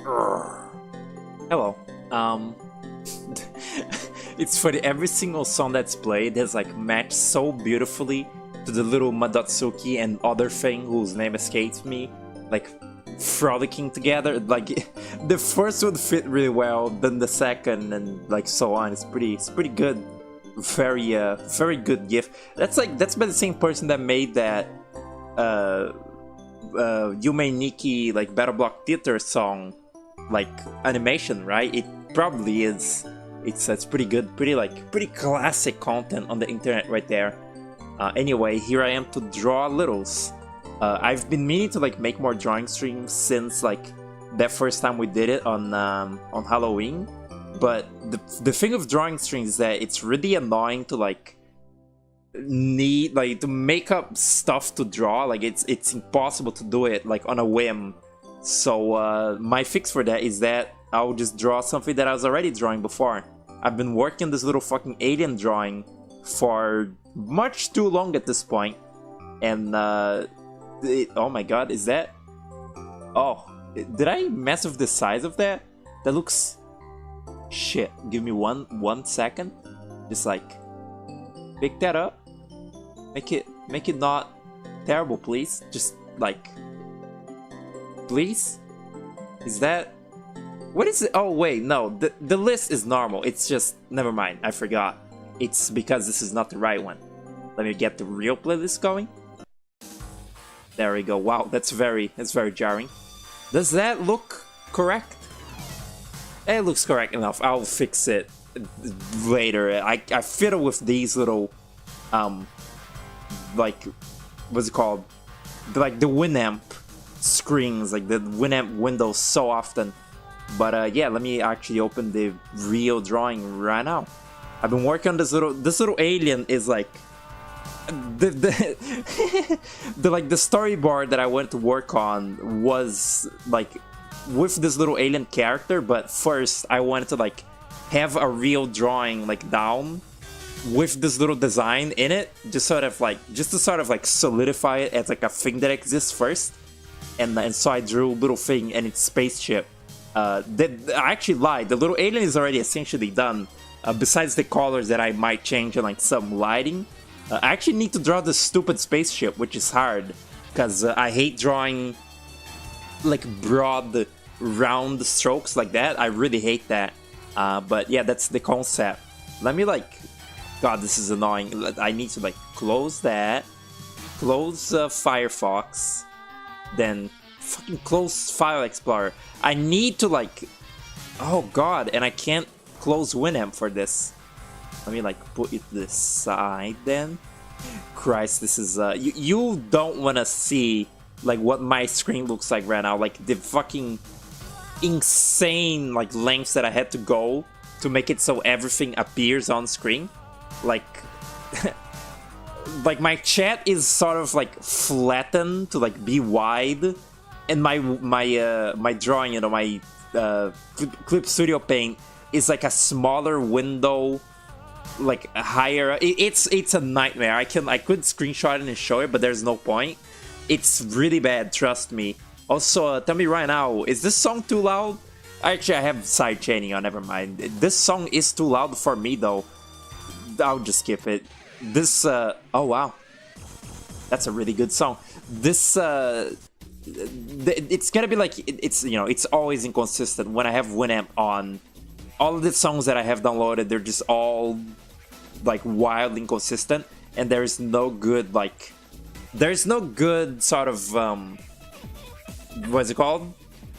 Hello. It's funny, every single song that's played has like matched so beautifully to the little Madotsuki and other thing whose name escapes me, like frolicking together. Like the first would fit really well, then the second, and like so on. It's pretty good. Very good gift. That's by the same person that made that Yume Nikki like Battle Block Theater song like animation, right? It probably is. It's pretty good, pretty classic content on the internet right there. Anyway, here I am to draw littles. I've been meaning to like make more drawing streams since like that first time we did it on Halloween. But the thing of drawing streams is that it's really annoying to like need like to make up stuff to draw. Like it's impossible to do it like on a whim. So my fix for that is that I'll just draw something that I was already drawing before. I've been working this little fucking alien drawing for much too long at this point. And oh my god, is that... Oh, did I mess with the size of that? That looks... Shit, give me one second. Just like pick that up. Make it not terrible, please. Just like, please. Is that... What is it? Oh wait, no, the list is normal. It's just, never mind, I forgot. It's because this is not the right one. Let me get the real playlist going. There we go. Wow, that's very jarring. Does that look correct? It looks correct enough. I'll fix it later. I fiddle with these little like, what's it called? Like the Winamp screens, like the Winamp windows so often. But yeah, let me actually open the real drawing right now. I've been working on this little alien is like the like the storyboard that I went to work on was like with this little alien character, but first I wanted to like have a real drawing like down with this little design in it, just to sort of like solidify it as like a thing that exists first. And so I drew a little thing and its spaceship. I actually lied. The little alien is already essentially done. Besides the colors that I might change and like some lighting, I actually need to draw the stupid spaceship, which is hard because I hate drawing like broad, round strokes like that. I really hate that. But yeah, that's the concept. Let me like, God, this is annoying. I need to like close that, close Firefox, then fucking close File Explorer. I need to like, oh god, and I can't close Winamp for this. Let me like put it to the side then. Christ, this is you don't want to see like what my screen looks like right now, like the fucking insane like lengths that I had to go to make it so everything appears on screen. Like like my chat is sort of like flattened to like be wide, and my drawing, you know, my Clip Studio Paint is like a smaller window, like higher. It's a nightmare. I could screenshot it and show it, but there's no point. It's really bad, trust me. Also, tell me right now, is this song too loud? Actually, I have sidechaining on. Never mind. This song is too loud for me though. I'll just skip it. This oh wow, that's a really good song. This it's gonna be like it's, you know, it's always inconsistent when I have Winamp on. All of the songs that I have downloaded, they're just all like wildly inconsistent, and there's no good like, there's no good sort of what's it called,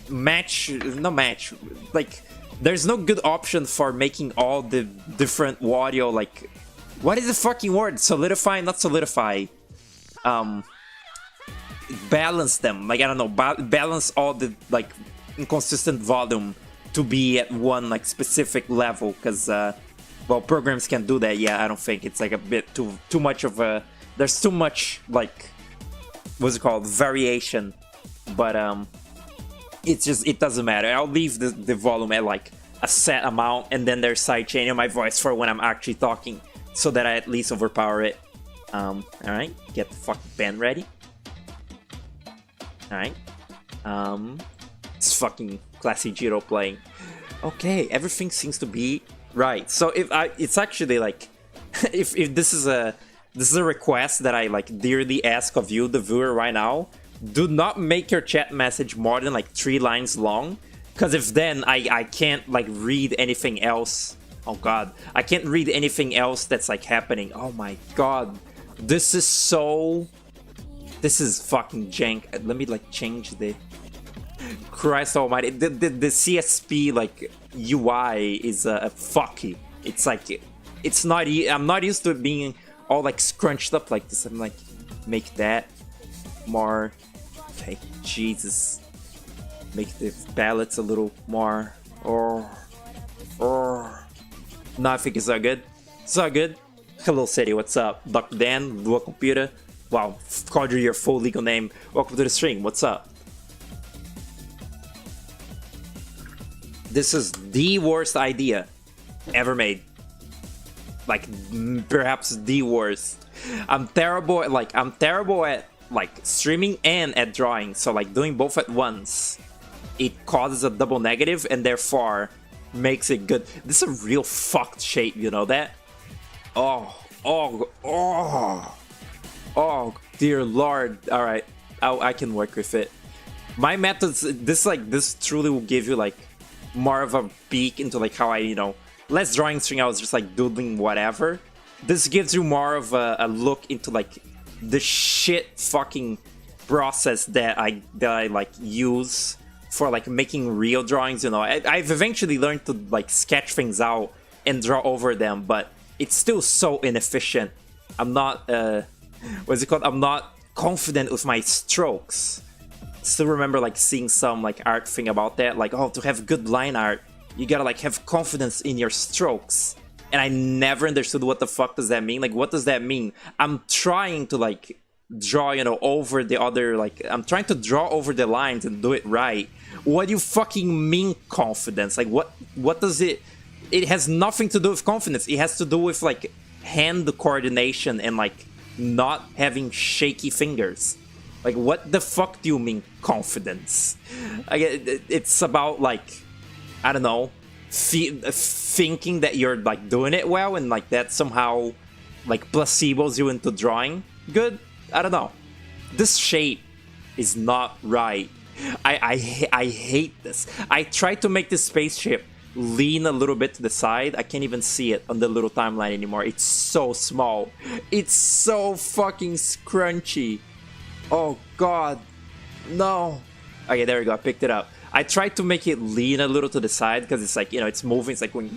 match, like there's no good option for making all the different audio, like, what is the fucking word? Solidify, not solidify. Balance them. Like, I don't know, balance all the like inconsistent volume to be at one like specific level, because well, programs can do that. Yeah, I don't think it's like a bit too much of a, there's too much like, what's it called, variation. But it's just, it doesn't matter. I'll leave the volume at like a set amount, and then there's sidechaining my voice for when I'm actually talking, so that I at least overpower it. Alright, get the fucking pen ready. Alright. It's fucking Classy Jiro playing. Okay, everything seems to be right. So it's actually like, if this is a request that I like dearly ask of you, the viewer, right now. Do not make your chat message more than like 3 lines long, because if then I can't like read anything else. Oh god, I can't read anything else that's like happening. Oh my god, this is fucking jank. Let me like change the Christ almighty, the CSP like UI is fucky. It's like, it's not I'm not used to it being all like scrunched up like this. I'm like, make that more. Okay, Jesus, make the ballots a little more. No, I think it's all good. It's all good. Hello City, what's up? Dr. Dan, Lua Computer. Wow, called you your full legal name. Welcome to the stream, what's up? This is the worst idea ever made. Like, perhaps the worst. I'm terrible at like streaming and at drawing, so like doing both at once, it causes a double negative and therefore makes it good. This is a real fucked shape, you know that? Oh dear lord. All right, I can work with it. My methods, this truly will give you like more of a peek into like how I, you know, less drawing string, I was just like doodling whatever. This gives you more of a look into like the shit fucking process that I like use for like making real drawings, you know. I've eventually learned to like sketch things out and draw over them, but it's still so inefficient. I'm not what's it called? I'm not confident with my strokes. Still remember like seeing some like art thing about that, like, oh, to have good line art, you gotta like have confidence in your strokes. And I never understood what the fuck does that mean. Like, what does that mean? I'm trying to like draw, you know, over the other, like, I'm trying to draw over the lines and do it right. What do you fucking mean confidence? Like, what does it has nothing to do with confidence. It has to do with like hand coordination and like not having shaky fingers. Like, what the fuck do you mean confidence? It's about like, I don't know, thinking that you're like doing it well, and like that somehow like placebos you into drawing good. I don't know. This shape is not right. I hate this. I tried to make this spaceship lean a little bit to the side. I can't even see it on the little timeline anymore. It's so small. It's so fucking scrunchy. Oh god, no. Okay, there we go. I picked it up. I tried to make it lean a little to the side because it's like, you know, it's moving. It's like going.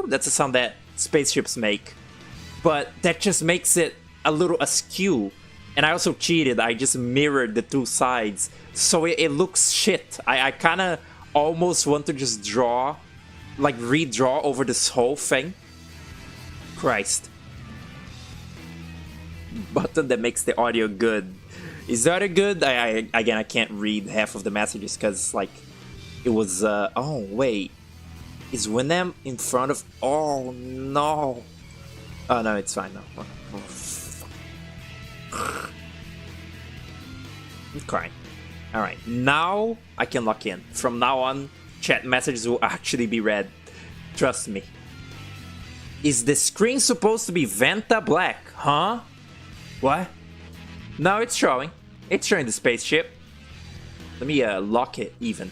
That's the sound that spaceships make. But that just makes it a little askew. And I also cheated. I just mirrored the two sides. So it looks shit. I kind of almost want to just draw, like redraw over this whole thing. Christ. Button that makes the audio good. Is that a good? Again, I can't read half of the messages because like it was. Oh wait, is Winamp in front of? Oh no. Oh no, it's fine now. Oh, I'm crying. All right, now I can lock in. From now on, chat messages will actually be read. Trust me. Is the screen supposed to be Vanta black? Huh? What? No, it's showing. It's showing the spaceship. Let me lock it even.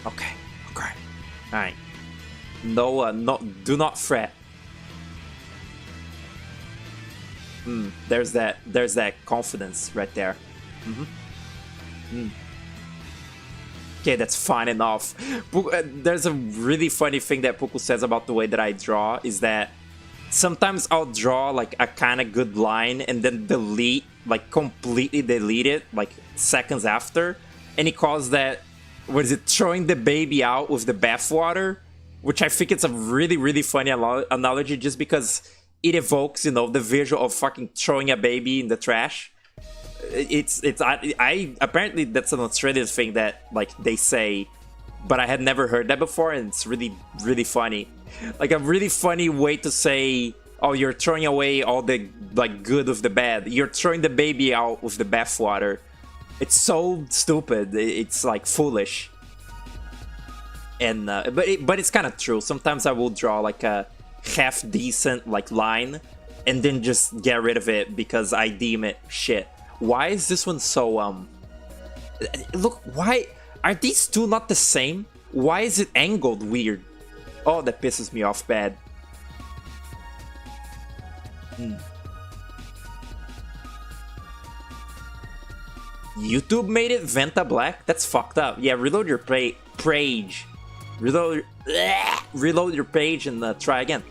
Okay. Okay. All right. No, no. Do not fret. There's that confidence right there. Okay, that's fine enough. There's a really funny thing that Puku says about the way that I draw is that sometimes I'll draw like a kind of good line and then delete, like completely delete it like seconds after, and he calls that, what is it, throwing the baby out with the bathwater, which I think it's a really funny analogy just because it evokes, you know, the visual of fucking throwing a baby in the trash. I apparently that's an Australian thing that like they say, but I had never heard that before, and it's really funny. Like a really funny way to say, oh, you're throwing away all the like good with the bad. You're throwing the baby out with the bathwater. It's so stupid. It's like foolish. And but it's kind of true. Sometimes I will draw like a half decent like line and then just get rid of it because I deem it shit. Why is this one so look, why are these two not the same? Why is it angled weird? Oh, that pisses me off bad. YouTube made it Venta Black? That's fucked up. Yeah, reload your page. Reload your page and try again.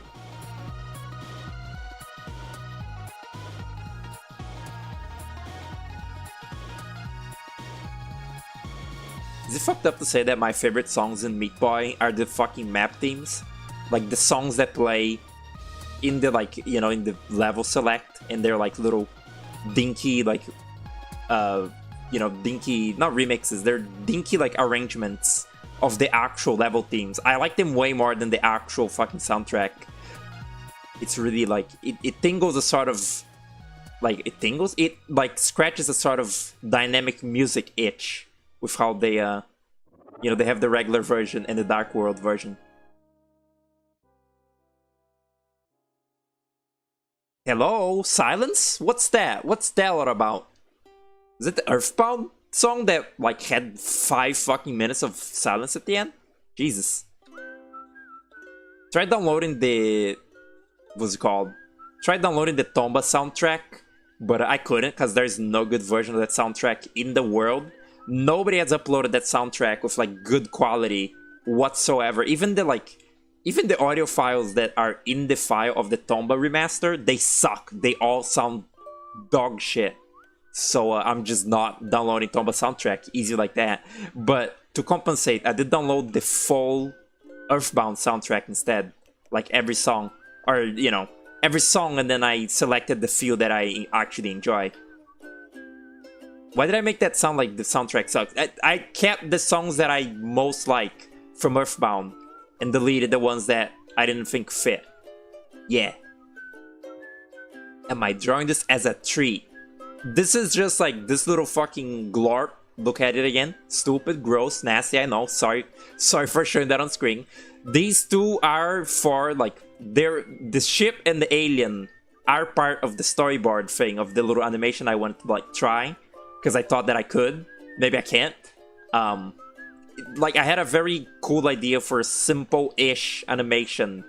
Is it fucked up to say that my favorite songs in Meat Boy are the fucking map themes? Like the songs that play in the like, you know, in the level select, and they're like little dinky like you know, dinky, not remixes, they're dinky like arrangements of the actual level themes. I like them way more than the actual fucking soundtrack. It's really like, it tingles a sort of, like, it like scratches a sort of dynamic music itch with how they, you know, they have the regular version and the Dark World version. Hello? Silence? What's that? What's that all about? Is it the Earthbound song that like had 5 fucking minutes of silence at the end? Jesus. Tried downloading the... what's it called? Tried downloading the Tomba soundtrack, but I couldn't because there's no good version of that soundtrack in the world. Nobody has uploaded that soundtrack with like good quality whatsoever. Even the audio files that are in the file of the Tomba remaster, they suck. They all sound dog shit. So I'm just not downloading Tomba soundtrack, easy like that. But to compensate, I did download the full Earthbound soundtrack instead. Like every song, or you know, every song, and then I selected the few that I actually enjoy. Why did I make that sound like the soundtrack sucks? I kept the songs that I most like from Earthbound and deleted the ones that I didn't think fit. Yeah. Am I drawing this as a tree? This is just like this little fucking glorp. Look at it again. Stupid, gross, nasty, I know. Sorry for showing that on screen. These two are for like, they're the ship and the alien are part of the storyboard thing of the little animation I wanted to like try. Because I thought that I could. Maybe I can't. Like I had a very cool idea for a simple-ish animation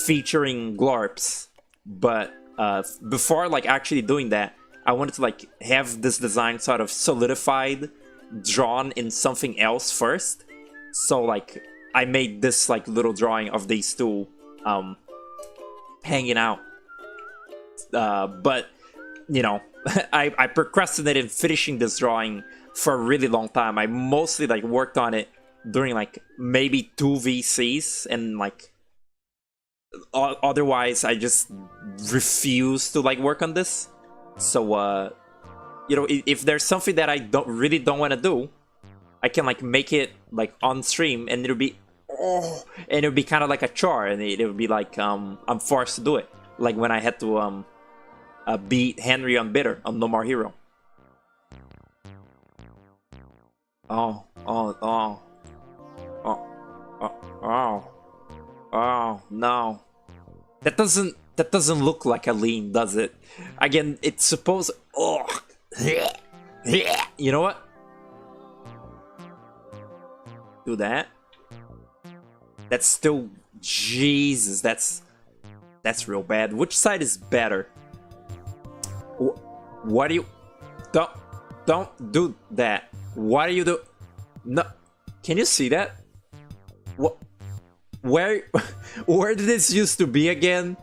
featuring glorps. But before like actually doing that, I wanted to like have this design sort of solidified, drawn in something else first. So like I made this like little drawing of these two hanging out. But you know, I procrastinated finishing this drawing for a really long time. I mostly like worked on it during like maybe 2 VCs, and like otherwise I just refused to like work on this. So you know, if there's something that I don't want to do, I can like make it like on stream, and it'll be and it'll be kind of like a chore, and it'll be like I'm forced to do it, like when I had to beat Henry on Bitter on No More Hero. Oh no, that doesn't look like a lean, does it? Again, it's supposed... oh, you know what? Do that. That's still... Jesus, that's real bad. Which side is better? What do you... Don't do that. What do you do? No. Can you see that? What? Where did this used to be again?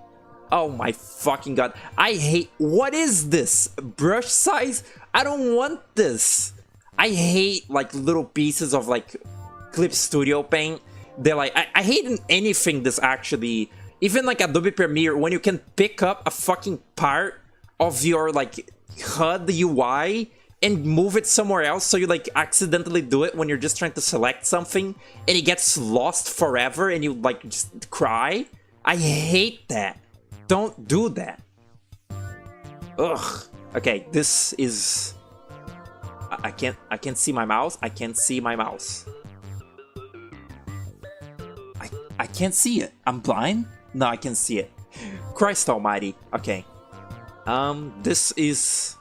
Oh my fucking god. I hate... what is this? Brush size? I don't want this. I hate like little pieces of like Clip Studio Paint. They're like... I hate anything this actually... even like Adobe Premiere, when you can pick up a fucking part of your like HUD UI and move it somewhere else, so you like accidentally do it when you're just trying to select something and it gets lost forever and you like just cry. I hate that. Don't do that. Ugh. Okay, this is I can't see my mouse. I can't see my mouse. I can't see it. I'm blind? No, I can see it. Christ almighty. Okay. This is...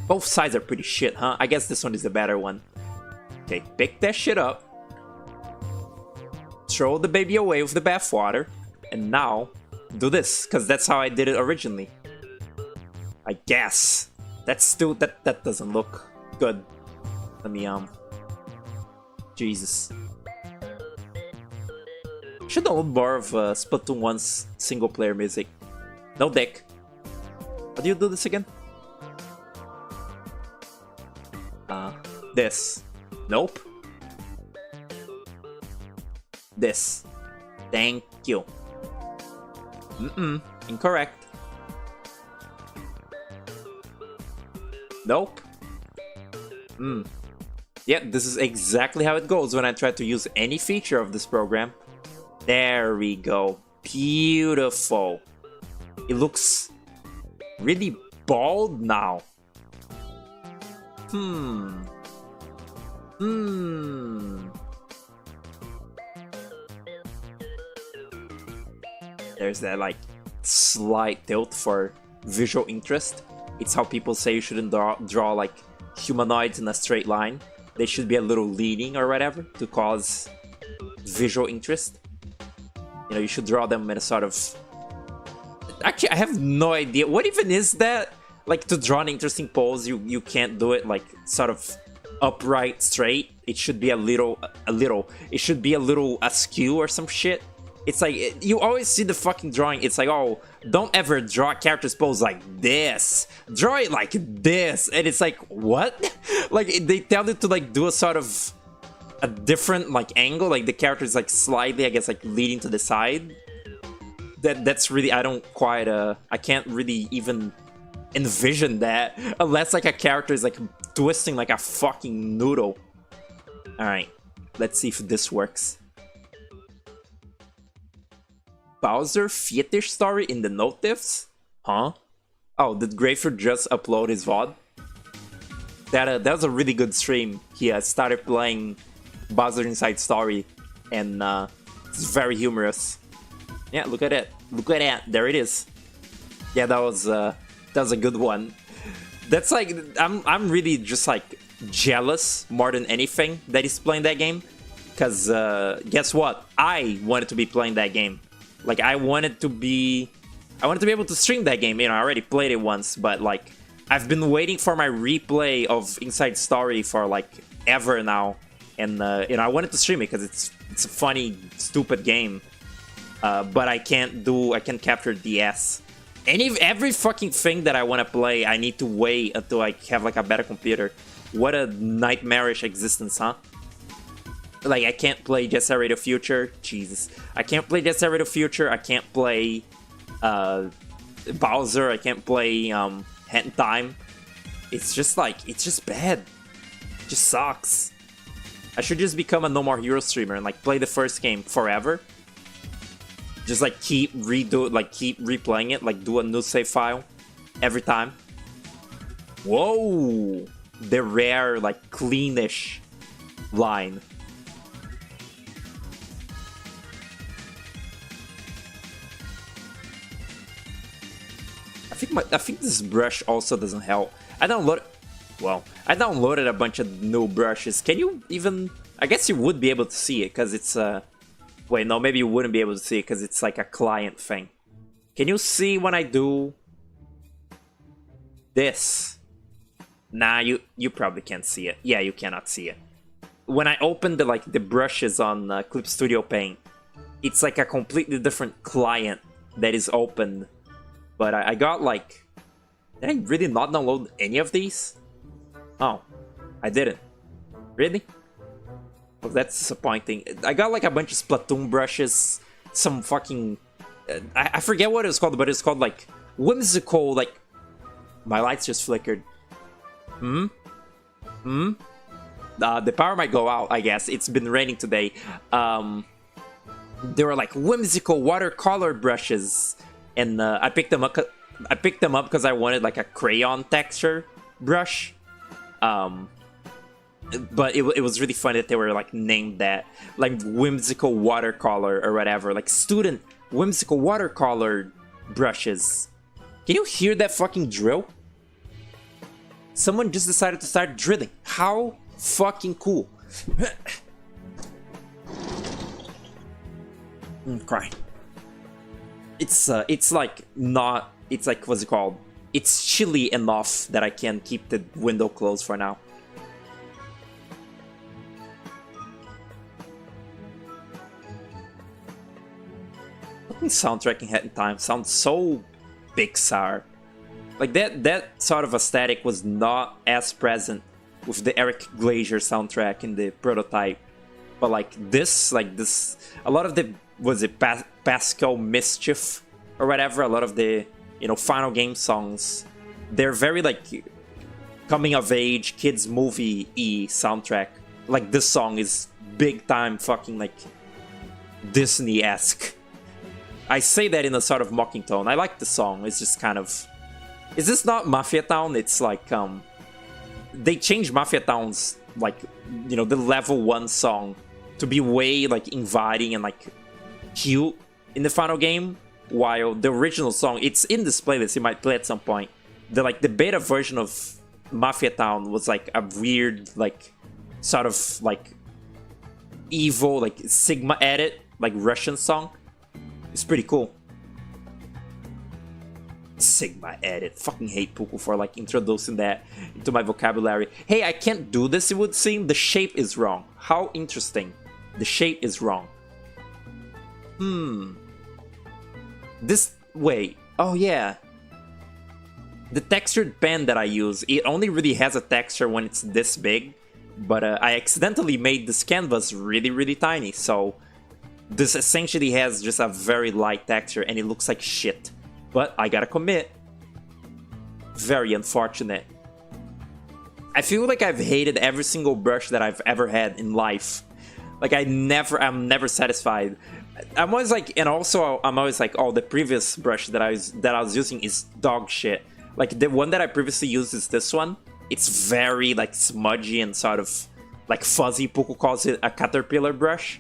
Both sides are pretty shit, huh? I guess this one is the better one. Okay, pick that shit up. Throw the baby away with the bathwater. And now, do this, because that's how I did it originally. I guess. That's still... That doesn't look good. Let me, Jesus. Should download more of Splatoon 1's single player music. No dick. How do you do this again? This. Nope. This. Thank you. Incorrect. Nope. Yeah, this is exactly how it goes when I try to use any feature of this program. There we go. Beautiful. It looks really bald now. There's that like slight tilt for visual interest. It's how people say you shouldn't draw like humanoids in a straight line. They should be a little leaning or whatever to cause visual interest. You know, you should draw them in a sort of... Actually, I have no idea. What even is that? Like, to draw an interesting pose, you can't do it like sort of upright, straight. It should be it should be a little askew or some shit. It's like, you always see the fucking drawing. It's like, oh, don't ever draw a character's pose like this. Draw it like this. And it's like, what? Like, they tell you to like do a sort of a different like angle. Like the character is like slightly, I guess, like leaning to the side. That's really, I don't quite, I can't really even envision that. Unless like a character is like twisting like a fucking noodle. Alright, let's see if this works. Bowser fetish story in the notives? Huh? Oh, did Grayford just upload his VOD? That was a really good stream. He started playing Bowser Inside Story, and it's very humorous. Yeah, look at it. Look at that. There it is. Yeah, that was a good one. That's like, I'm really just like jealous more than anything that he's playing that game. Cause guess what? I wanted to be playing that game. Like I wanted to be able to stream that game. You know, I already played it once, but like I've been waiting for my replay of Inside Story for like ever now, and you know, I wanted to stream it because it's a funny, stupid game. But I can't capture DS. Every fucking thing that I want to play, I need to wait until I have like a better computer. What a nightmarish existence, huh? Like, I can't play Jet Set Radio Future. Jesus. I can't play Jet Set Radio Future. I can't play Bowser. I can't play Hat in Time. It's just like, it's just bad. It just sucks. I should just become a No More Heroes streamer and like play the first game forever. Just like keep replaying it, like do a new save file every time. Whoa! The rare, like cleanish line. I think this brush also doesn't help. I downloaded a bunch of new brushes. Can you even... I guess you would be able to see it because it's wait, no, maybe you wouldn't be able to see it because it's like a client thing. Can you see when I do this? Nah, you probably can't see it. Yeah, you cannot see it. When I open the brushes on Clip Studio Paint, it's like a completely different client that is open. But I got like... Did I really not download any of these? Oh, I didn't. Really? Well, that's disappointing. I got like a bunch of Splatoon brushes, some fucking... I forget what it was called, but it's called like whimsical, like... My lights just flickered. The power might go out, I guess. It's been raining today. They were like whimsical watercolor brushes. And I picked them up I picked them up because I wanted like a crayon texture brush. But it was really funny that they were like named that, like whimsical watercolor or whatever, like student whimsical watercolor brushes. Can you hear that fucking drill? Someone just decided to start drilling. How fucking cool. I'm crying. It's like not, it's like, what's it called? It's chilly enough that I can keep the window closed for now. Fucking soundtracking Hat in Time sounds so Pixar. Like that sort of aesthetic was not as present with the Eric Glazer soundtrack in the prototype. But like this, a lot of the, was it Pascal Mischief or whatever, a lot of the, you know, Final Game songs, they're very like coming of age, kids movie-y soundtrack. Like this song is big time fucking like Disney-esque. I say that in a sort of mocking tone. I like the song, it's just kind of... Is this not Mafia Town? It's like, they changed Mafia Town's, like, you know, the level 1 song to be way, like, inviting and, like, cute in the final game, while the original song, it's in this playlist, you might play at some point. The beta version of Mafia Town was, like, a weird, like, sort of, like, evil, like, Sigma edit, like, Russian song. It's pretty cool. Sigma edit. Fucking hate Puku for like introducing that into my vocabulary. Hey, I can't do this, it would seem. The shape is wrong. How interesting. The shape is wrong. This... Wait. Oh, yeah. The textured pen that I use, it only really has a texture when it's this big. But I accidentally made this canvas really, really tiny. So this essentially has just a very light texture and it looks like shit. But I gotta commit. Very unfortunate. I feel like I've hated every single brush that I've ever had in life. Like I'm never satisfied. I'm always like, and also I'm always like, oh, the previous brush that I was using is dog shit. Like the one that I previously used is this one. It's very like smudgy and sort of like fuzzy. Puku calls it a caterpillar brush.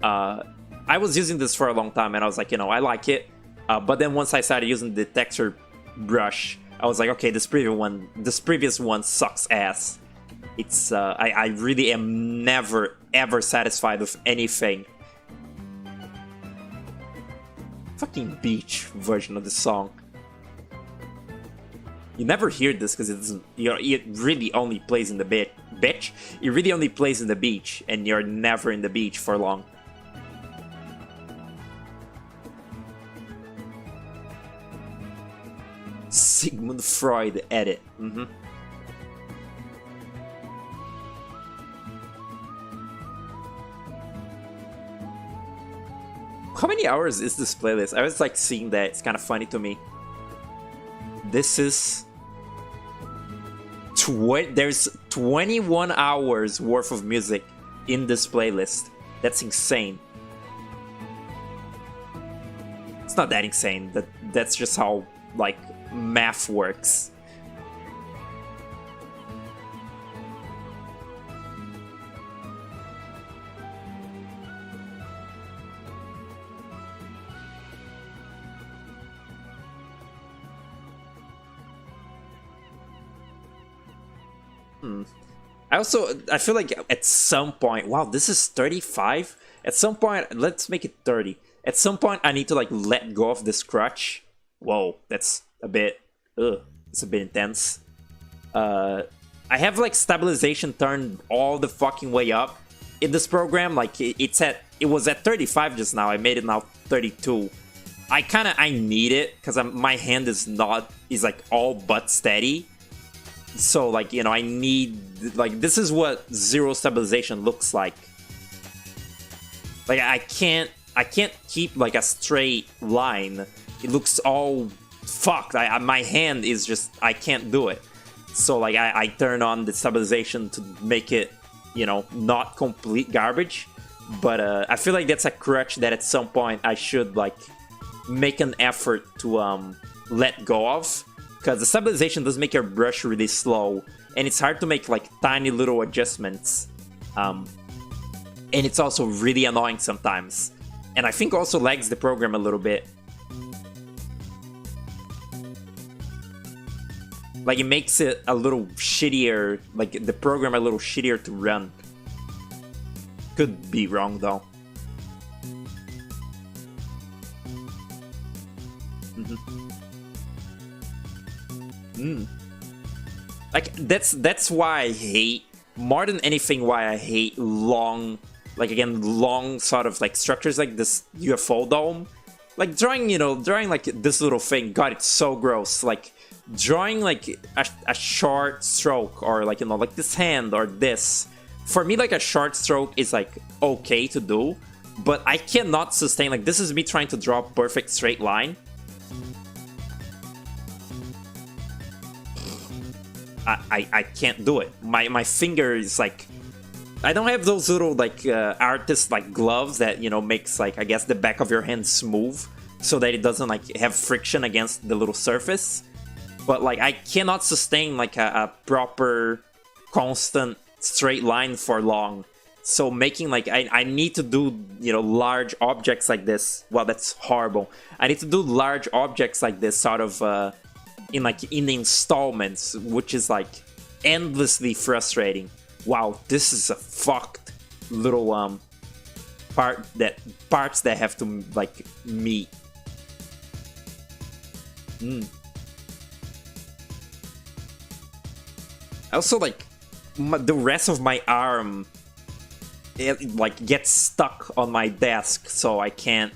I was using this for a long time and I was like, you know, I like it. But then once I started using the texture brush, I was like, okay, this previous one sucks ass. It's I really am never ever satisfied with anything. Fucking beach version of the song. You never hear this because it really only plays in the beach. It really only plays in the beach, and you're never in the beach for long. Sigmund Freud edit. How many hours is this playlist? I was like seeing that. It's kind of funny to me. This is... There's 21 hours worth of music in this playlist. That's insane. It's not that insane. That's just how, like, math works. I feel like at some point, wow, this is 35? At some point, let's make it 30. At some point, I need to like let go of this crutch. Whoa, that's a bit, it's a bit intense. I have like stabilization turned all the fucking way up in this program. Like it was at 35 just now. I made it now 32. I need it because my hand is like all but steady. So like, you know, I need, like, this is what zero stabilization looks like. Like I can't keep like a straight line. It looks all fucked. My hand is just, I can't do it. So like I turn on the stabilization to make it, you know, not complete garbage. But I feel like that's a crutch that at some point I should like make an effort to let go of, because the stabilization does make your brush really slow, and it's hard to make like tiny little adjustments. And it's also really annoying sometimes. And I think also lags the program a little bit. Like, it makes it a little shittier, like the program a little shittier to run. Could be wrong though. Like, that's why I hate, more than anything, why I hate long, like, again, long sort of like structures like this UFO dome. Like, drawing, you know, drawing like this little thing, God, it's so gross. Like, drawing like a short stroke, or like, you know, like this hand or this. For me, like, a short stroke is like okay to do, but I cannot sustain, like, this is me trying to draw a perfect straight line. I can't do it. My finger is like, I don't have those little like artist like gloves that, you know, makes like, I guess, the back of your hand smooth so that it doesn't like have friction against the little surface. But like, I cannot sustain like a proper constant straight line for long. So making like, I need to do, you know, large objects like this. Well, that's horrible. I need to do large objects like this sort of in installments, which is like endlessly frustrating. Wow, this is a fucked little parts that have to like meet. Also, like, the rest of my arm, it like gets stuck on my desk, so I can't.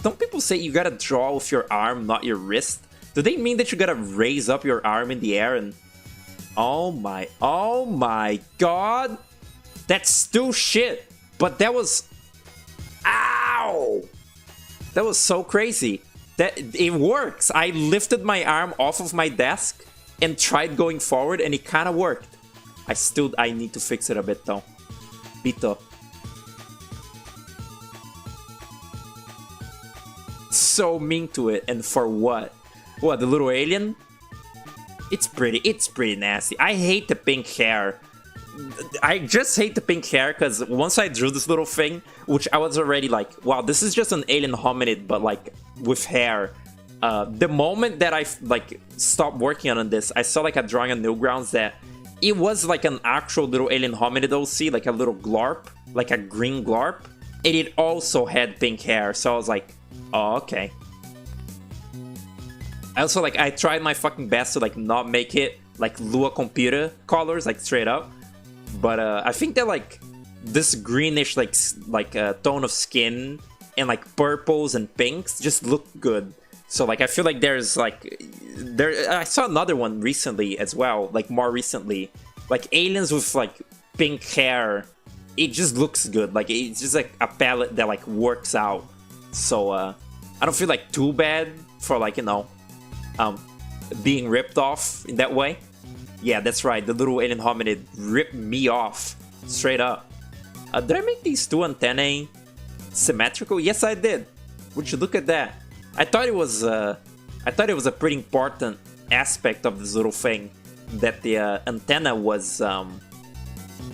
Don't people say you gotta draw with your arm, not your wrist? Do they mean that you gotta raise up your arm in the air and... Oh my god! That's still shit! But that was... Ow! That was so crazy. That it works! I lifted my arm off of my desk and tried going forward, and it kinda worked. I need to fix it a bit though. Bito. So mean to it, and for what? What, the little alien? It's pretty nasty. I hate the pink hair. I just hate the pink hair because once I drew this little thing, which I was already like, wow, this is just an alien hominid, but like with hair. The moment that I like stopped working on this, I saw like a drawing on Newgrounds that it was like an actual little alien hominid OC, like a little Glorp, like a green Glorp, and it also had pink hair. So I was like, oh, okay. Also, like, I tried my fucking best to like not make it like Lua computer colors, like straight up. But I think that like this greenish like tone of skin and like purples and pinks just look good. So like I feel like there's like I saw another one recently as well, like more recently, like aliens with like pink hair. It just looks good. Like it's just like a palette that like works out. So I don't feel like too bad for like, you know, being ripped off in that way. Yeah, that's right. The little alien hominid ripped me off straight up. Did I make these two antennae symmetrical? Yes, I did. Would you look at that? I thought it was a pretty important aspect of this little thing that the antenna was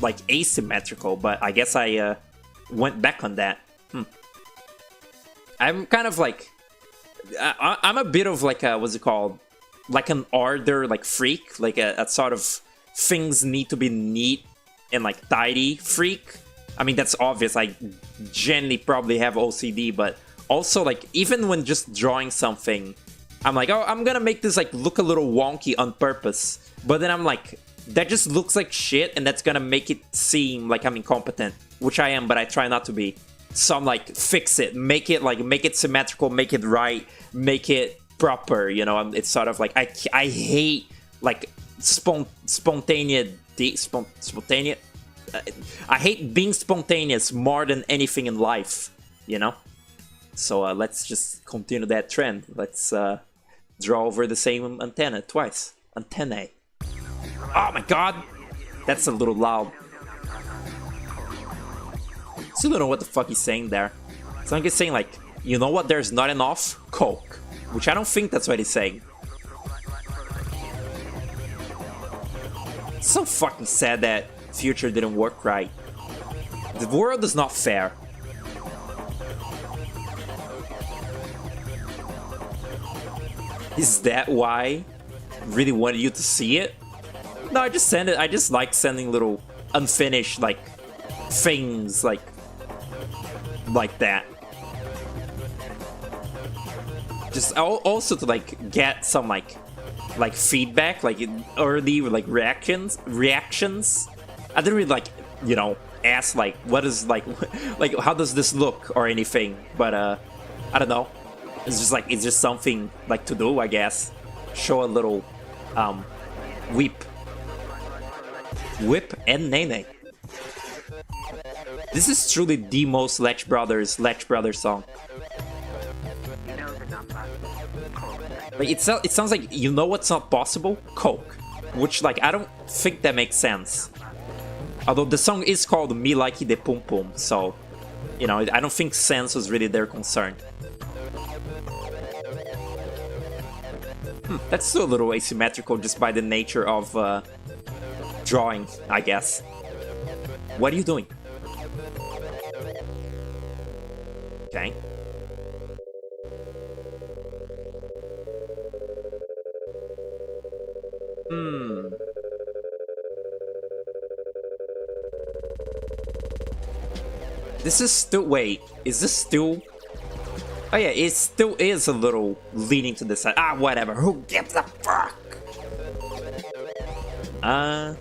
like asymmetrical, but I guess I went back on that. I'm kind of like I'm a bit of like a, what's it called, like an order like freak, like a sort of things need to be neat and like tidy freak. I mean, that's obvious. I generally probably have OCD, but also like even when just drawing something, I'm like, oh, I'm gonna make this like look a little wonky on purpose, but then I'm like, that just looks like shit, and that's gonna make it seem like I'm incompetent, which I am, but I try not to be. So I'm like, fix it, make it symmetrical, make it right, make it proper, you know. It's sort of like I hate like spontaneous. I hate being spontaneous more than anything in life, you know. So let's just continue that trend. Let's draw over the same antenna twice. Antennae. Oh my god, that's a little loud. Still don't know what the fuck he's saying there. It's like he's saying like, you know what, there's not enough? Coke. Which I don't think that's what he's saying. It's so fucking sad that Future didn't work right. The world is not fair. Is that why I really wanted you to see it? No, I just send it. I just like sending little unfinished like things like that. Just also to like get some like feedback, like early like reactions. I didn't really like, you know, ask like what is like like how does this look or anything, but I don't know. It's just something like to do, I guess. Show a little whip and Nene. This is truly the most Lech Brothers song. Like it sounds like, you know what's not possible? Coke. Which like I don't think that makes sense. Although the song is called Me Like de Pum Pum, so you know, I don't think sense was really their concern. That's still a little asymmetrical just by the nature of drawing, I guess. What are you doing? Okay. This is still... Wait, is this still... Oh yeah, it still is a little leaning to the side. Ah, whatever. Who gives a fuck? I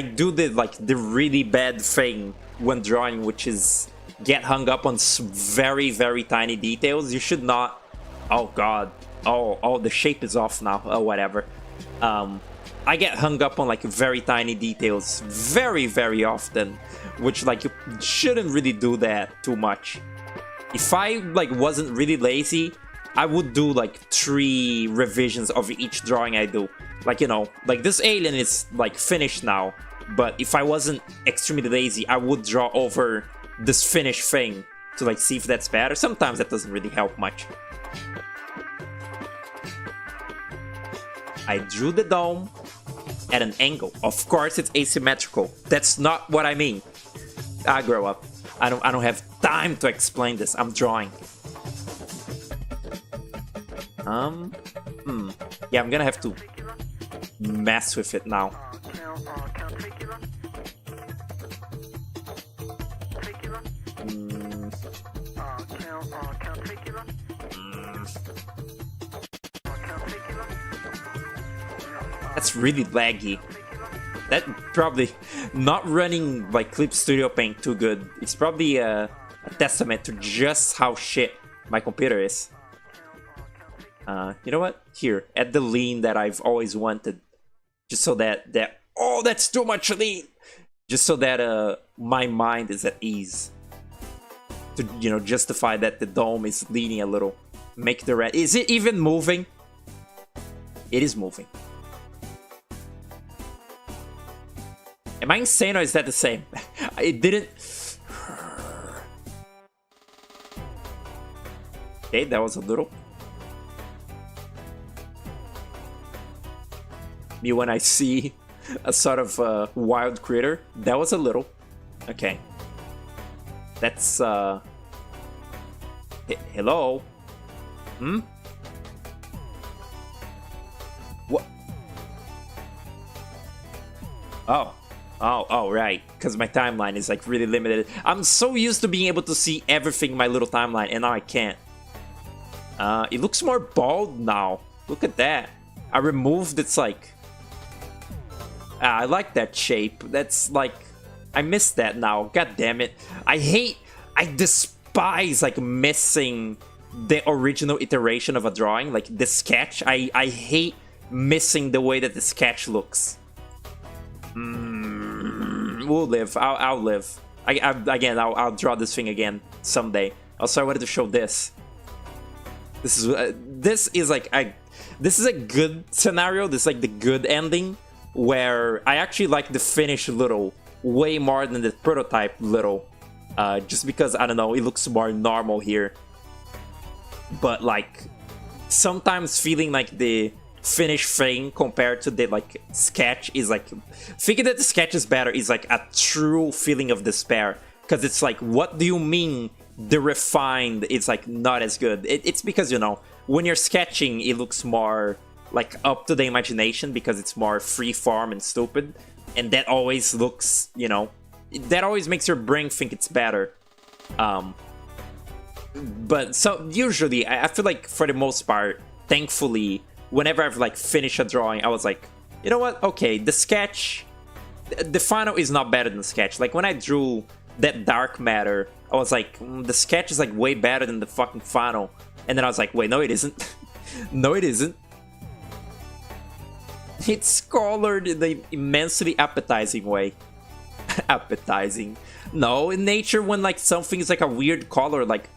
do the really bad thing when drawing, which is get hung up on very, very tiny details. You should not... Oh god. Oh, the shape is off now. Oh, whatever. I get hung up on like very tiny details very, very often, which like you shouldn't really do that too much. If I like wasn't really lazy, I would do like 3 revisions of each drawing I do. Like, you know, like this alien is like finished now, but if I wasn't extremely lazy, I would draw over this finished thing to like see if that's better. Sometimes that doesn't really help much. I drew the dome at an angle. Of course it's asymmetrical. That's not what I mean. I grow up. I don't have time to explain this. I'm drawing. Yeah, I'm gonna have to mess with it now. That's really laggy. That probably not running like Clip Studio Paint too good. It's probably a testament to just how shit my computer is. You know what? Here, add the lean that I've always wanted, just so that oh, that's too much lean. Just so that my mind is at ease. To, you know, justify that the dome is leaning a little. Make the red. Is it even moving? It is moving. Am I insane or is that the same? It didn't... Okay, that was a little. Me when I see a sort of wild critter. That was a little. Okay. That's... Hello? What? Oh, right. Because my timeline is like really limited. I'm so used to being able to see everything in my little timeline, and now I can't. It looks more bald now. Look at that. I removed its like... I like that shape. That's like... I miss that now. God damn it. I despise like missing the original iteration of a drawing. Like the sketch. I hate missing the way that the sketch looks. We'll live. I'll live. I'll draw this thing again someday. Also, I wanted to show this. This is a good scenario. This is like the good ending, where I actually like the finished little way more than the prototype little, just because I don't know, it looks more normal here. But like, sometimes feeling like the finished thing compared to the like sketch is like thinking that the sketch is better is like a true feeling of despair, because it's like, what do you mean the refined is like not as good? It's because, you know, when you're sketching it looks more like up to the imagination because it's more free form and stupid, and that always looks, you know, that always makes your brain think it's better. But so usually I feel like for the most part, thankfully, whenever I've like finished a drawing, I was like, you know what, okay, the sketch, the final is not better than the sketch. Like when I drew that dark matter, I was like, the sketch is like way better than the fucking final. And then I was like, wait, no it isn't. No it isn't. It's colored in the immensely appetizing way. Appetizing. No, in nature, when like something is like a weird color, like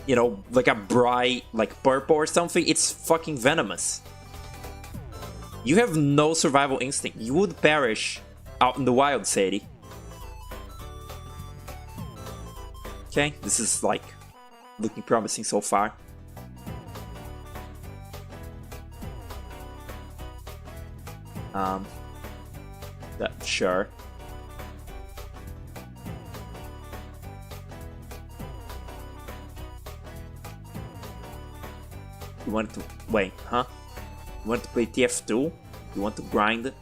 you know, like a bright like purple or something, it's fucking venomous. You have no survival instinct. You would perish out in the wild, Sadie. Okay, this is like looking promising so far. Sure. You want to wait, huh? You want to play TF2? You want to grind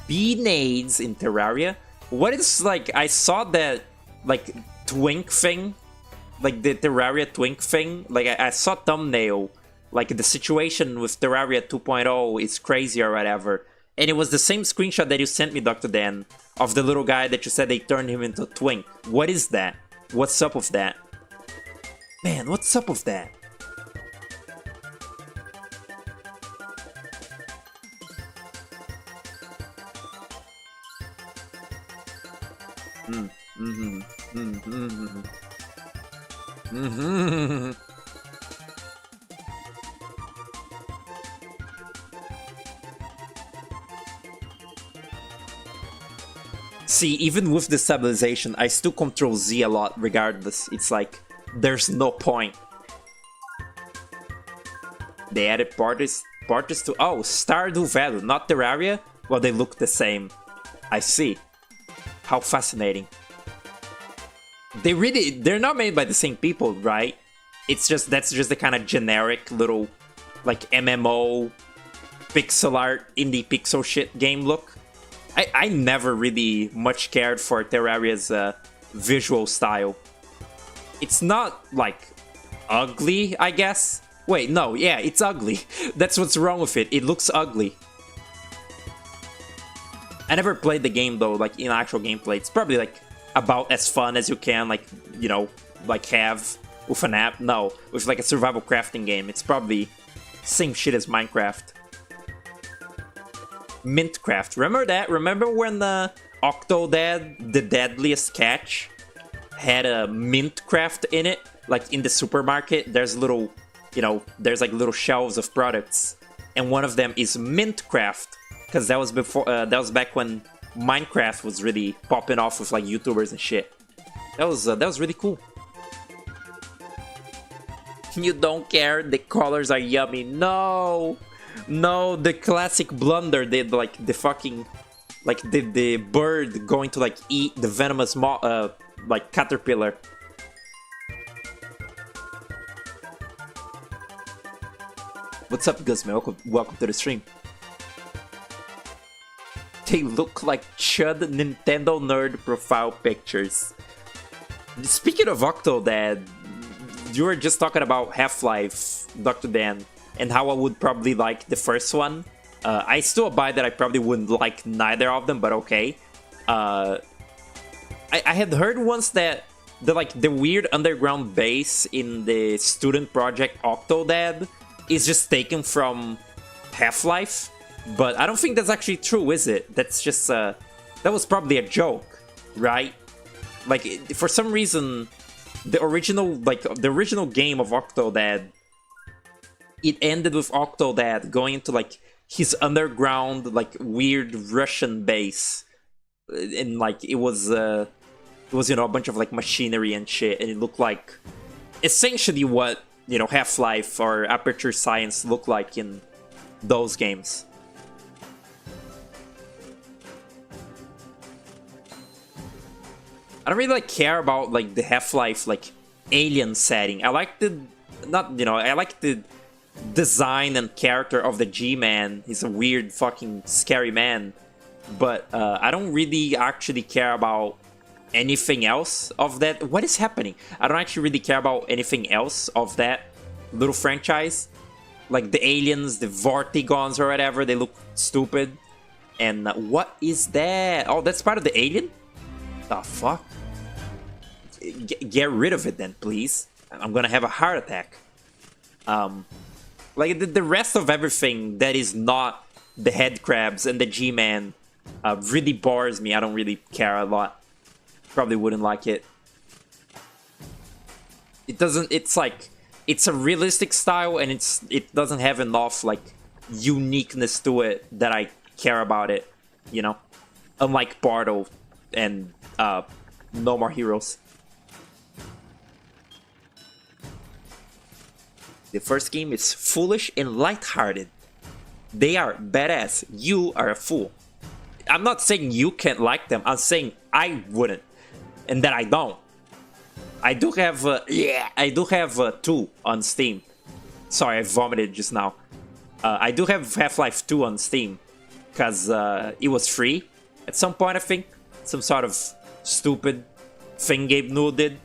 B-nades in Terraria? What is like, I saw that like twink thing, like the Terraria twink thing, like I saw thumbnail, like the situation with Terraria 2.0 is crazy or whatever, and it was the same screenshot that you sent me, Dr. Dan, of the little guy that you said they turned him into a twink. What is that? What's up with that? Man, what's up with that? See, even with the stabilization, I still control Z a lot regardless. It's like, there's no point. They added parties to... Oh, Stardew Valley, not Terraria? Well, they look the same. I see. How fascinating. They're not made by the same people, right? It's just, that's just the kind of generic little, like, MMO, pixel art, indie pixel shit game look. I never really much cared for Terraria's visual style. It's not, like, ugly, I guess? Wait, no, yeah, it's ugly. That's what's wrong with it. It looks ugly. I never played the game, though, like, in actual gameplay. It's probably, like, about as fun as you can, like, you know, like, have with an app. No, with, like, a survival crafting game. It's probably same shit as Minecraft. Mintcraft. Remember that? Remember when the Octodad, the deadliest catch, had a Mintcraft in it? Like, in the supermarket, there's little, you know, there's, like, little shelves of products. And one of them is Mintcraft. Because that was before, that was back when Minecraft was really popping off with like YouTubers and shit. That was really cool. You don't care? The colors are yummy. No, no, the classic blunder did like the fucking, like the bird going to like eat the venomous like caterpillar. What's up, Guzman? Welcome to the stream. They look like chud Nintendo nerd profile pictures. Speaking of Octodad, you were just talking about Half-Life, Dr. Dan, and how I would probably like the first one. I still abide that I probably wouldn't like neither of them, but okay. I had heard once that the weird underground base in the student project Octodad is just taken from Half-Life. But I don't think that's actually true, is it? That's just, that was probably a joke, right? Like, for some reason, the original game of Octodad, it ended with Octodad going into, like, his underground, like, weird Russian base. And, like, it was, you know, a bunch of, like, machinery and shit. And it looked like, essentially what you know, Half-Life or Aperture Science look like in those games. I don't really like care about like the Half-Life like alien setting. I like the I like the design and character of the G-Man. He's a weird fucking scary man. But I don't really actually care about anything else of that. What is happening? I don't actually really care about anything else of that little franchise. Like the aliens, the Vortigons or whatever, they look stupid. And what is that? Oh, that's part of the alien? The fuck? Get rid of it then, please. I'm gonna have a heart attack. Like the rest of everything that is not the head crabs and the G-Man really bores me. I don't really care a lot. Probably wouldn't like it. It doesn't. It's like it's a realistic style, and it doesn't have enough like uniqueness to it that I care about it. You know, unlike Bardo and No More Heroes. The first game is foolish and lighthearted. They are badass. You are a fool. I'm not saying you can't like them. I'm saying I wouldn't, and that I don't. I do have I do have 2 on Steam. Sorry, I vomited just now. I do have Half-Life 2 on Steam because it was free at some point. I think some sort of stupid thing Gabe Newell did.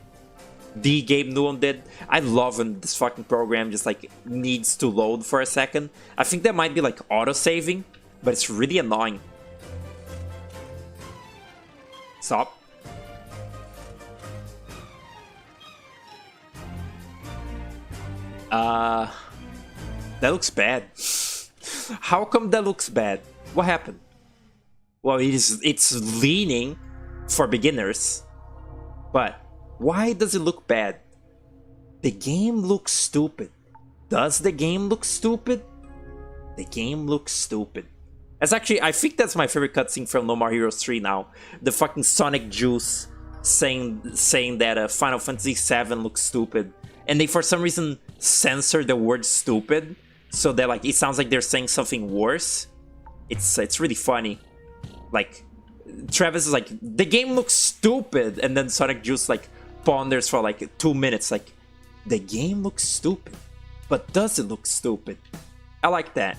Gabe Newell did. I love when this fucking program just like needs to load for a second. I think that might be like auto-saving, but it's really annoying. Stop. That looks bad. How come that looks bad? What happened? Well, it's leaning for beginners, but why does it look bad? The game looks stupid. Does the game look stupid? The game looks stupid. That's actually, I think that's my favorite cutscene from No More Heroes 3 now. The fucking Sonic Juice saying that Final Fantasy VII looks stupid. And they, for some reason, censor the word stupid. So that like, it sounds like they're saying something worse. It's really funny. Like, Travis is like, the game looks stupid. And then Sonic Juice like ponders for like 2 minutes. Like, the game looks stupid. But does it look stupid? I like that.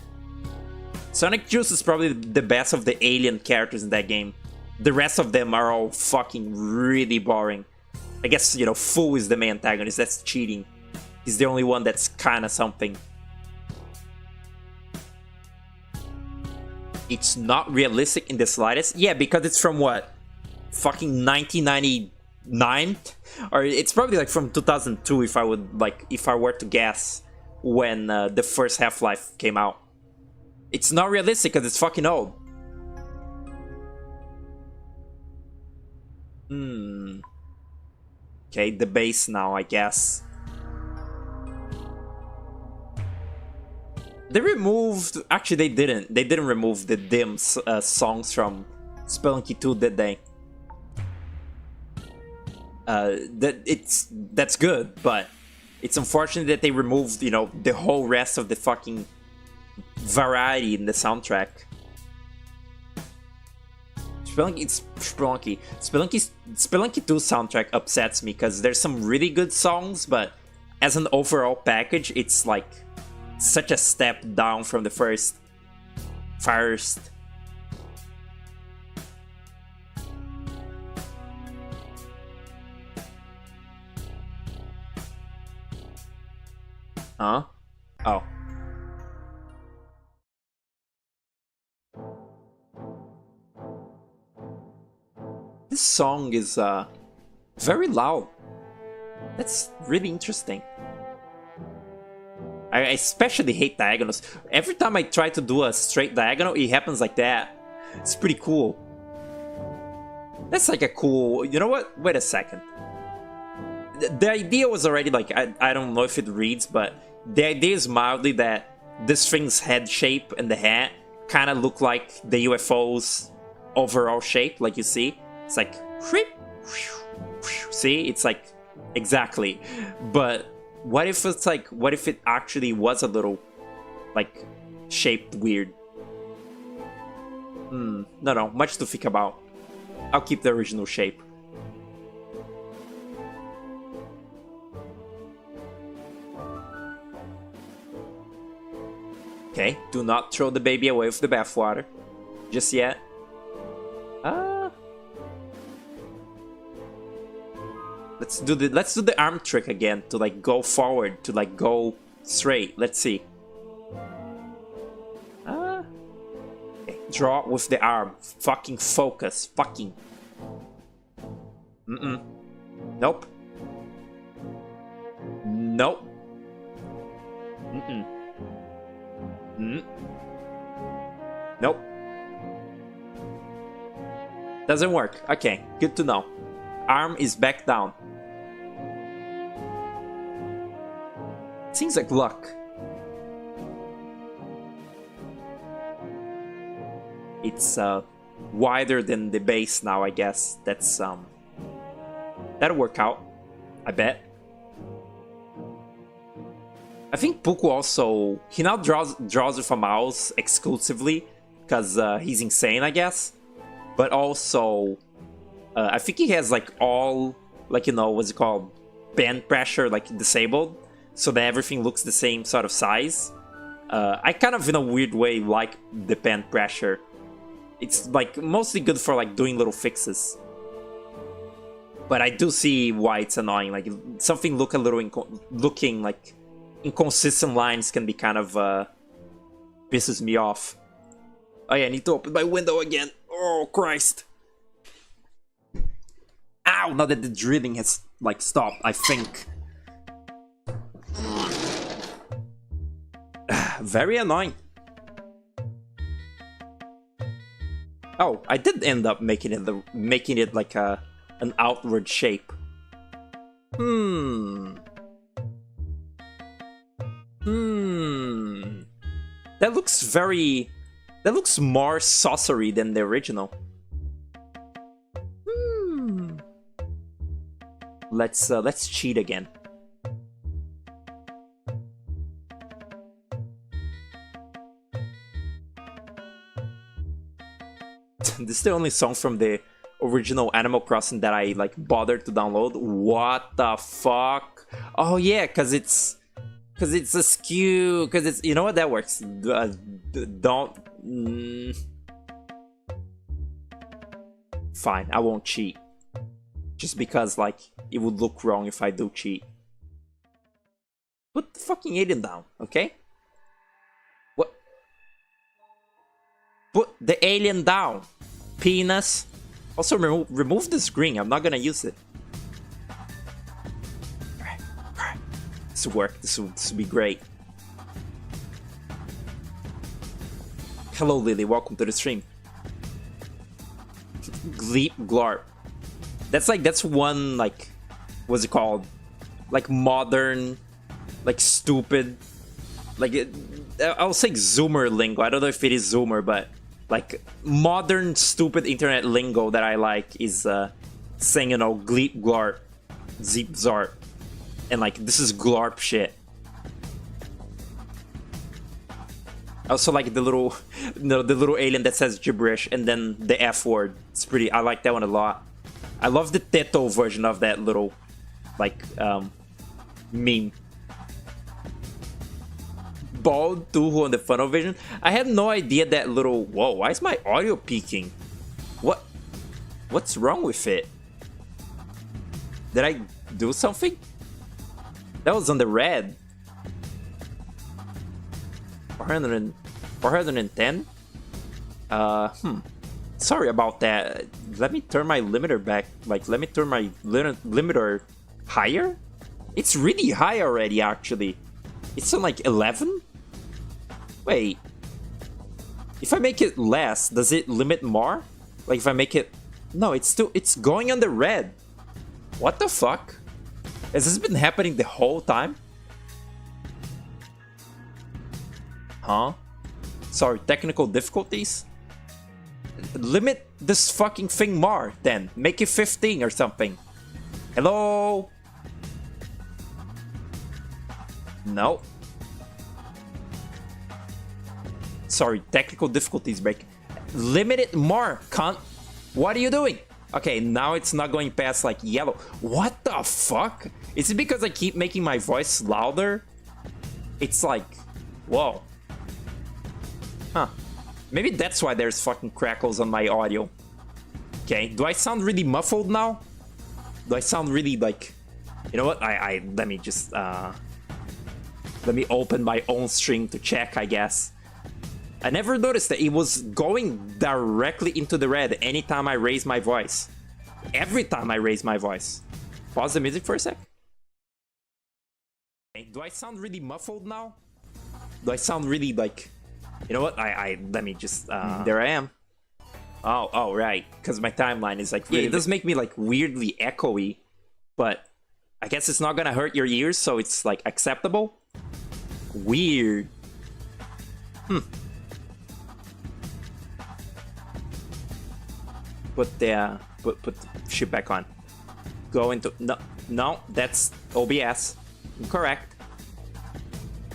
Sonic Juice is probably the best of the alien characters in that game. The rest of them are all fucking really boring. I guess, you know, Fu is the main antagonist. That's cheating. He's the only one that's kind of something. It's not realistic in the slightest. Yeah, because it's from what? Fucking 1999? Or it's probably like from 2002 if I were to guess when the first Half-Life came out. It's not realistic because it's fucking old. Okay, the base now, I guess. They removed... Actually, they didn't. They didn't remove the dim songs from Spelunky 2, did they? That's good, but it's unfortunate that they removed, you know, the whole rest of the fucking variety in the soundtrack. Spelunky 2 soundtrack upsets me because there's some really good songs, but as an overall package, it's like such a step down from the first. Huh? Oh. This song is very loud. That's really interesting. I especially hate diagonals. Every time I try to do a straight diagonal, it happens like that. It's pretty cool. That's like a cool... You know what? Wait a second. The idea was already like... I don't know if it reads, but the idea is mildly that this thing's head shape and the hat kind of look like the UFO's overall shape, like you see. It's like... See? It's like... Exactly. But What if it's like, what if it actually was a little, like, shaped weird? No, much to think about. I'll keep the original shape. Okay, do not throw the baby away with the bathwater just yet. Let's do the arm trick again to like go forward, to like go straight. Let's see. Okay. Draw with the arm. Fucking focus. Fucking. Nope. Nope. Nope. Doesn't work. Okay, good to know. Arm is back down. Seems like luck. It's wider than the base now, I guess. That's that'll work out, I bet. I think Puku also, he now draws with a mouse exclusively because he's insane, I guess. But also, I think he has like all, like, you know, what's it called, band pressure like disabled, so that everything looks the same sort of size. I kind of, in a weird way, like the band pressure. It's like mostly good for like doing little fixes. But I do see why it's annoying. Like something look a little looking like inconsistent lines can be kind of pisses me off. Oh yeah, I need to open my window again. Oh Christ! Ow! Now that the drilling has like stopped, I think. Very annoying. Oh, I did end up making it like an outward shape. That looks more saucery than the original. Let's cheat again. This is the only song from the original Animal Crossing that I like bothered to download. What the fuck? Oh yeah, cause it's a skew. Cause it's, you know what, that works. Don't. Fine, I won't cheat. Just because like it would look wrong if I do cheat. Put the fucking alien down, okay? What? Put the alien down. Penis. Also, remove the screen. I'm not gonna use it. Alright. This will work. This will be great. Hello, Lily. Welcome to the stream. Glorp. That's one, like, what's it called? Like modern, like stupid, like I'll say Zoomer lingo. I don't know if it is Zoomer, but like modern stupid internet lingo that I like is saying, you know, Gleep Glorp, Zeep Zarp, and like this is Glorp shit. Also like the little, the little alien that says gibberish and then the F word. It's pretty. I like that one a lot. I love the Teto version of that little, like, meme. Bald Tuhu on the funnel vision. I had no idea that little. Whoa! Why is my audio peaking? What's wrong with it? Did I do something? That was on the red. 410. Sorry about that. Let me turn my limiter back. Like, let me turn my limiter higher. It's really high already, actually. It's on like 11. Wait. If I make it less, does it limit more? Like if I make it... No, it's going on the red. What the fuck? Has this been happening the whole time? Huh? Sorry, technical difficulties? Limit this fucking thing more, then. Make it 15 or something. Hello? No. Sorry, technical difficulties break. Limit it more, cunt. What are you doing? Okay, now it's not going past like yellow. What the fuck? Is it because I keep making my voice louder? It's like, whoa. Huh. Maybe that's why there's fucking crackles on my audio. Okay, do I sound really muffled now? Do I sound really like... You know what? Let me just... Let me open my own stream to check, I guess. I never noticed that it was going directly into the red anytime I raise my voice. Every time I raise my voice. Pause the music for a sec. Okay, do I sound really muffled now? Do I sound really like... You know what? Let me just... There I am. Oh, right. Because my timeline is like... Really, it does make me like weirdly echoey. But I guess it's not gonna hurt your ears, so it's like acceptable. Weird. Put the shit back on. Go into... No, that's OBS. Incorrect.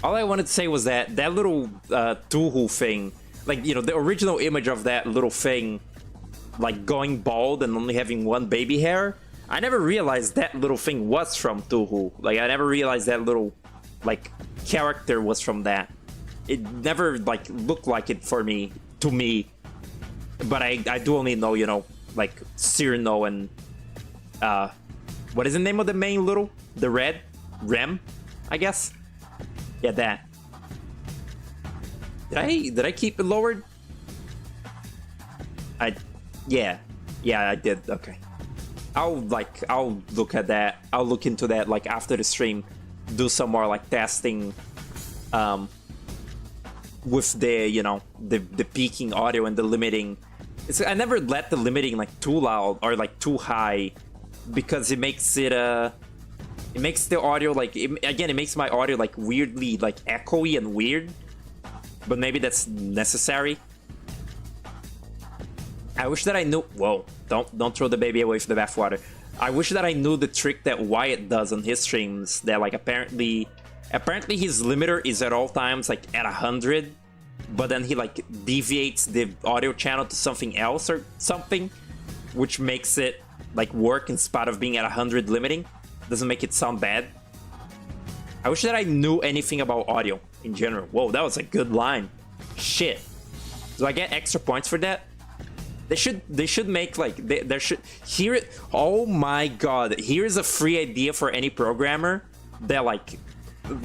All I wanted to say was that little Tuhu thing, like, you know, the original image of that little thing, like going bald and only having one baby hair, I never realized that little thing was from Tuhu. Like, I never realized that little, like, character was from that. It never, like, looked like it for me, to me. But I do only know, you know, like, Cyrano and, what is the name of the main little? The red? Rem, I guess? Yeah, that. Did I keep it lowered? Yeah, I did. Okay. I'll look at that. I'll look into that like after the stream. Do some more like testing with the, you know, the peaking audio and the limiting. I never let the limiting like too loud or like too high because it makes it it makes the audio like it makes my audio like weirdly like echoey and weird, but maybe that's necessary. I wish that I knew... Whoa, don't throw the baby away from the bathwater. I wish that I knew the trick that Wyatt does on his streams, that like apparently his limiter is at all times like at 100, but then he like deviates the audio channel to something else or something, which makes it like work in spite of being at 100 limiting. Doesn't make it sound bad. I wish that I knew anything about audio in general. Whoa, that was a good line. Shit. Do I get extra points for that? They should make like there should here. Oh my god! Here's a free idea for any programmer that like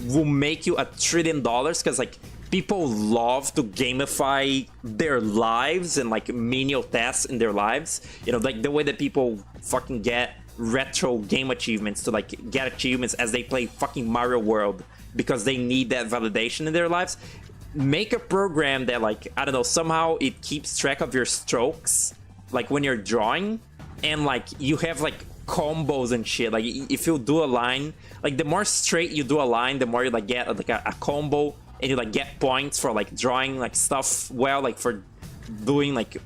will make you $1 trillion, because like people love to gamify their lives and like menial tasks in their lives. You know, like the way that people fucking get retro game achievements to like get achievements as they play fucking Mario World because they need that validation in their lives. Make a program that like, I don't know, somehow it keeps track of your strokes like when you're drawing, and like you have like combos and shit. Like if you do a line, like the more straight you do a line, the more you like get like a combo, and you like get points for like drawing like stuff well, like for doing like,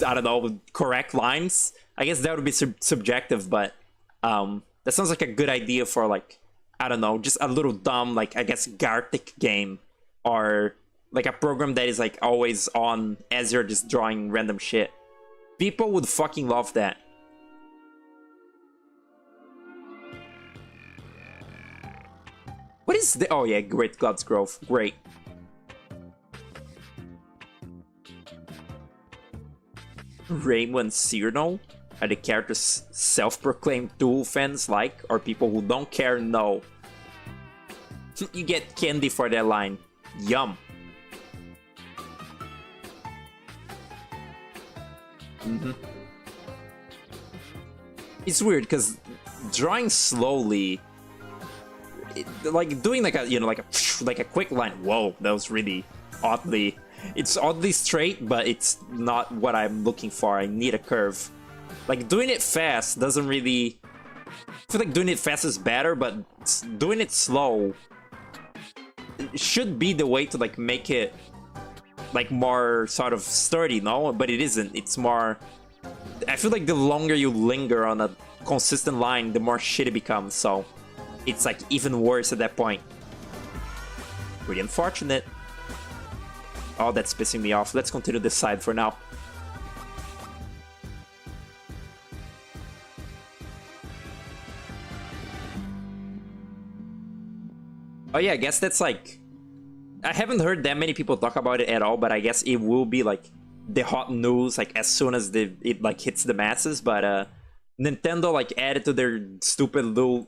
I don't know, correct lines. I guess that would be subjective, but that sounds like a good idea for like, I don't know, just a little dumb like, I guess, Gartic game. Or like a program that is like always on as you're just drawing random shit. People would fucking love that. What is the... Oh yeah, Great God's Growth. Great. Raymond Cyrano? Are the characters self-proclaimed Tool fans like? Or people who don't care? No. You get candy for that line. Yum. It's weird because drawing slowly, like doing like a, you know, like a quick line. Whoa, that was really oddly. It's oddly straight, but it's not what I'm looking for. I need a curve. Like doing it fast doesn't really. I feel like doing it fast is better, but doing it slow should be the way to like make it like more sort of sturdy, no? But it isn't. It's more... I feel like the longer you linger on a consistent line, the more shit it becomes, so it's like even worse at that point. Pretty unfortunate. Oh, that's pissing me off. Let's continue this side for now. Oh yeah, I guess that's like... I haven't heard that many people talk about it at all, but I guess it will be like the hot news like as soon as it like hits the masses. But Nintendo like added to their stupid little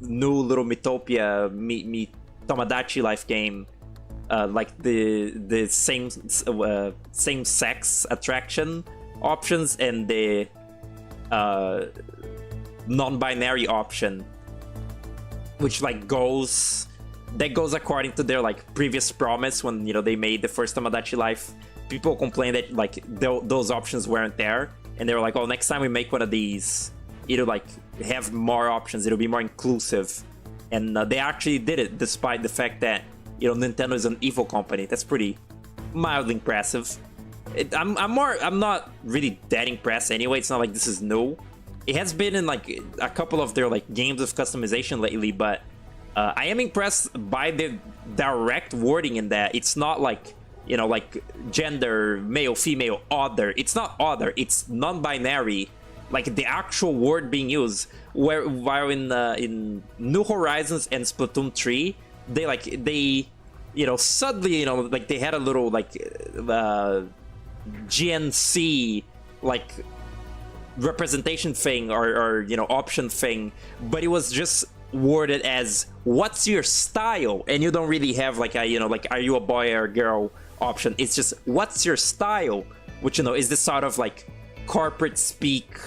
new little Miitopia Tomodachi Life game like the same sex attraction options and the non-binary option, which like goes according to their like previous promise when, you know, they made the first Tomodachi Life. People complained that like those options weren't there, and they were like, oh, next time we make one of these, it'll like have more options, it'll be more inclusive. And they actually did it, despite the fact that, you know, Nintendo is an evil company. That's pretty mildly impressive. I'm not really that impressed anyway. It's not like this is new. It has been in like a couple of their like games of customization lately, but I am impressed by the direct wording in that. It's not like, you know, like gender, male, female, other. It's not other, it's non-binary. Like the actual word being used. While in New Horizons and Splatoon 3, they you know, suddenly, you know, like they had a little like GNC like representation thing or you know, option thing, but it was just worded as what's your style, and you don't really have like a, you know, like are you a boy or a girl option. It's just what's your style, which, you know, is this sort of like corporate speak,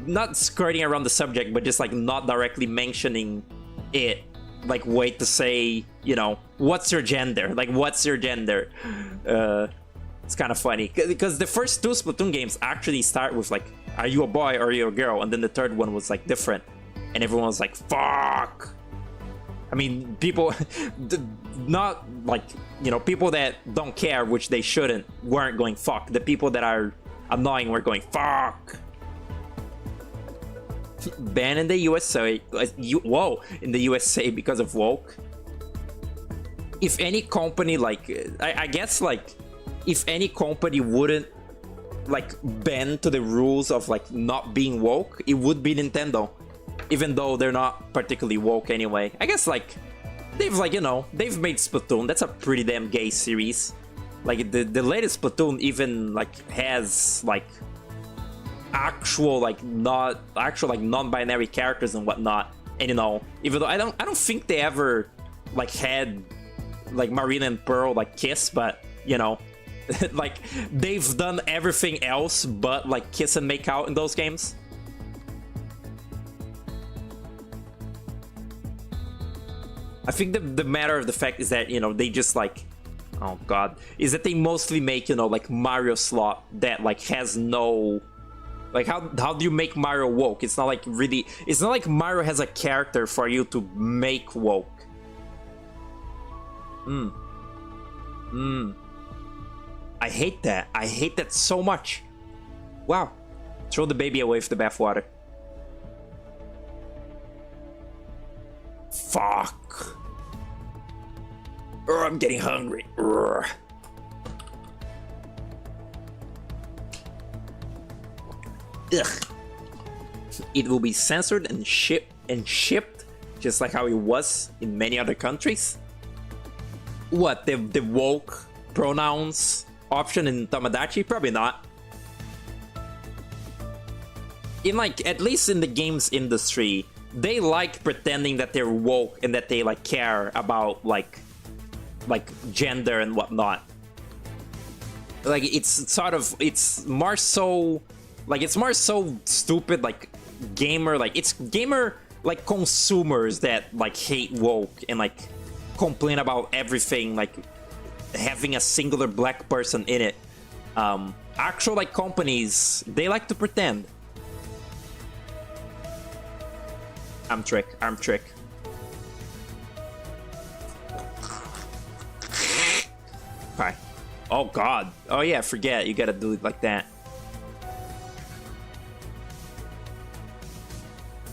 not skirting around the subject, but just like not directly mentioning it, like way to say, you know, what's your gender, like what's your gender. It's kind of funny because the first two Splatoon games actually start with like, are you a boy or are you a girl, and then the third one was like different, and everyone was like, fuck. I mean, people not like, you know, people that don't care, which they shouldn't, weren't going fuck. The people that are annoying were going fuck. Ban in the USA. Whoa, in the USA because of woke. If any company like, I guess like, if any company wouldn't like bend to the rules of like not being woke, it would be Nintendo. Even though they're not particularly woke anyway. I guess like they've like, you know, they've made Splatoon. That's a pretty damn gay series. Like the latest Splatoon even like has like actual like non-binary characters and whatnot. And, you know, even though I don't think they ever like had like Marina and Pearl like kiss, but, you know, like they've done everything else but like kiss and make out in those games. I think the matter of the fact is that, you know, they just like, oh god, is that they mostly make, you know, like Mario slot that like has no, like how do you make Mario woke? It's not like really, it's not like Mario has a character for you to make woke. I hate that. I hate that so much. Wow. Throw the baby away with the bathwater. Fuck. I'm getting hungry. Ugh. It will be censored and shipped just like how it was in many other countries. What, the woke pronouns option in Tomodachi? Probably not. In like, at least in the games industry, they like pretending that they're woke and that they like care about like gender and whatnot. Like it's sort of, it's more so stupid like gamer, like it's gamer like consumers that like hate woke and like complain about everything like having a singular black person in it. Actual like companies, they like to pretend. Arm trick. Okay. Oh god. Oh yeah, forget. You gotta do it like that.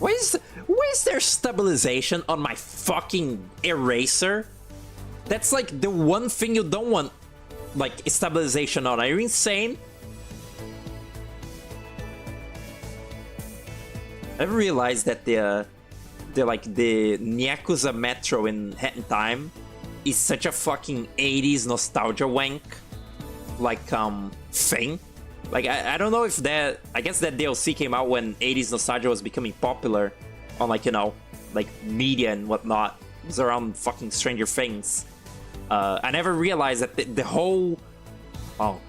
Where's there stabilization on my fucking eraser? That's like the one thing you don't want, like, stabilization on. Are you insane? I realized that the Nyakuza Metro in Hat in Time is such a fucking 80s nostalgia wank, like, thing. Like, I don't know if that... I guess that DLC came out when 80s nostalgia was becoming popular on, like, you know, like, media and whatnot. It was around fucking Stranger Things. I never realized that the whole... Oh,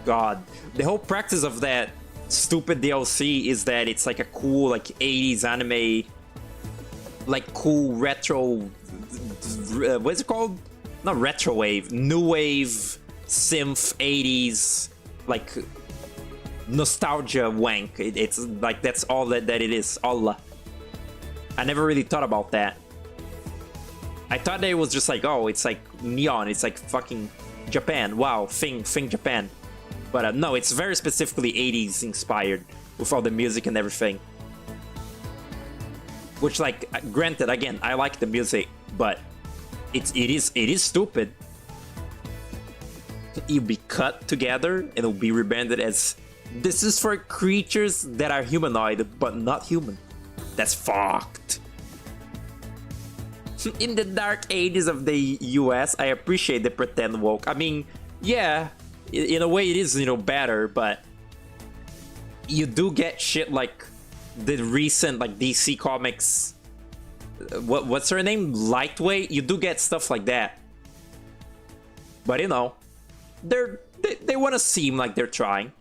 God. The whole practice of that stupid DLC is that it's, like, a cool, like, 80s anime... Like, cool retro... what is it called? Not retro wave. New wave, synth, 80s... Like... nostalgia wank. It's like that's all that it is. All. I never really thought about that. I thought that it was just like, oh, it's like neon. It's like fucking Japan. Wow, thing Japan. But no, it's very specifically 80s inspired with all the music and everything. Which, like, granted, again, I like the music, but it is stupid. It'll be cut together and it'll be rebranded as. This is for creatures that are humanoid, but not human. That's fucked. In the dark ages of the US, I appreciate the pretend woke. I mean, yeah, in a way it is, you know, better, but you do get shit like the recent, like, DC Comics... What's her name? Lightweight? You do get stuff like that. But, you know, they want to seem like they're trying.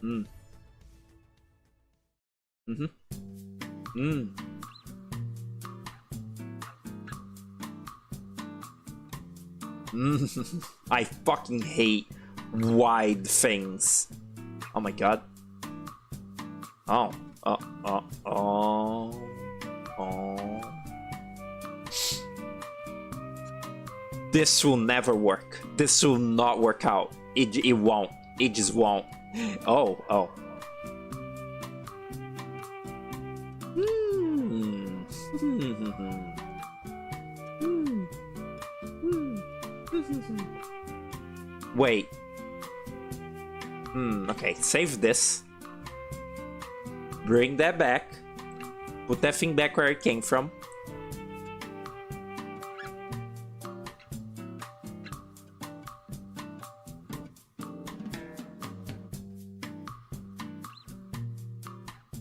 Mm. Mm-hmm. Mm. Mm. I fucking hate wide things. Oh my god. Oh. This will never work. This will not work out. It won't. It just won't. Oh. Wait. Okay, save this. Bring that back. Put that thing back where it came from.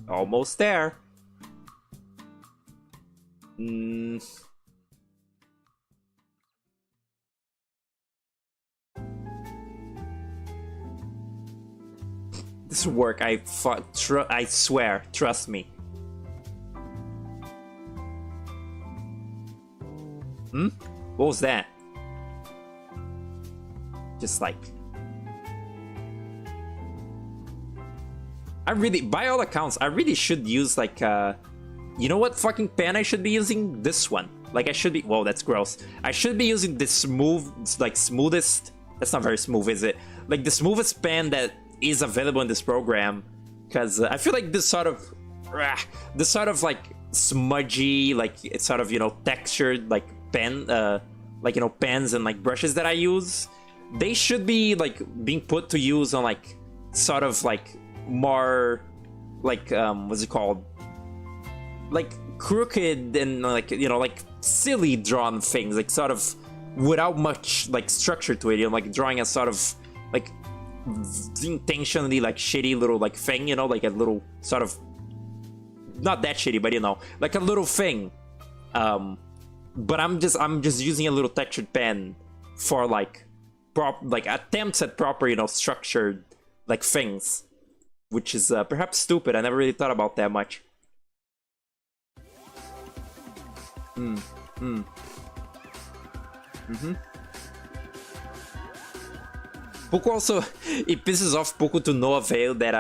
Almost there. This will work. I swear. Trust me. What was that? Just like... by all accounts, I really should use, like, you know what fucking pen I should be using? This one. Like, I should be... Whoa, that's gross. I should be using the smoothest... That's not very smooth, is it? Like, the smoothest pen that is available in this program. Because I feel like this sort of... like, smudgy, like, it's sort of, you know, textured, like, pen... like, you know, pens and, like, brushes that I use. They should be, like, being put to use on, like, sort of, like... more like what's it called, like crooked and, like, you know, like silly drawn things, like sort of without much like structure to it, you know, like drawing a sort of like intentionally like shitty little like thing, you know, like a little sort of not that shitty, but you know, like a little thing. But I'm just using a little textured pen for like attempts at proper, you know, structured like things. Which is perhaps stupid. I never really thought about that much. Poco also, it pisses off Poco to no avail that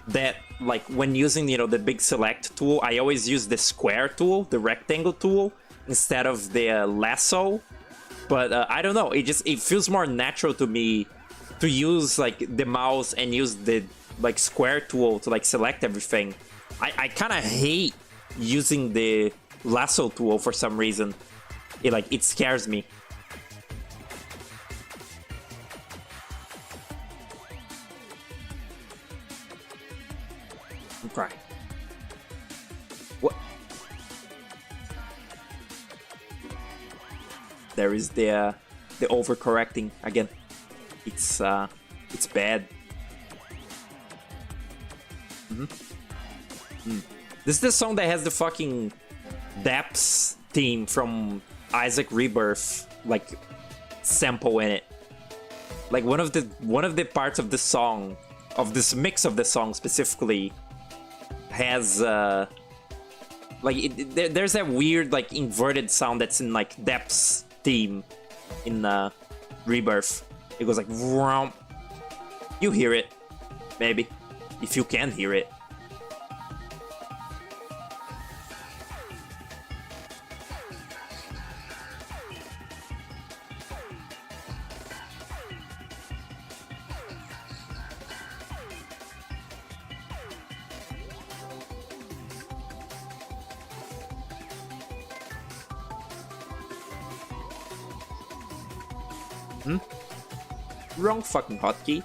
that like when using, you know, the big select tool, I always use the square tool, the rectangle tool, instead of the lasso. But I don't know, it feels more natural to me to use like the mouse and use the like square tool to like select everything. I kind of hate using the lasso tool for some reason. it scares me. Okay. What? There is the overcorrecting again. It's bad. This is the song that has the fucking Depths theme from Isaac Rebirth, like, sample in it. Like one of the parts of the song, of this mix of the song specifically, has there's that weird like inverted sound that's in like Depths theme in Rebirth. It goes like vroom. You hear it, maybe, if you can hear it. Wrong fucking hotkey.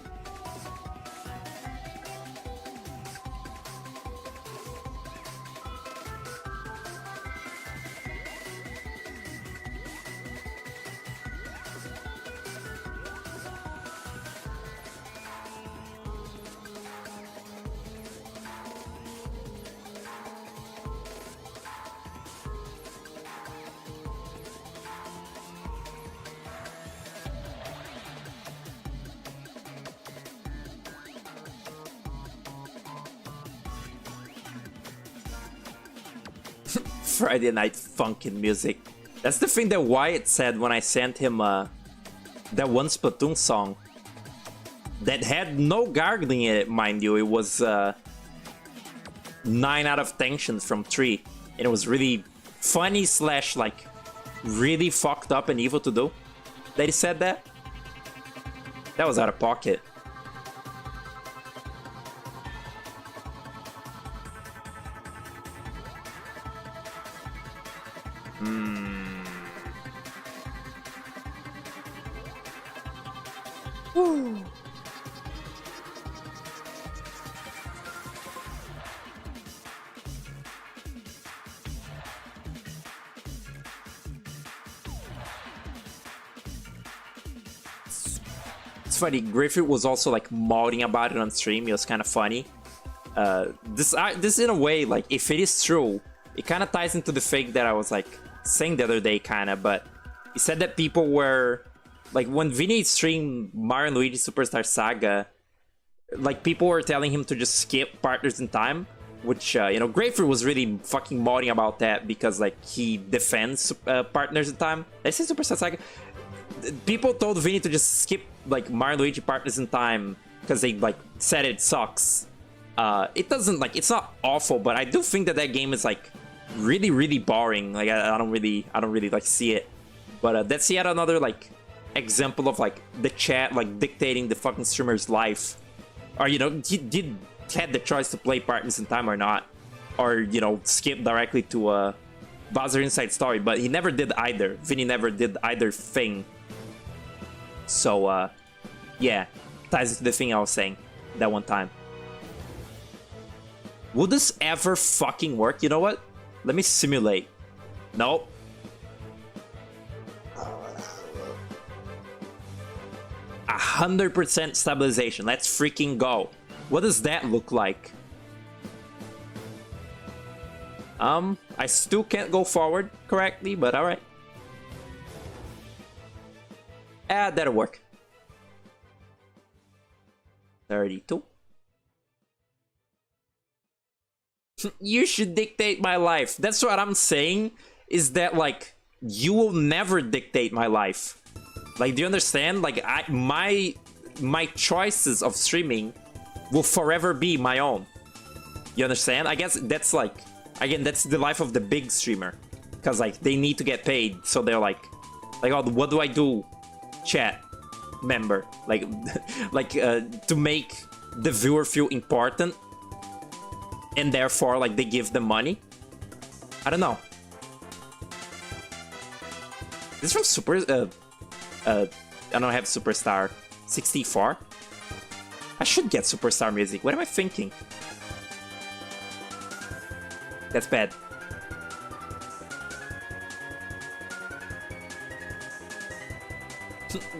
Friday Night Funkin' music. That's the thing that Wyatt said when I sent him that one Splatoon song that had no gargling in it, mind you. It was 9 out of tensions from 3, and it was really funny / like really fucked up and evil to do that he said that. That was out of pocket. It's funny, Griffith was also like modding about it on stream. It was kind of funny. This in a way, like, if it is true, it kind of ties into the thing that I was like saying the other day, kind of. But he said that people were like, when Vinny streamed Mario and Luigi Superstar Saga, like, people were telling him to just skip Partners in Time, which you know, Grapefruit was really fucking modding about that because like he defends Partners in Time. Did I say Superstar Saga? People told Vinny to just skip like Mario and Luigi Partners in Time because they like said it sucks. It doesn't, like, it's not awful, but I do think that that game is like really boring. Like, I don't really like see it. But that's yet another like example of like the chat like dictating the fucking streamer's life. Or, you know, he had the choice to play Partners in Time or not, or, you know, skip directly to Bowser Inside Story, but he never did either. Vinny never did either thing. So yeah, ties into the thing I was saying that one time. Would this ever fucking work? You know what? Let me simulate. Nope. 100% stabilization. Let's freaking go. What does that look like? I still can't go forward correctly, but alright. That'll work. 32. You should dictate my life. That's what I'm saying, is that, like, you will never dictate my life. Like, do you understand? Like, my choices of streaming will forever be my own. You understand? I guess that's like, again, that's the life of the big streamer, because like they need to get paid, so they're like, oh, what do I do, chat member? Like, to make the viewer feel important, and therefore like they give them money. I don't know. This is from Super... I don't have Superstar 64. I should get Superstar music. What am I thinking? That's bad.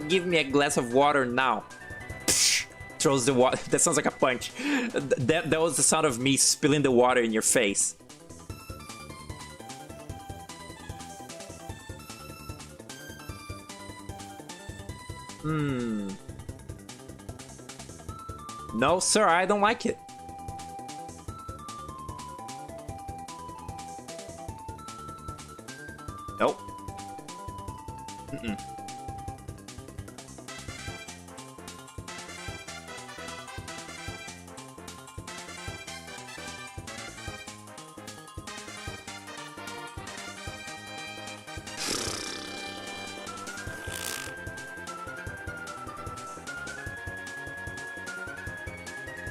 Give me a glass of water now. Psh, throws the water. That sounds like a punch. That was the sound of me spilling the water in your face. No, sir, I don't like it. Nope.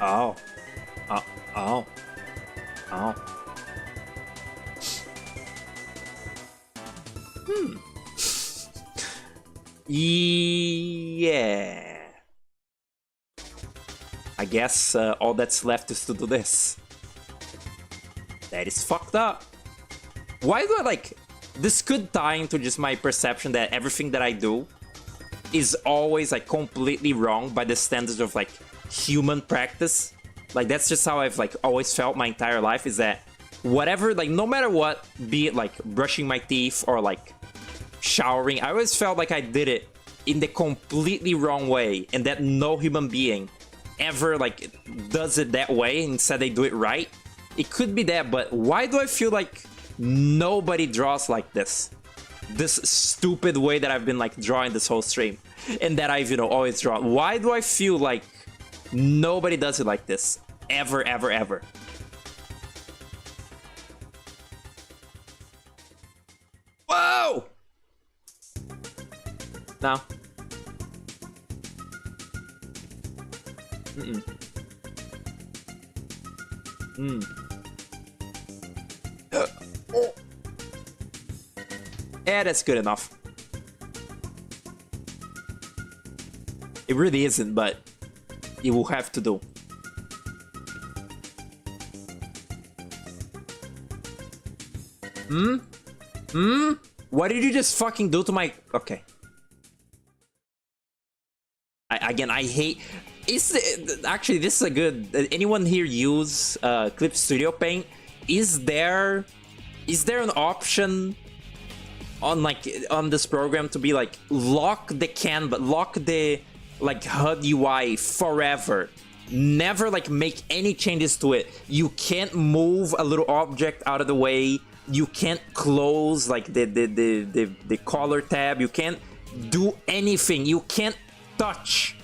Oh. Oh. Yeah. I guess all that's left is to do this. That is fucked up. Why do I like... This could tie into just my perception that everything that I do is always like completely wrong by the standards of like human practice. Like that's just how I've like always felt my entire life, is that whatever, like no matter what, be it like brushing my teeth or like showering, I always felt like I did it in the completely wrong way, and that no human being ever like does it that way. Instead they do it right. It could be that, but why do I feel like nobody draws like this? This stupid way that I've been like drawing this whole stream, and that I've, you know, always drawn. Why do I feel like nobody does it like this? Ever, ever, ever. Whoa! No. Yeah, that's good enough. It really isn't, but it will have to do. What did you just fucking do to my... Okay. I hate... Actually, this is a good... Anyone here use Clip Studio Paint? Is there an option on this program to be like lock the canvas, lock the like HUD UI forever, never like make any changes to it? You can't move a little object out of the way. You can't close like the color tab. You can't do anything. You can't touch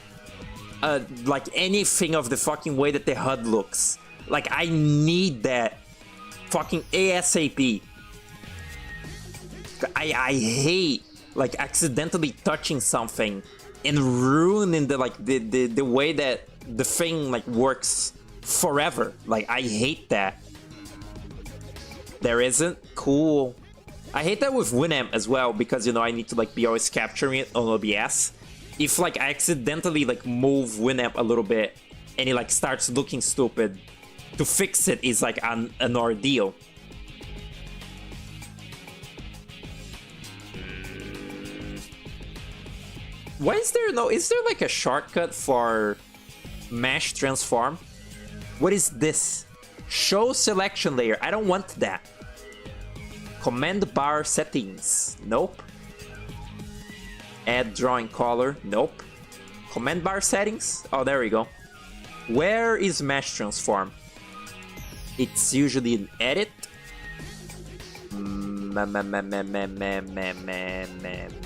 like anything of the fucking way that the HUD looks. Like I need that fucking ASAP. I hate like accidentally touching something and ruining the way that the thing like works forever. Like I hate that. There isn't? Cool. I hate that with Winamp as well, because, you know, I need to like be always capturing it on OBS. If like I accidentally like move Winamp a little bit and it like starts looking stupid, to fix it is like an ordeal. Why is there no... Is there like a shortcut for mesh transform? What is this? Show selection layer. I don't want that. Command bar settings. Nope. Add drawing color. Nope. Command bar settings. Oh, there we go. Where is mesh transform? It's usually in edit.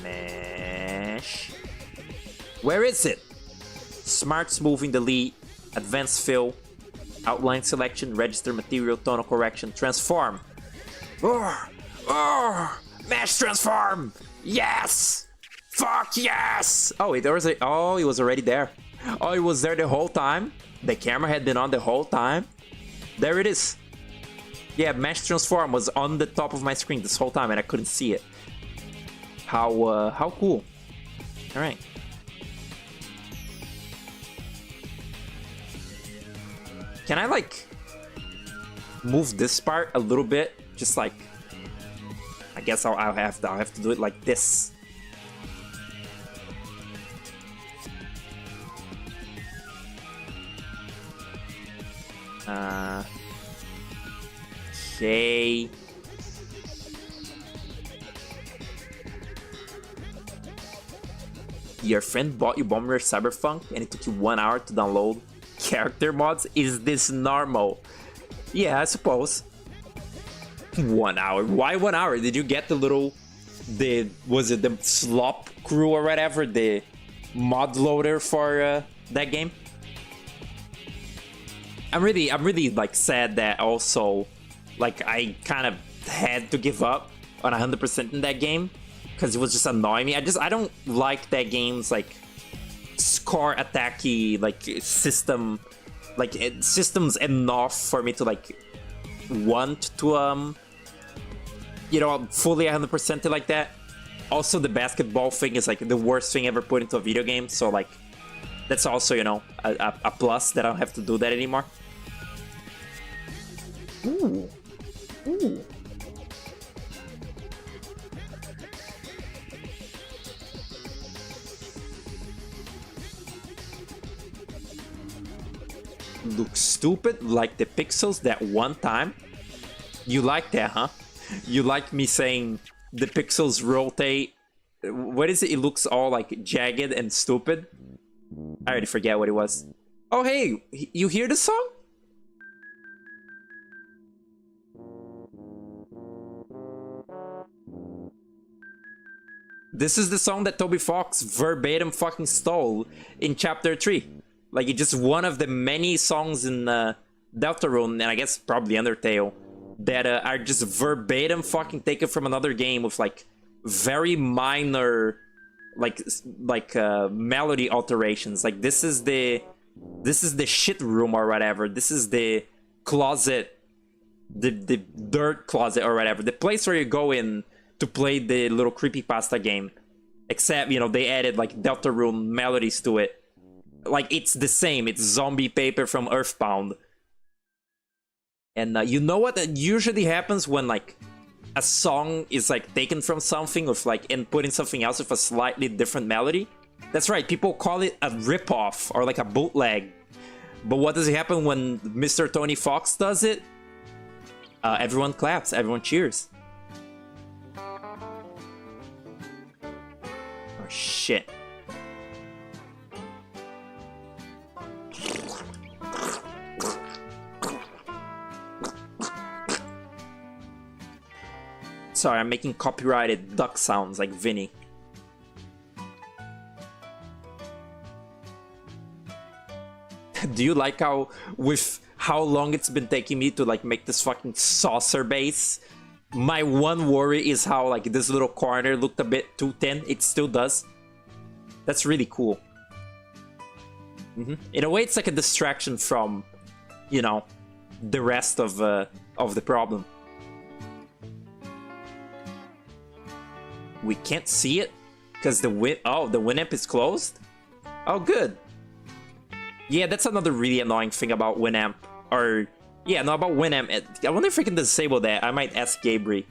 Mesh. Where is it? Smart smoothing, delete, advanced fill, outline selection, register material, tonal correction, transform. Mesh transform. Yes. Fuck yes. Oh, it was it was already there. Oh, it was there the whole time. The camera had been on the whole time. There it is. Yeah, mesh transform was on the top of my screen this whole time and I couldn't see it. How cool. All right. Can I like move this part a little bit? Just like, I guess I'll have to do it like this. Okay. Your friend bought you Bomber Cyberpunk and it took you 1 hour to download character mods? Is this normal? Yeah, I suppose. 1 hour. Why 1 hour? Did you get the little, was it the slop crew or whatever, the mod loader for that game? I'm really like sad that also, like, I kind of had to give up on 100% in that game because it was just annoying me. I don't like that game's like score attacky like system, like systems enough for me to like want to you know, fully 100% it like that. Also, the basketball thing is like the worst thing ever put into a video game, so like that's also, you know, a plus that I don't have to do that anymore. Ooh. Ooh. Look stupid like the pixels that one time? You like that, huh? You like me saying the pixels rotate? What is it? It looks all like jagged and stupid? I already forget what it was. Oh, hey, you hear the song? This is the song that Toby Fox verbatim fucking stole in Chapter 3. Like, it's just one of the many songs in Deltarune, and I guess probably Undertale, that are just verbatim fucking taken from another game with, like, very minor, like melody alterations. Like, this is the shit room or whatever. This is the closet, the dirt closet or whatever. The place where you go in to play the little creepypasta game. Except, you know, they added, like, Deltarune melodies to it. Like, it's the same. It's Zombie Paper from Earthbound. And you know what that usually happens when, like, a song is, like, taken from something with, like, and put in something else with a slightly different melody? That's right, people call it a ripoff or, like, a bootleg. But what does it happen when Mr. Tony Fox does it? Everyone claps, everyone cheers. Oh, shit. Sorry, I'm making copyrighted duck sounds like Vinny. Do you like how, with how long it's been taking me to like make this fucking saucer base? My one worry is how like this little corner looked a bit too thin. It still does. That's really cool. In a way, it's like a distraction from, you know, the rest of the problem. We can't see it because the Winamp is closed. Oh, good. Yeah, that's another really annoying thing about Winamp. Or yeah, no, about Winamp. I wonder if I can disable that. I might ask Gabri.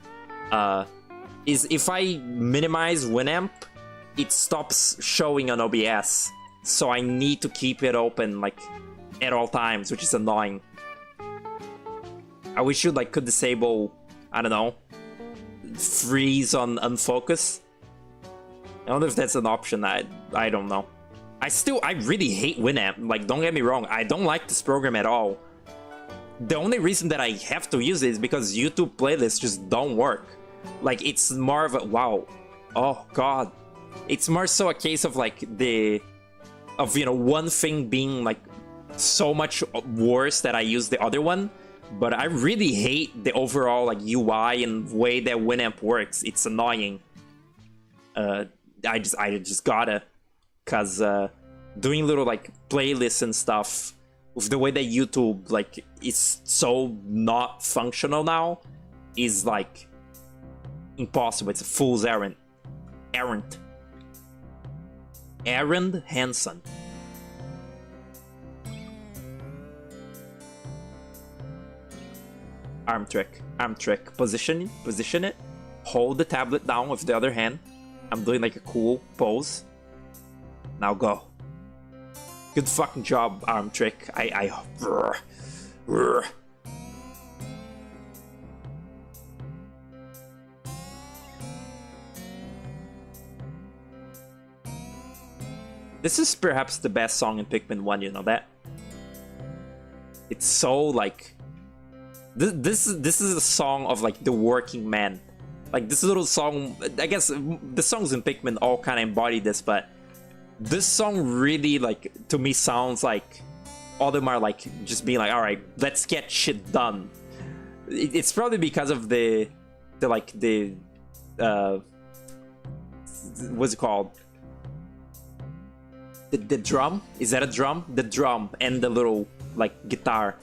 Is if I minimize Winamp, it stops showing on OBS. So I need to keep it open like at all times, which is annoying. I wish you like could disable, I don't know, freeze on unfocus. I wonder if that's an option. I don't know. I really hate Winamp. Like, don't get me wrong, I don't like this program at all. The only reason that I have to use it is because YouTube playlists just don't work. Like, it's more of a wow. Oh god. It's more so a case of like you know, one thing being like so much worse that I use the other one. But I really hate the overall like UI and way that Winamp works. It's annoying. I just gotta, cause doing little like playlists and stuff with the way that YouTube like is so not functional now is like impossible. It's a fool's errand. Errant. Aaron Hansen. Arm trick. Arm trick. Position it. Hold the tablet down with the other hand. I'm doing like a cool pose. Now go. Good fucking job, arm trick. This is perhaps the best song in Pikmin 1, you know that? It's so like... This is a song of like the working man. Like this little song, I guess the songs in Pikmin all kind of embody this, but this song really, like, to me sounds like all of them are like just being like, all right, let's get shit done. It's probably because of the what's it called? The drum? Is that a drum? The drum and the little like guitar.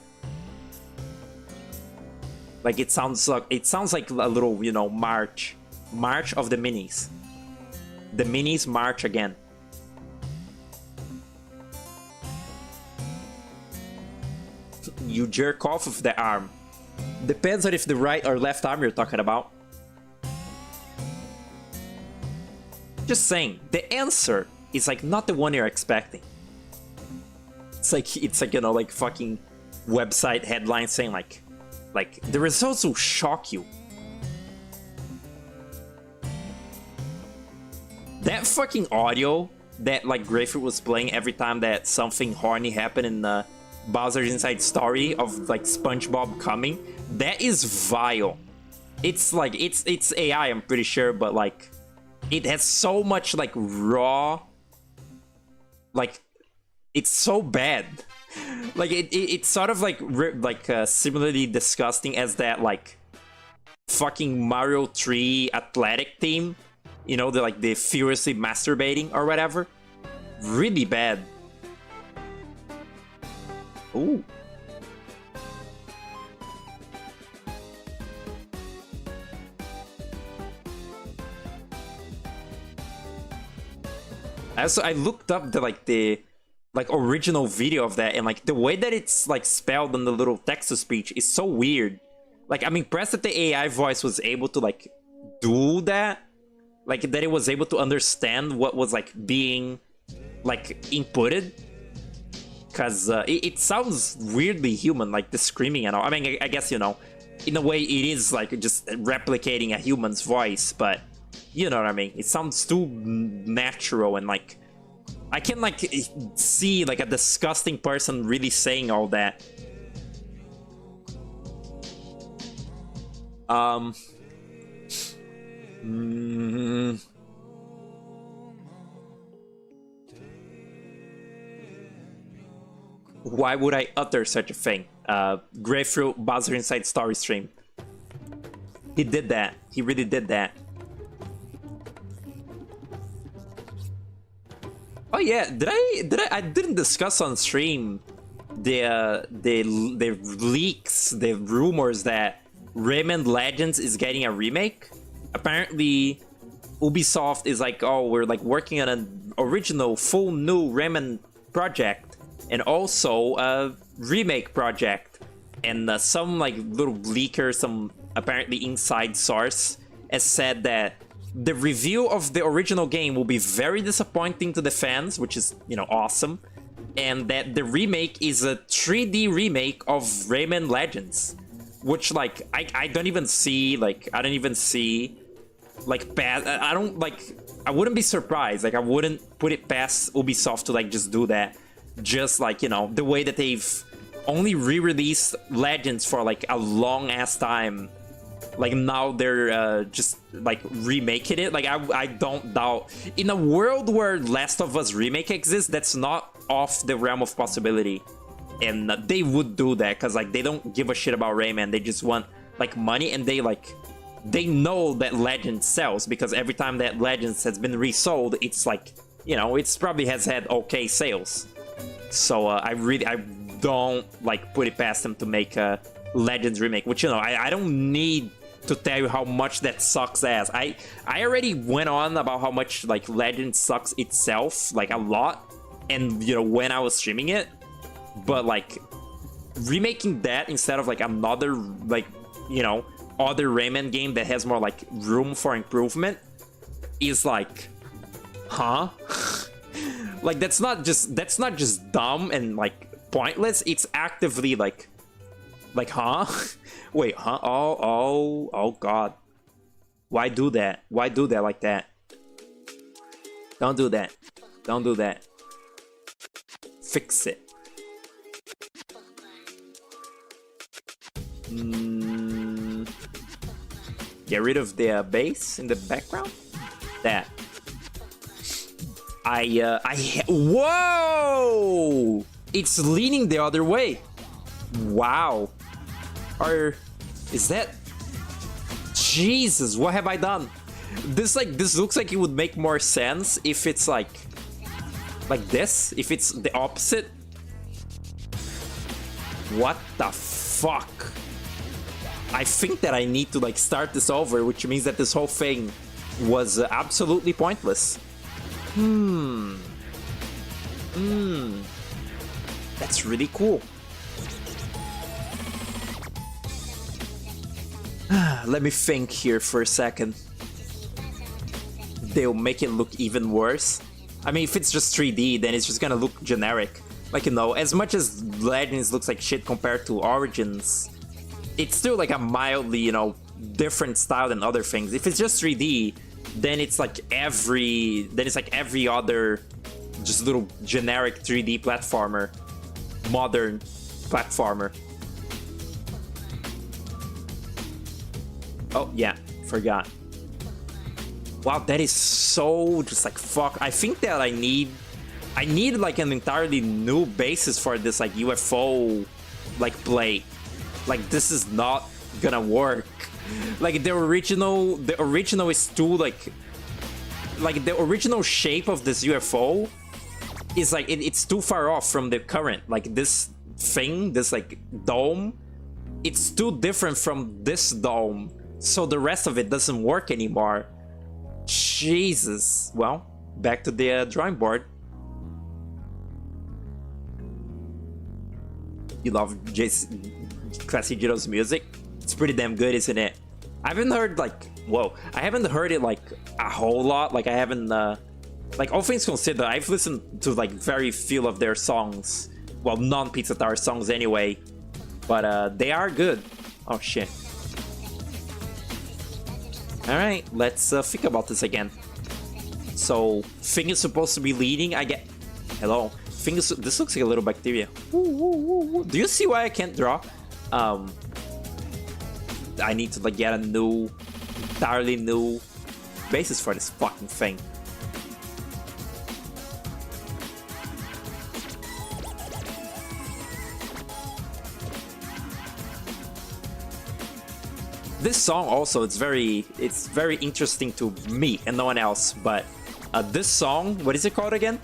Like it sounds like a little, you know, march of the minis. The minis march again. You jerk off of the arm. Depends on if the right or left arm you're talking about. Just saying, the answer is like not the one you're expecting. It's like you know, like fucking website headlines saying like the results will shock you. That fucking audio that like Grapefruit was playing every time that something horny happened in the Bowser's Inside Story of like SpongeBob coming, that is vile. It's like it's AI, I'm pretty sure, but like it has so much like raw, like it's so bad. Like it's sort of like similarly disgusting as that like fucking Mario 3 athletic team, you know, the furiously masturbating or whatever. Really bad. Ooh. I looked up the original video of that, and like the way that it's like spelled on the little text-to-speech is so weird. Like I'm impressed that the AI voice was able to like do that, like that it was able to understand what was like being like inputted, because it sounds weirdly human, like the screaming and all. I mean, I guess, you know, in a way it is like just replicating a human's voice, but you know what I mean, it sounds too natural, and like I can like see like a disgusting person really saying all that. Why would I utter such a thing? Grapefruit Bowser Inside Story stream. He did that. He really did that. Oh yeah, I didn't discuss on stream the leaks, the rumors that Rayman Legends is getting a remake. Apparently, Ubisoft is like, oh, we're like working on an original full new Rayman project and also a remake project. And some like little leaker, some apparently inside source, has said that the review of the original game will be very disappointing to the fans, which is, you know, awesome. And that the remake is a 3D remake of Rayman Legends. Which, like, I don't even see, like, I wouldn't be surprised. Like, I wouldn't put it past Ubisoft to, like, just do that. Just, like, you know, the way that they've only re-released Legends for, like, a long-ass time. Like, now they're just, like, remaking it. Like, I don't doubt... In a world where Last of Us Remake exists, that's not off the realm of possibility. And they would do that, because, like, they don't give a shit about Rayman. They just want, like, money, and they, like... They know that Legends sells, because every time that Legends has been resold, it's, like, you know, it's probably has had okay sales. So, I don't, like, put it past them to make a Legends remake, which, you know, I don't need to tell you how much that sucks ass. I already went on about how much like Legend sucks itself, like a lot, and you know, when I was streaming it, but like remaking that instead of like another, like, you know, other Rayman game that has more like room for improvement is like, huh? Like that's not just dumb and like pointless, it's actively like huh? Wait, huh? Oh god. Why do that? Why do that like that? Don't do that. Don't do that. Fix it. Get rid of the bass in the background? That. Whoa! It's leaning the other way. Wow. Or is that? Jesus, what have I done? This looks like it would make more sense if it's like this, if it's the opposite. What the fuck? I think that I need to like start this over, which means that this whole thing was absolutely pointless. That's really cool. Let me think here for a second. They'll make it look even worse. I mean, if it's just 3D, then it's just gonna look generic. Like, you know, as much as Legends looks like shit compared to Origins, it's still like a mildly, you know, different style than other things. If it's just 3D, then it's like every other just little generic 3D platformer, modern platformer. Oh yeah, forgot. Wow, that is so just like fuck. I think that I need like an entirely new basis for this like UFO like play. Like this is not gonna work. Like the original is too like the original shape of this UFO is like it's too far off from the current. Like this thing, this like dome, it's too different from this dome. So the rest of it doesn't work anymore. Jesus. Well, back to the drawing board. You love Classic Jiro's music? It's pretty damn good, isn't it? I haven't heard like, whoa, I haven't heard it like a whole lot. Like I haven't, like all things considered, I've listened to like very few of their songs. Well, non-Pizza Tower songs anyway. But they are good. Oh shit. Alright, let's think about this again. So, thing is supposed to be leading, I get... Hello. Thing is... This looks like a little bacteria. Do you see why I can't draw? I need to like get a new... entirely new basis for this fucking thing. This song also, it's very interesting to me and no one else, but this song, what is it called again?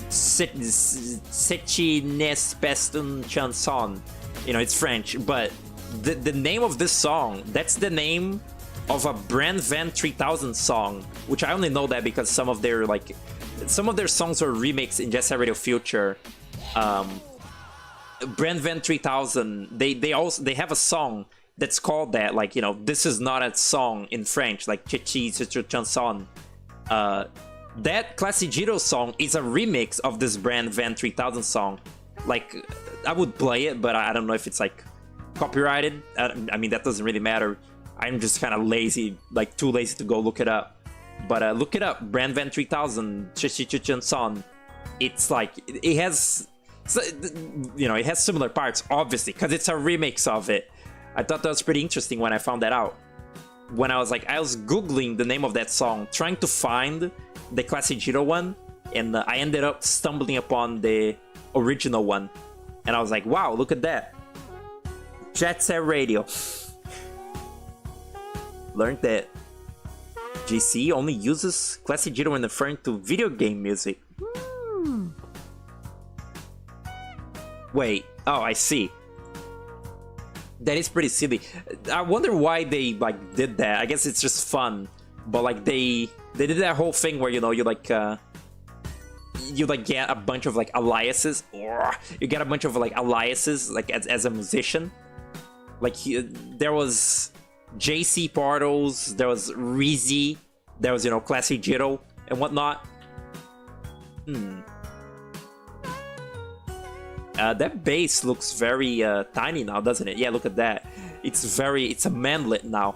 Sechi Nes Pestun Chanson. You know, it's French, but the name of this song, that's the name of a Brand Van 3000 song, which I only know that because some of their songs were remixed in Jet Set Radio Future. Brand Van 3000, they have a song that's called that, like, you know, this is not a song in French, like Chichi Chanson. That Classic Jiro song is a remix of this Brand Van 3000 song. Like, I would play it, but I don't know if it's like copyrighted. I mean, that doesn't really matter. I'm just kind of lazy, like too lazy to go look it up. But look it up, Brand Van 3000, Chichi Chanson. It's like, it has, you know, it has similar parts, obviously, because it's a remix of it. I thought that was pretty interesting when I found that out. When I was Googling the name of that song, trying to find the Classic Jiro one, and I ended up stumbling upon the original one. And I was like, wow, look at that. Jet Set Radio. Learned that GC only uses Classic Jiro when referring to video game music. Wait, oh, I see. That is pretty silly. I wonder why they like did that. I guess it's just fun, but like they did that whole thing where, you know, you like get a bunch of like aliases, or you get a bunch of like aliases like as a musician. Like there was JC Pardos, there was Reezy, there was, you know, Classy Jiro and whatnot. That bass looks very tiny now, doesn't it? Yeah, look at that. It's a manlet now.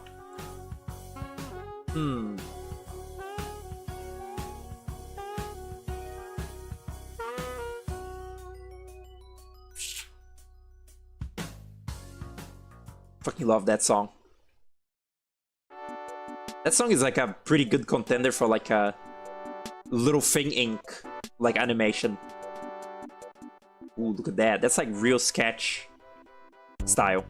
Fucking love that song. That song is like a pretty good contender for like a Little Thing Inc. like animation. Ooh, look at that. That's like real sketch style.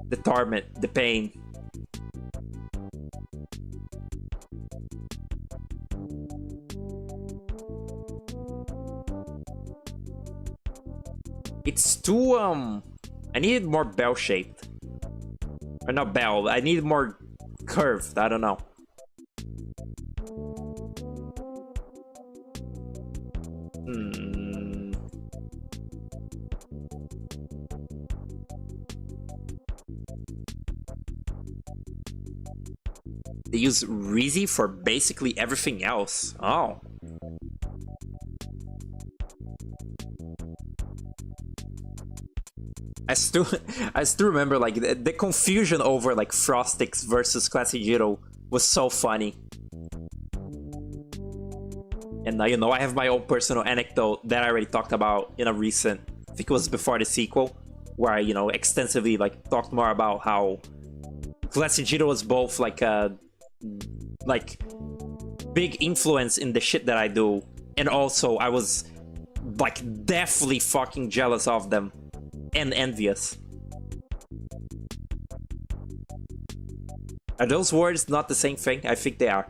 The torment, the pain. It's too, I needed more bell-shaped. Or not bell, I needed more curved, I don't know. They use Reezy for basically everything else. Oh. I still remember like the confusion over like Frostix versus Classy Jiro was so funny. And now, you know, I have my own personal anecdote that I already talked about in a recent, I think it was before the sequel, where I, you know, extensively like talked more about how Classy Jiro was both like a big influence in the shit that I do, and also I was like definitely fucking jealous of them and envious. Are those words not the same thing? I think they are.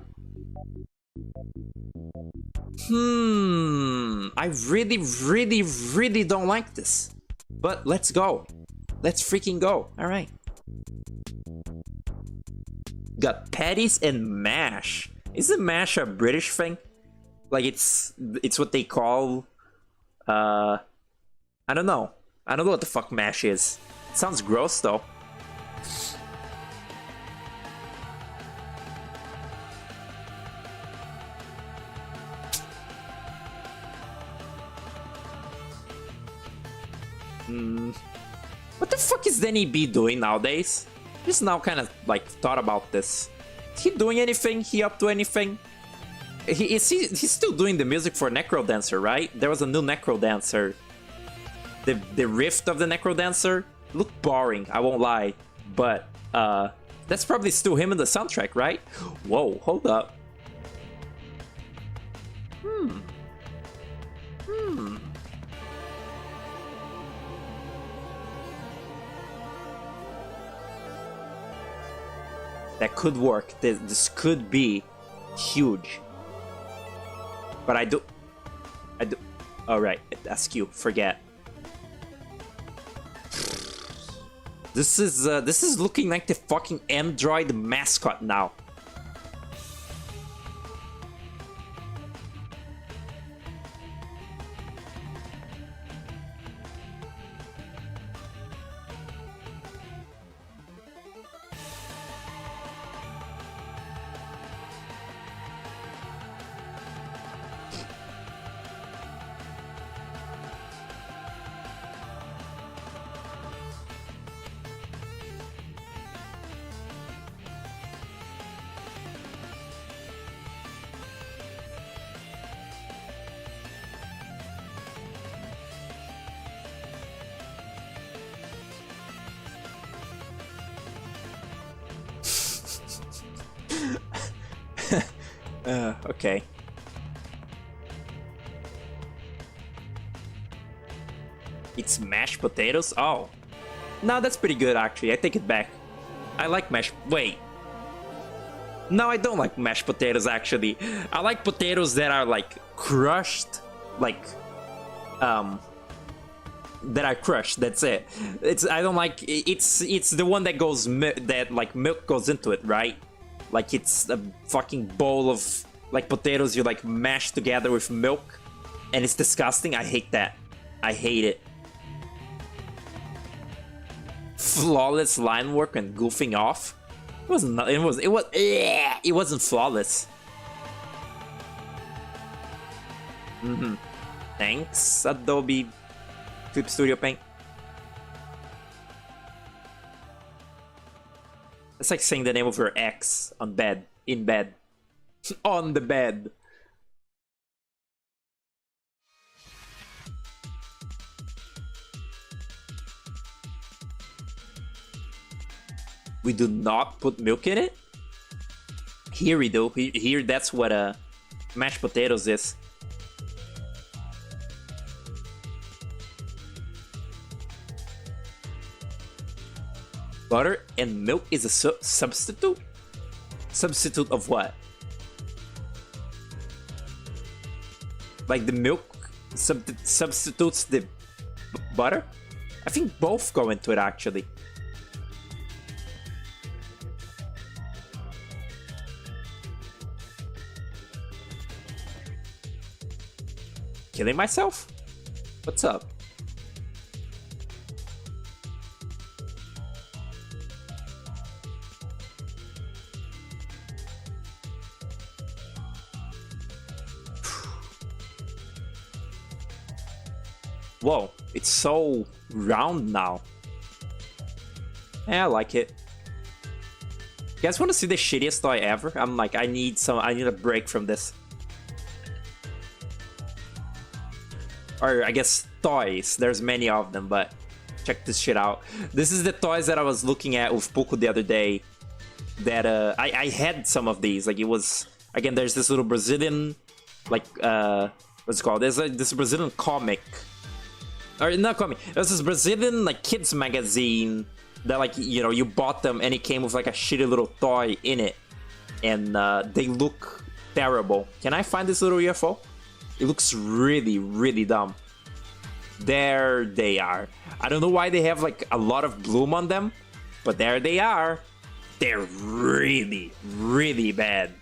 I really, really, really don't like this. But let's go. Let's freaking go. Alright. Got patties and mash. Isn't mash a British thing? Like it's what they call I don't know. I don't know what the fuck mash is. It sounds gross though. What the fuck is Danny B doing nowadays? Just now kind of like thought about this. Is he doing anything? He up to anything? He's still doing the music for Necro Dancer, right? There was a new Necro Dancer. The rift of the Necro Dancer looked boring, I won't lie. But that's probably still him in the soundtrack, right? Whoa, hold up. That could work. This could be huge. But I do. Alright, that's you. Forget. This is looking like the fucking Android mascot now. Okay. It's mashed potatoes? Oh. No, that's pretty good actually. I take it back. I like mashed... Wait. No, I don't like mashed potatoes actually. I like potatoes that are like crushed. Like that I crush. That's it. I don't like it's the one that goes that like milk goes into it, right? Like it's a fucking bowl of like potatoes you like mash together with milk, and it's disgusting. I hate that. I hate it. Flawless line work and goofing off. It wasn't. It wasn't flawless. Thanks, Adobe Clip Studio Paint. It's like saying the name of your ex on bed, in bed, on the bed. We do not put milk in it? Here we do. Here, that's what mashed potatoes is. Butter and milk is a substitute? Substitute of what? Like the milk substitutes the butter? I think both go into it actually. Killing myself? What's up? Whoa, it's so round now. Yeah, I like it. You guys want to see the shittiest toy ever? I'm like, I need a break from this. Or I guess toys. There's many of them, but check this shit out. This is the toys that I was looking at with Puko the other day. That I had some of these. Like it was, again, there's this little Brazilian, like what's it called? There's like this Brazilian comic. Or not comic. There's this Brazilian like kids magazine that like, you know, you bought them and it came with like a shitty little toy in it, and they look terrible. Can I find this little UFO? It looks really, really dumb. There they are. I don't know why they have like a lot of bloom on them, but there they are. They're really, really bad.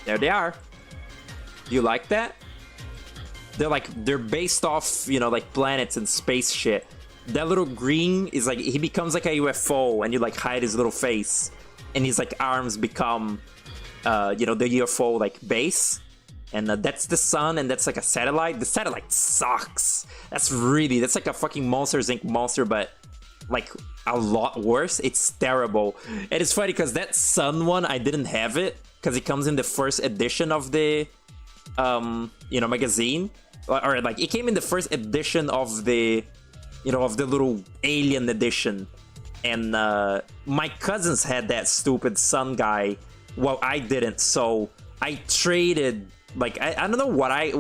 There they are. Do you like that? They're based off, you know, like planets and space shit. That little green is like, he becomes like a UFO and you like hide his little face. And his like arms become, you know, the UFO like base. And that's the sun and that's like a satellite. The satellite sucks. That's like a fucking Monsters Inc. monster, but like a lot worse. It's terrible. And it's funny because that sun one, I didn't have it. Because it comes in the first edition of the, you know, magazine. Or like, it came in the first edition of the, you know, of the little alien edition. And my cousins had that stupid sun guy. Well, I didn't. So I traded, like, I don't know what I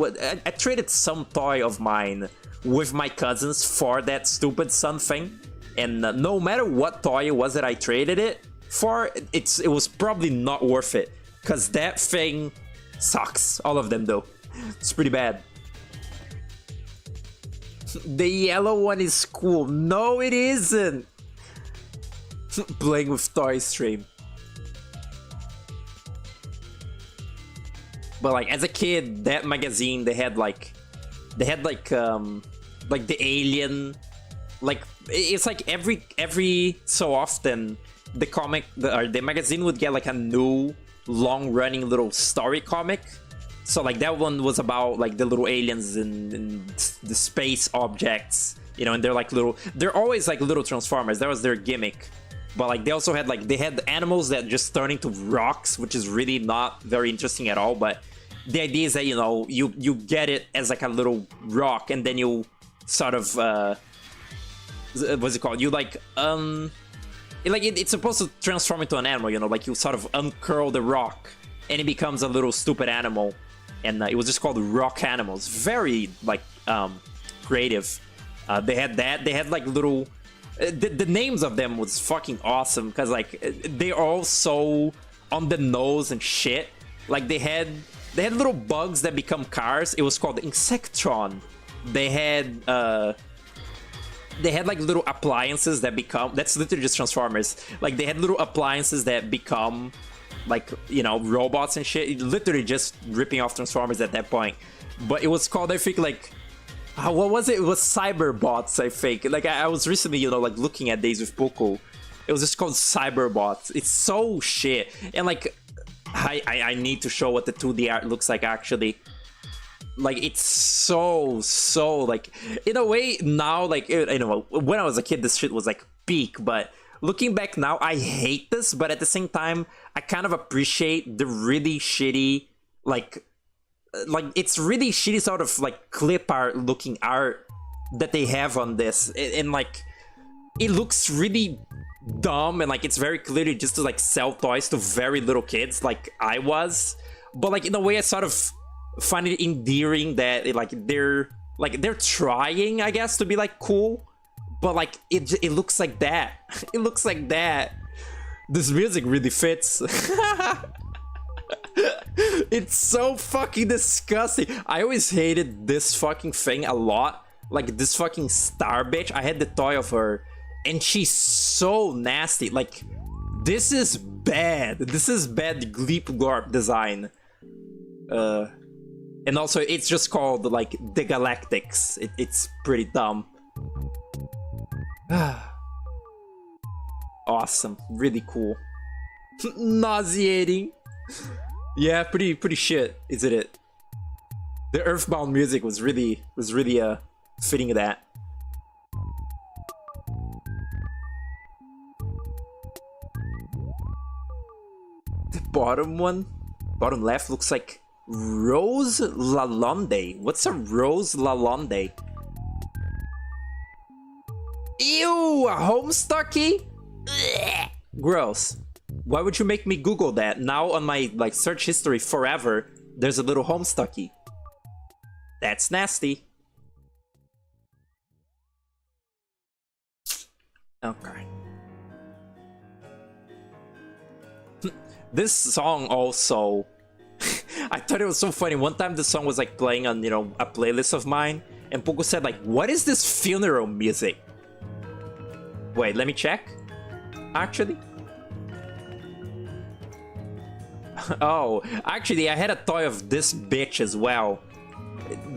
traded some toy of mine with my cousins for that stupid sun thing. And no matter what toy it was that I traded it for, it was probably not worth it. Because that thing sucks. All of them, though. It's pretty bad. The yellow one is cool. No, it isn't. Playing with toy stream. But like, as a kid, that magazine, they had like the alien. Like, it's like every so often, the comic, the magazine would get like a new long-running little story comic. So like that one was about like the little aliens and the space objects, you know, and they're always like little transformers. That was their gimmick. But like they also had they had animals that just turn into rocks, which is really not very interesting at all. But the idea is that, you know, you get it as like a little rock, and then you sort of what's it called? You like it's supposed to transform into an animal, you know, like you sort of uncurl the rock and it becomes a little stupid animal. And it was just called Rock Animals. Very like creative. They had that. They had like little The names of them was fucking awesome because like they're all so on the nose and shit. Like they had little bugs that become cars. It was called Insectron. They had like little appliances that become, that's literally just Transformers. Like they had little appliances that become like, you know, robots and shit. Literally just ripping off Transformers at that point. But it was called, I think, like, what was it? It was Cyberbots, I think. Like I was recently, you know, like looking at these with Poco. It was just called Cyberbots. It's so shit. And like I need to show what the 2D art looks like actually. Like it's so like, in a way now, like, you know, when I was a kid this shit was like peak, but looking back now I hate this, but at the same time I kind of appreciate the really shitty like it's really shitty sort of like clip art looking art that they have on this, and like it looks really dumb, and like it's very clearly just to like sell toys to very little kids like I was, but like in a way I sort of find it endearing that they're trying, I guess, to be like cool, but like it looks like that. It looks like that. This music really fits. It's so fucking disgusting. I always hated this fucking thing a lot. Like this fucking star bitch. I had the toy of her and she's so nasty. Like this is bad. This is bad Glorp design. And also it's just called like the Galactics. It's pretty dumb. Awesome. Really cool. Nauseating. Yeah, pretty shit, isn't it? The Earthbound music was really fitting of that. The bottom one, bottom left, looks like Rose Lalonde. What's a Rose Lalonde? Ew, a Homestucky? Ugh, gross. Why would you make me Google that? Now on my like search history forever, there's a little Homestucky. That's nasty. Okay. This song also, I thought it was so funny. One time the song was like playing on, you know, a playlist of mine, and Poco said like, "What is this funeral music?" Wait, let me check. Actually. Oh, actually, I had a toy of this bitch as well.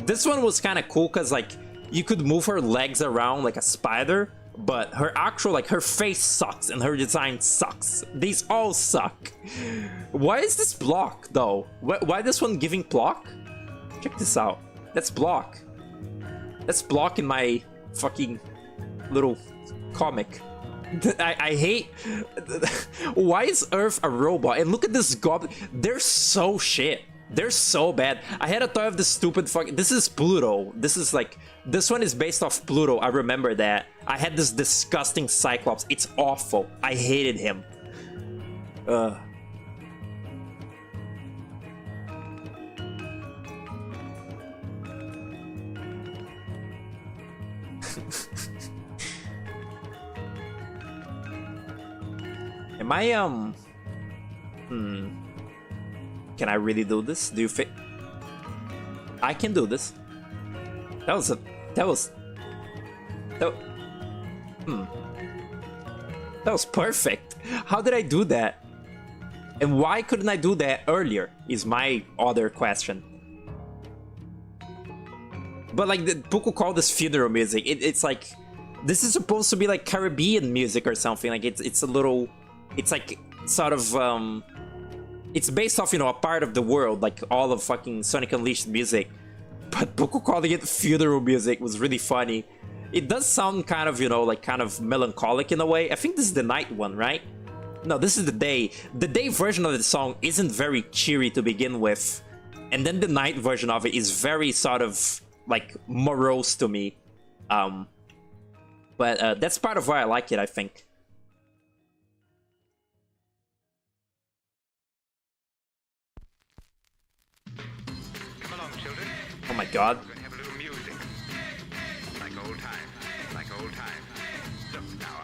This one was kind of cool because, like, you could move her legs around like a spider, but her actual, like, her face sucks and her design sucks. These all suck. Why is this block, though? Why this one giving block? Check this out. That's block. That's block in my fucking little comic. I hate. Why is Earth a robot? And look at this goblin. They're so shit. They're so bad. I had a toy of this stupid fucking. This is Pluto. This is like. This one is based off Pluto. I remember that. I had this disgusting Cyclops. It's awful. I hated him. Am I, Can I really do this? Do you think... I can do this. That was perfect. How did I do that? And why couldn't I do that earlier? Is my other question. But like, the Poco called this funeral music. It's like... This is supposed to be like Caribbean music or something. Like, it's a little... It's like, sort of, it's based off, you know, a part of the world, like all of fucking Sonic Unleashed music. But Poco calling it funeral music was really funny. It does sound kind of, you know, like kind of melancholic in a way. I think this is the night one, right? No, this is the day. The day version of the song isn't very cheery to begin with. And then the night version of it is very sort of, like, morose to me. But that's part of why I like it, I think. Oh my god. Have a little music. Like old times. Like old times. Just now.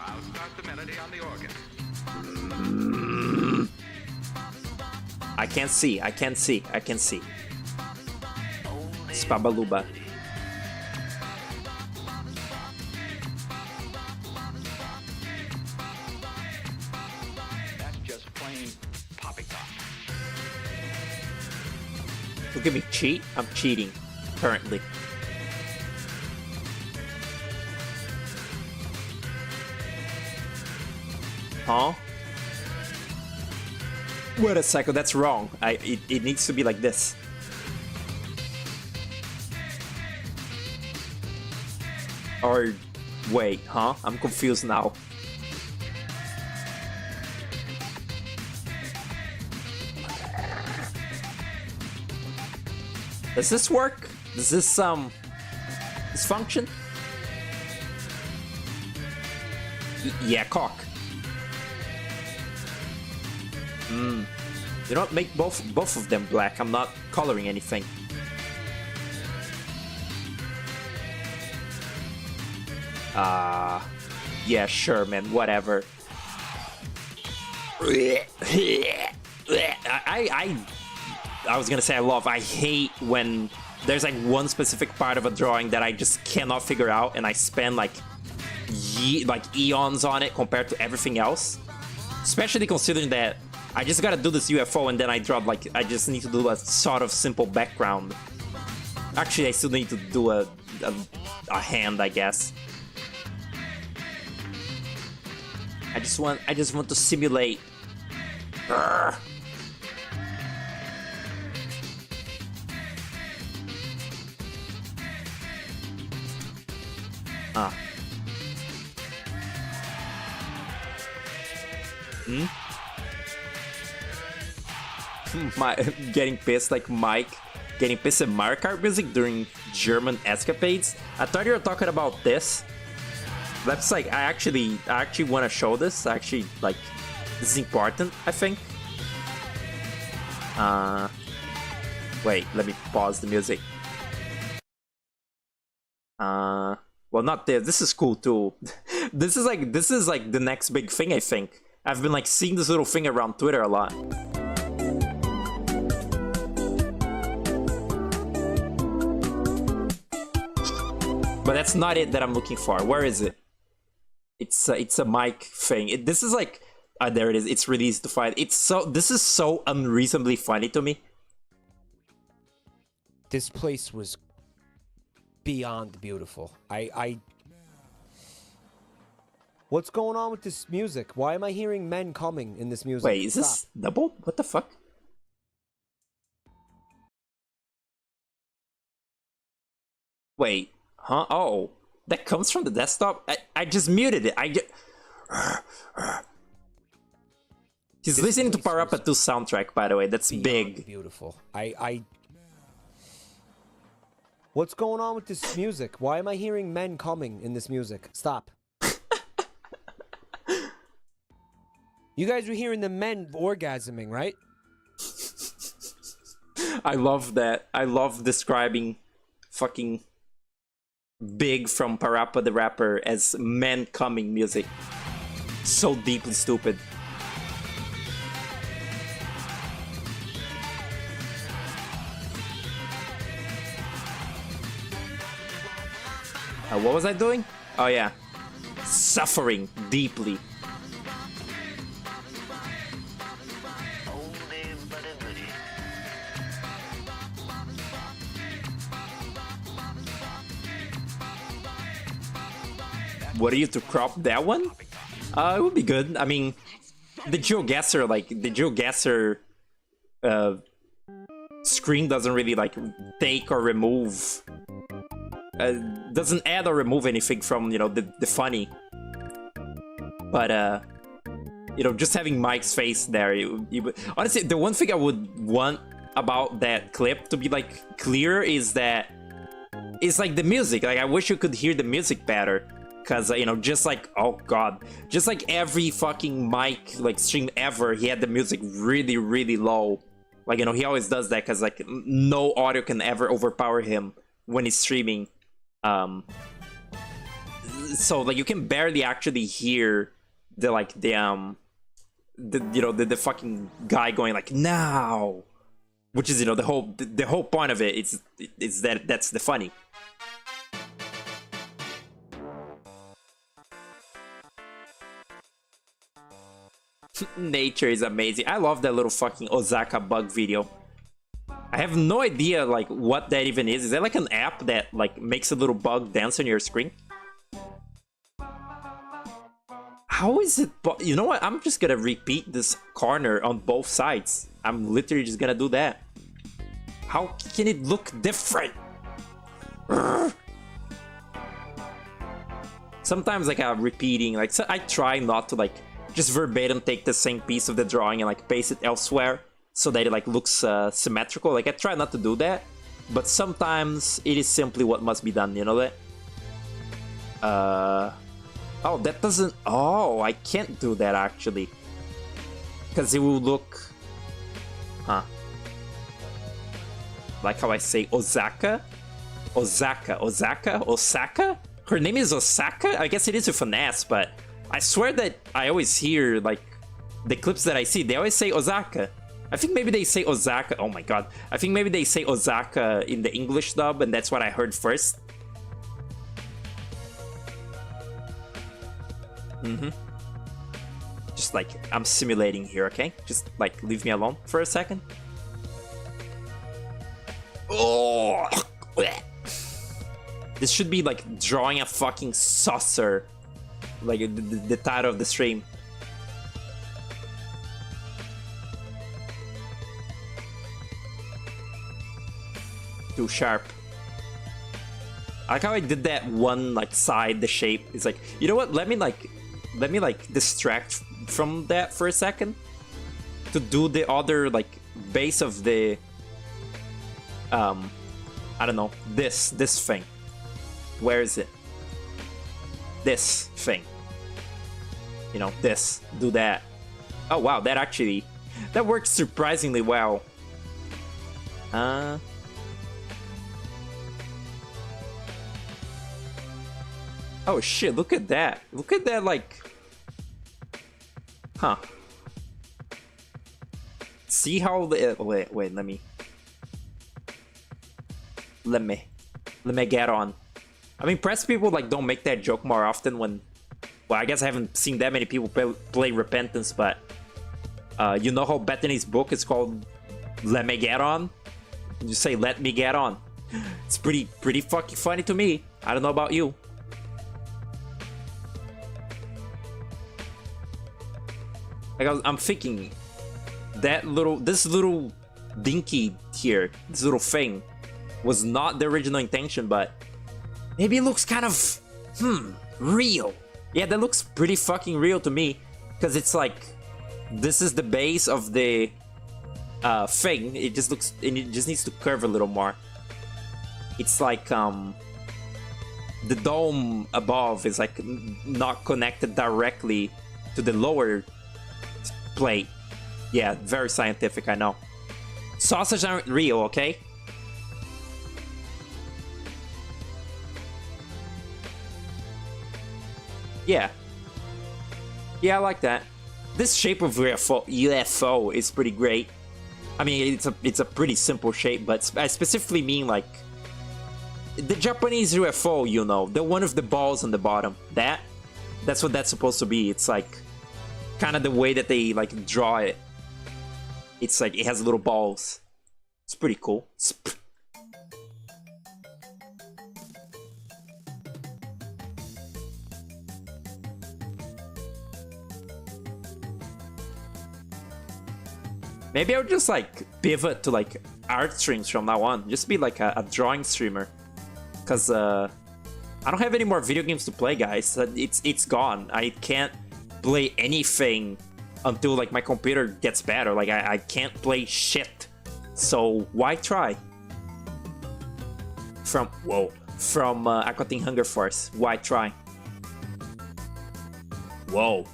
I can't see. I can't see. I can see. Spabaluba. That's just plain poppycock. Look at me cheat. I'm cheating currently. Huh? Wait a second, that's wrong. It needs to be like this. Or wait, huh? I'm confused now. Does this work? Does this function? Yeah, cock. You don't make both of them black. I'm not coloring anything. Yeah, sure, man. Whatever. I was gonna say I hate when there's like one specific part of a drawing that I just cannot figure out, and I spend like eons on it compared to everything else. Especially considering that I just gotta do this UFO and then I drop like I just need to do a sort of simple background. Actually, I still need to do a hand, I guess. I just want to simulate. Urgh. Getting pissed like Mike getting pissed at Mario Kart music during German escapades. I thought you were talking about this. That's like I actually want to show this. Actually, like this is important, I think. Wait, let me pause the music. Well, not this. This is cool too. This is like the next big thing, I think. I've been like seeing this little thing around Twitter a lot. But that's not it that I'm looking for. Where is it? It's a mic thing. This is like there it is. It's released to find. This is so unreasonably funny to me. This place was beyond beautiful. What's going on with this music? Why am I hearing men coming in this music? Wait, is this doubled? What the fuck? Wait, huh? Oh, that comes from the desktop? I just muted it. He's listening to Parappa 2 soundtrack, by the way. That's big. Beautiful. What's going on with this music? Why am I hearing men coming in this music? Stop. You guys were hearing the men orgasming, right? I love that. I love describing fucking Big from Parappa the Rapper as men coming music. So deeply stupid. What was I doing? Oh yeah. Suffering deeply. What are you to crop that one? It would be good. I mean, the GeoGuessr screen doesn't really like take or remove, doesn't add or remove anything from the funny. But just having Mike's face there, honestly, the one thing I would want about that clip to be like clear is that it's like the music. Like I wish you could hear the music better. Because, just like, oh god, just like every fucking mic, like, stream ever, he had the music really, really low. Like, he always does that because, like, no audio can ever overpower him when he's streaming. So, like, you can barely actually hear the fucking guy going like now, which is the whole point of it. It's that's the funny. Nature is amazing. I love that little fucking Osaka bug video. I have no idea like what that even is. Is that like an app that like makes a little bug dance on your screen? How is it? You know what? I'm just gonna repeat this corner on both sides. I'm literally just gonna do that. How can it look different? Sometimes like I'm repeating, like so I try not to like just verbatim take the same piece of the drawing and like paste it elsewhere so that it like looks symmetrical. Like I try not to do that, but sometimes it is simply what must be done, you know that? Oh, that doesn't... Oh, I can't do that actually. Because it will look... Huh. Like how I say Osaka? Osaka? Her name is Osaka? I guess it is with an S, but I swear that I always hear, like, the clips that I see, they always say Osaka. I think maybe they say Osaka. Oh my god. I think maybe they say Osaka in the English dub, and that's what I heard first. Just like, I'm simulating here, okay? Just like, leave me alone for a second. Oh! This should be like drawing a fucking saucer. Like the title of the stream. Too sharp. I like how I did that one like side, the shape. It's like, you know what? Let me like distract from that for a second to do the other like base of the I don't know, this thing. Where is it? This thing. You know, this. Do that. Oh wow, that works surprisingly well. Oh shit, look at that. Look at that, like... Huh. See how the... Wait, let me get on. I mean, press people, like, don't make that joke more often when... Well, I guess I haven't seen that many people play Repentance, but... you know how Bethany's book is called Let Me Get On? You say, let me get on. It's pretty fucking funny to me. I don't know about you. Like I'm thinking, this little dinky here, this little thing, was not the original intention, but maybe it looks kind of, real. Yeah, that looks pretty fucking real to me, because it's like, this is the base of the thing. It just looks, and it just needs to curve a little more. It's like, the dome above is like not connected directly to the lower plate. Yeah, very scientific, I know. Sausage aren't real, okay? Yeah. Yeah, I like that. This shape of UFO is pretty great. I mean, it's a pretty simple shape, but I specifically mean like the Japanese UFO, you know, the one with the balls on the bottom. That's what that's supposed to be. It's like kind of the way that they like draw it. It's like it has little balls. It's pretty cool. Maybe I'll just like pivot to like art streams from now on. Just be like a drawing streamer. Cause I don't have any more video games to play, guys. It's gone. I can't play anything until like my computer gets better. Like I can't play shit. So why try? From Aqua Teen Hunger Force. Why try? Whoa.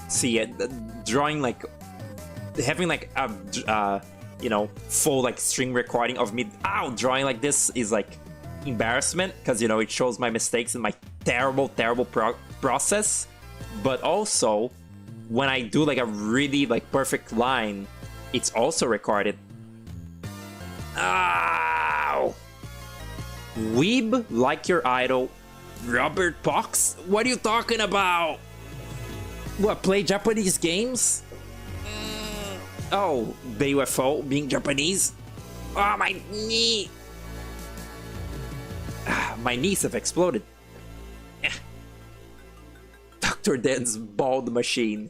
See, drawing like having like a you know, full like string recording of me drawing like this is like embarrassment, because, you know, it shows my mistakes and my terrible process. But also, when I do like a really like perfect line, it's also recorded. Ow! Weeb like your idol, Robert Pox? What are you talking about? What, play Japanese games? Oh, the UFO being Japanese? Oh, my knee! My knees have exploded. Dr. Den's bald machine.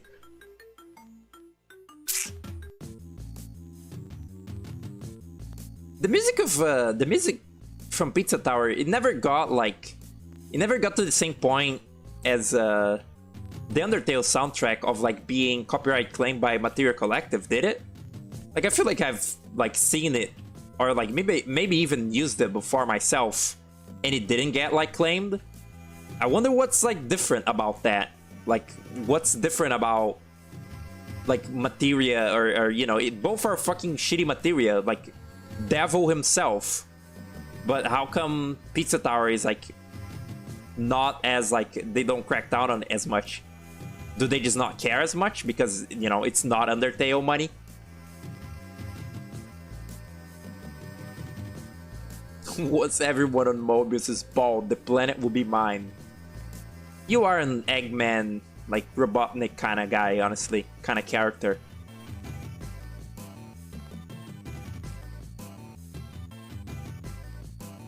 The music from Pizza Tower, it never got to the same point as the Undertale soundtrack of like being copyright claimed by Material Collective, did it? Like, I feel like I've like seen it, or like maybe even used it before myself, and it didn't get like claimed. I wonder what's like different about that. Like, what's different about like Materia, or you know, both are fucking shitty Materia, like Devil himself. But how come Pizza Tower is like not as like, they don't crack down on it as much? Do they just not care as much because, you know, it's not Undertale money? Once everyone on Mobius is bald, the planet will be mine. You are an Eggman, like Robotnik kind of guy, honestly, kind of character.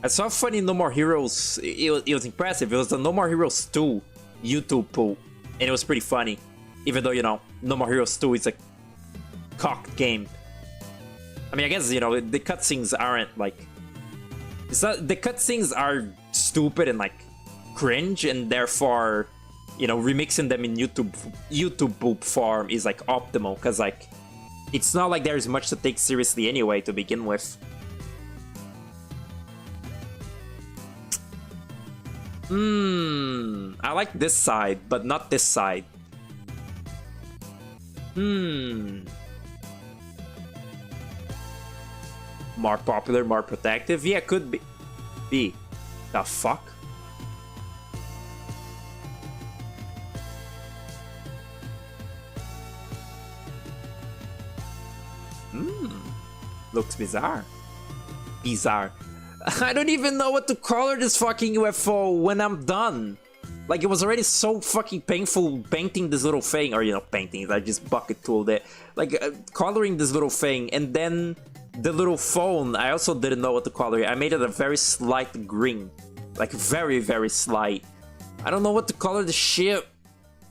I saw funny No More Heroes. It was impressive. It was the No More Heroes 2 YouTube pool, and it was pretty funny. Even though, you know, No More Heroes 2 is a cocked game. I mean, I guess, you know, the cutscenes aren't like, it's not, the cutscenes are stupid and like cringe, and therefore, you know, remixing them in YouTube poop form is like optimal, because like it's not like there's much to take seriously anyway to begin with. I like this side, but not this side. More popular, more protective? Yeah, could be. The fuck? Looks bizarre. Bizarre. I don't even know what to color this fucking UFO when I'm done. Like, it was already so fucking painful painting this little thing, or, you know, painting, I just bucket tooled it. Like, coloring this little thing, and then the little phone, I also didn't know what to color it. I made it a very slight green. Like, very, very slight. I don't know what to color the ship.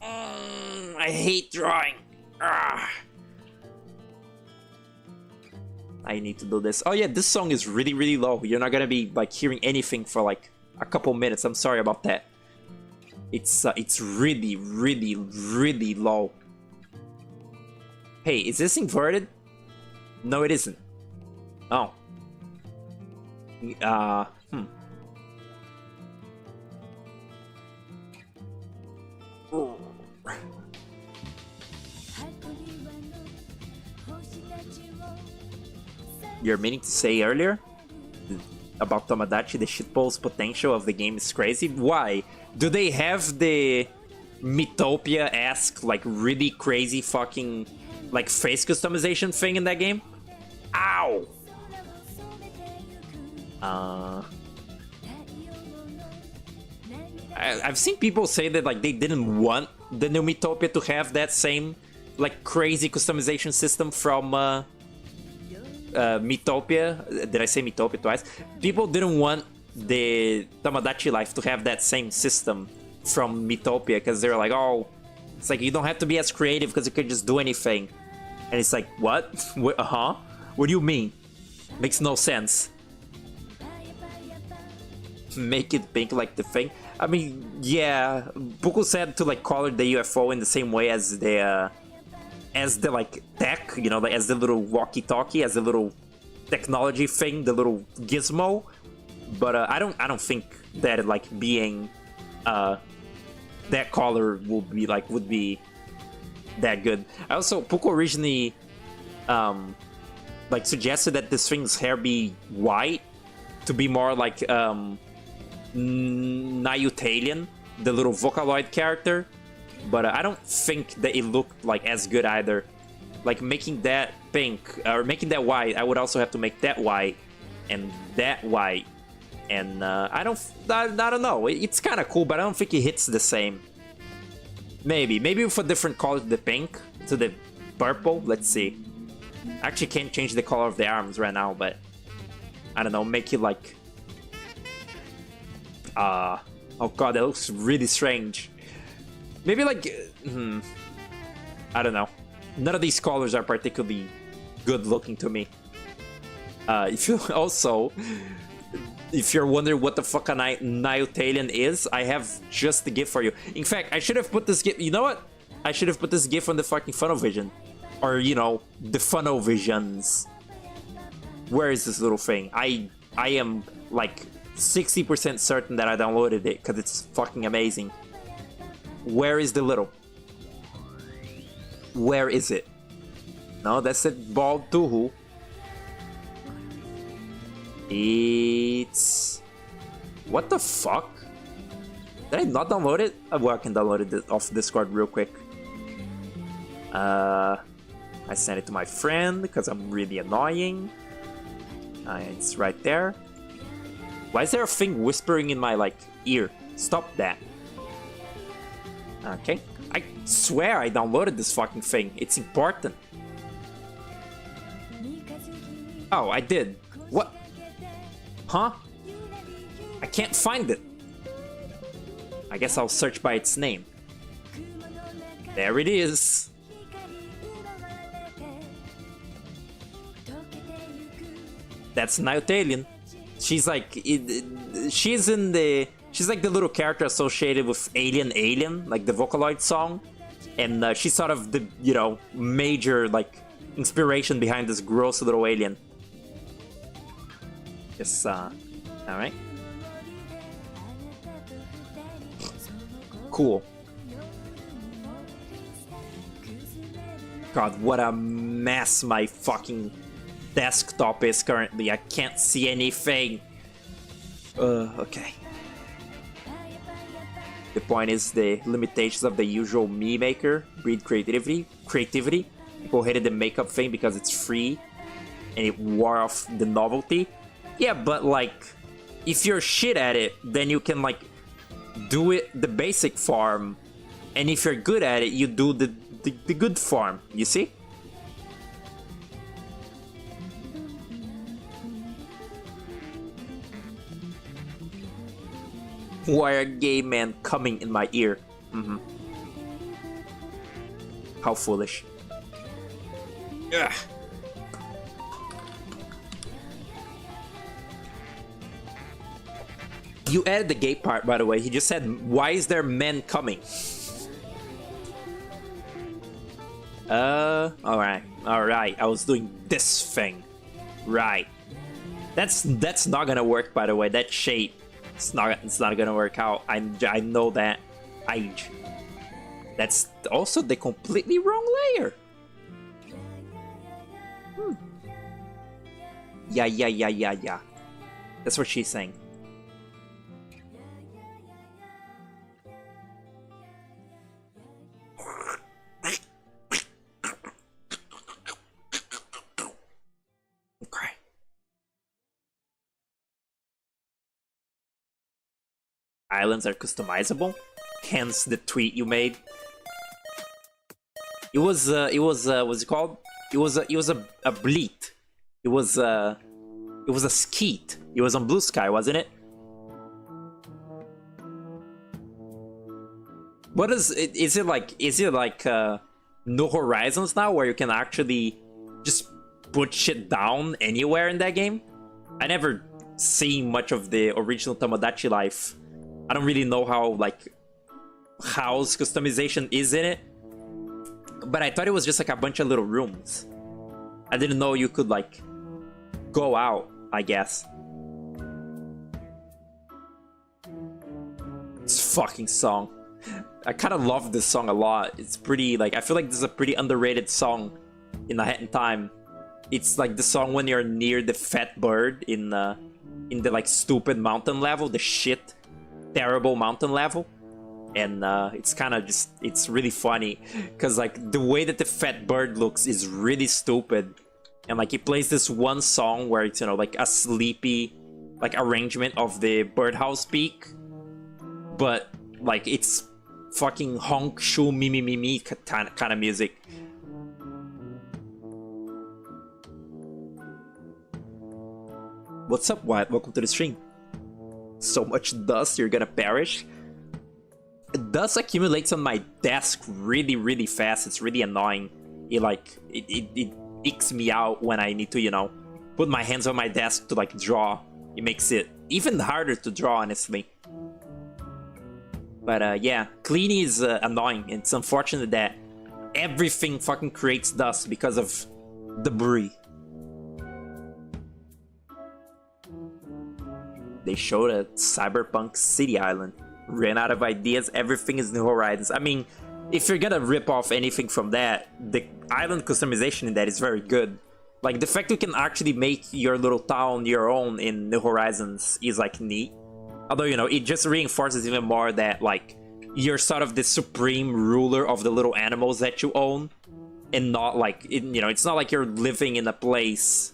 I hate drawing. I need to do this. Oh yeah, this song is really, really low. You're not gonna be like hearing anything for like a couple minutes. I'm sorry about that. It's really, really, really low. Hey, is this inverted? No, it isn't. Oh. You're meaning to say earlier about Tomodachi, the shitpost potential of the game is crazy? Why? Do they have the Mythopia-esque, like, really crazy fucking, like, face customization thing in that game? Ow! I've seen people say that, like, they didn't want the new Mythopia to have that same, like, crazy customization system from, Mythopia. Did I say Mythopia twice? People didn't want the Tomodachi Life to have that same system from Mythopia, because they're like, oh, it's like you don't have to be as creative because you can just do anything. And it's like, what? What do you mean? Makes no sense. Make it pink like the thing. I mean, yeah, Puku said to like color the UFO in the same way as the like tech, you know, like as the little walkie-talkie, as the little technology thing, the little gizmo. But I don't think that like being that color would be that good. I also, Puku originally like suggested that this thing's hair be white, to be more like Niutalian, the little Vocaloid character, but I don't think that it looked like as good either. Like making that pink or making that white, I would also have to make that white and that white, and I don't know. It's kind of cool, but I don't think it hits the same. Maybe with a different color, the pink to the purple. Let's see. I actually can't change the color of the arms right now, but I don't know. Make it like oh god, that looks really strange. Maybe like I don't know. None of these colors are particularly good looking to me. If you're wondering what the fuck a Niutalian is, I have just the GIF for you. In fact, I should have put this GIF. You know what? I should have put this GIF on the fucking Funnelvision, or you know, the Funnelvisions. Where is this little thing? I am like 60% certain that I downloaded it because it's fucking amazing. Where is the little? Where is it? No, that's it. Bald Tuhu. It's... What the fuck? Did I not download it? Well, I can download it off Discord real quick. I sent it to my friend because I'm really annoying. It's right there. Why is there a thing whispering in my, like, ear? Stop that. Okay. I swear I downloaded this fucking thing. It's important. Oh, I did. What? Huh? I can't find it. I guess I'll search by its name. There it is. That's Niutalian. She's like, she's like the little character associated with Alien, like the Vocaloid song, and she's sort of the, you know, major like inspiration behind this gross little alien. Yes, all right. Cool. God, what a mess my fucking desktop is currently. I can't see anything. Okay. The point is the limitations of the usual me maker breed creativity. People hated the makeup thing because it's free and it wore off the novelty. Yeah, but like, if you're shit at it, then you can like do it the basic form, and if you're good at it, you do the good form. You see? Why are gay men coming in my ear? How foolish. Ugh. You added the gay part, by the way. He just said, why is there men coming? Alright. I was doing this thing. Right. That's not gonna work, by the way. That shape. It's not gonna work out. I know that. That's also the completely wrong layer. Yeah. That's what she's saying. Okay. Islands are customizable, hence the tweet you made. It was what's it called? It was a bleat. It was a skeet. It was on Blue Sky, wasn't it? What is it? Is it like New Horizons now, where you can actually just put shit down anywhere in that game? I never seen much of the original Tomodachi Life. I don't really know how like house customization is in it, but I thought it was just like a bunch of little rooms. I didn't know you could like go out, I guess. This fucking song. I kind of love this song a lot. It's pretty, like, I feel like this is a pretty underrated song in a Hat in Time. It's like the song when you're near the fat bird in in the like stupid mountain level, the shit terrible mountain level. And it's kind of just, it's really funny because like the way that the fat bird looks is really stupid. And like he plays this one song where it's, you know, like a sleepy like arrangement of the birdhouse peak, but like it's fucking honk shoo me me me me kind of music. What's up, Wyatt? Welcome to the stream. So much dust, you're gonna perish. Dust accumulates on my desk really fast. It's really annoying. It icks me out when I need to, you know, put my hands on my desk to like draw. It makes it even harder to draw, honestly. But yeah, cleaning is annoying. It's unfortunate that everything fucking creates dust because of debris. They showed a cyberpunk city island. Ran out of ideas, everything is New Horizons. I mean, if you're gonna rip off anything from that, the island customization in that is very good. Like, the fact you can actually make your little town your own in New Horizons is, like, neat. Although, you know, it just reinforces even more that, like, you're sort of the supreme ruler of the little animals that you own. And not, like, you know, it's not like you're living in a place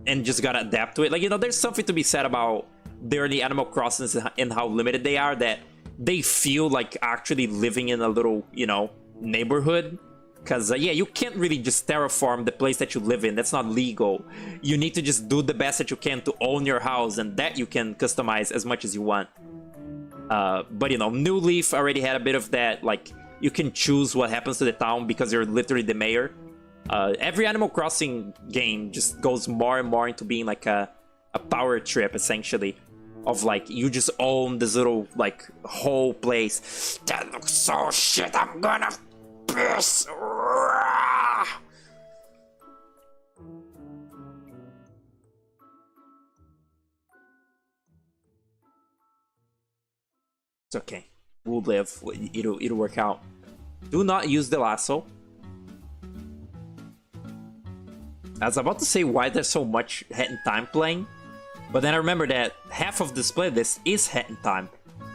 and just gotta adapt to it. Like, you know, there's something to be said about the early Animal Crossings and how limited they are, that they feel like actually living in a little, you know, neighborhood. Because, yeah, you can't really just terraform the place that you live in. That's not legal. You need to just do the best that you can to own your house, and that you can customize as much as you want. But, you know, New Leaf already had a bit of that. Like, you can choose what happens to the town because you're literally the mayor. Every Animal Crossing game just goes more and more into being like a power trip, essentially. Of like, you just own this little, like, whole place. That looks so shit, I'm gonna piss. It's okay. We'll live. It'll work out. Do not use the lasso. I was about to say why there's so much Hat in Time playing, but then I remember that half of this playlist is Hat in Time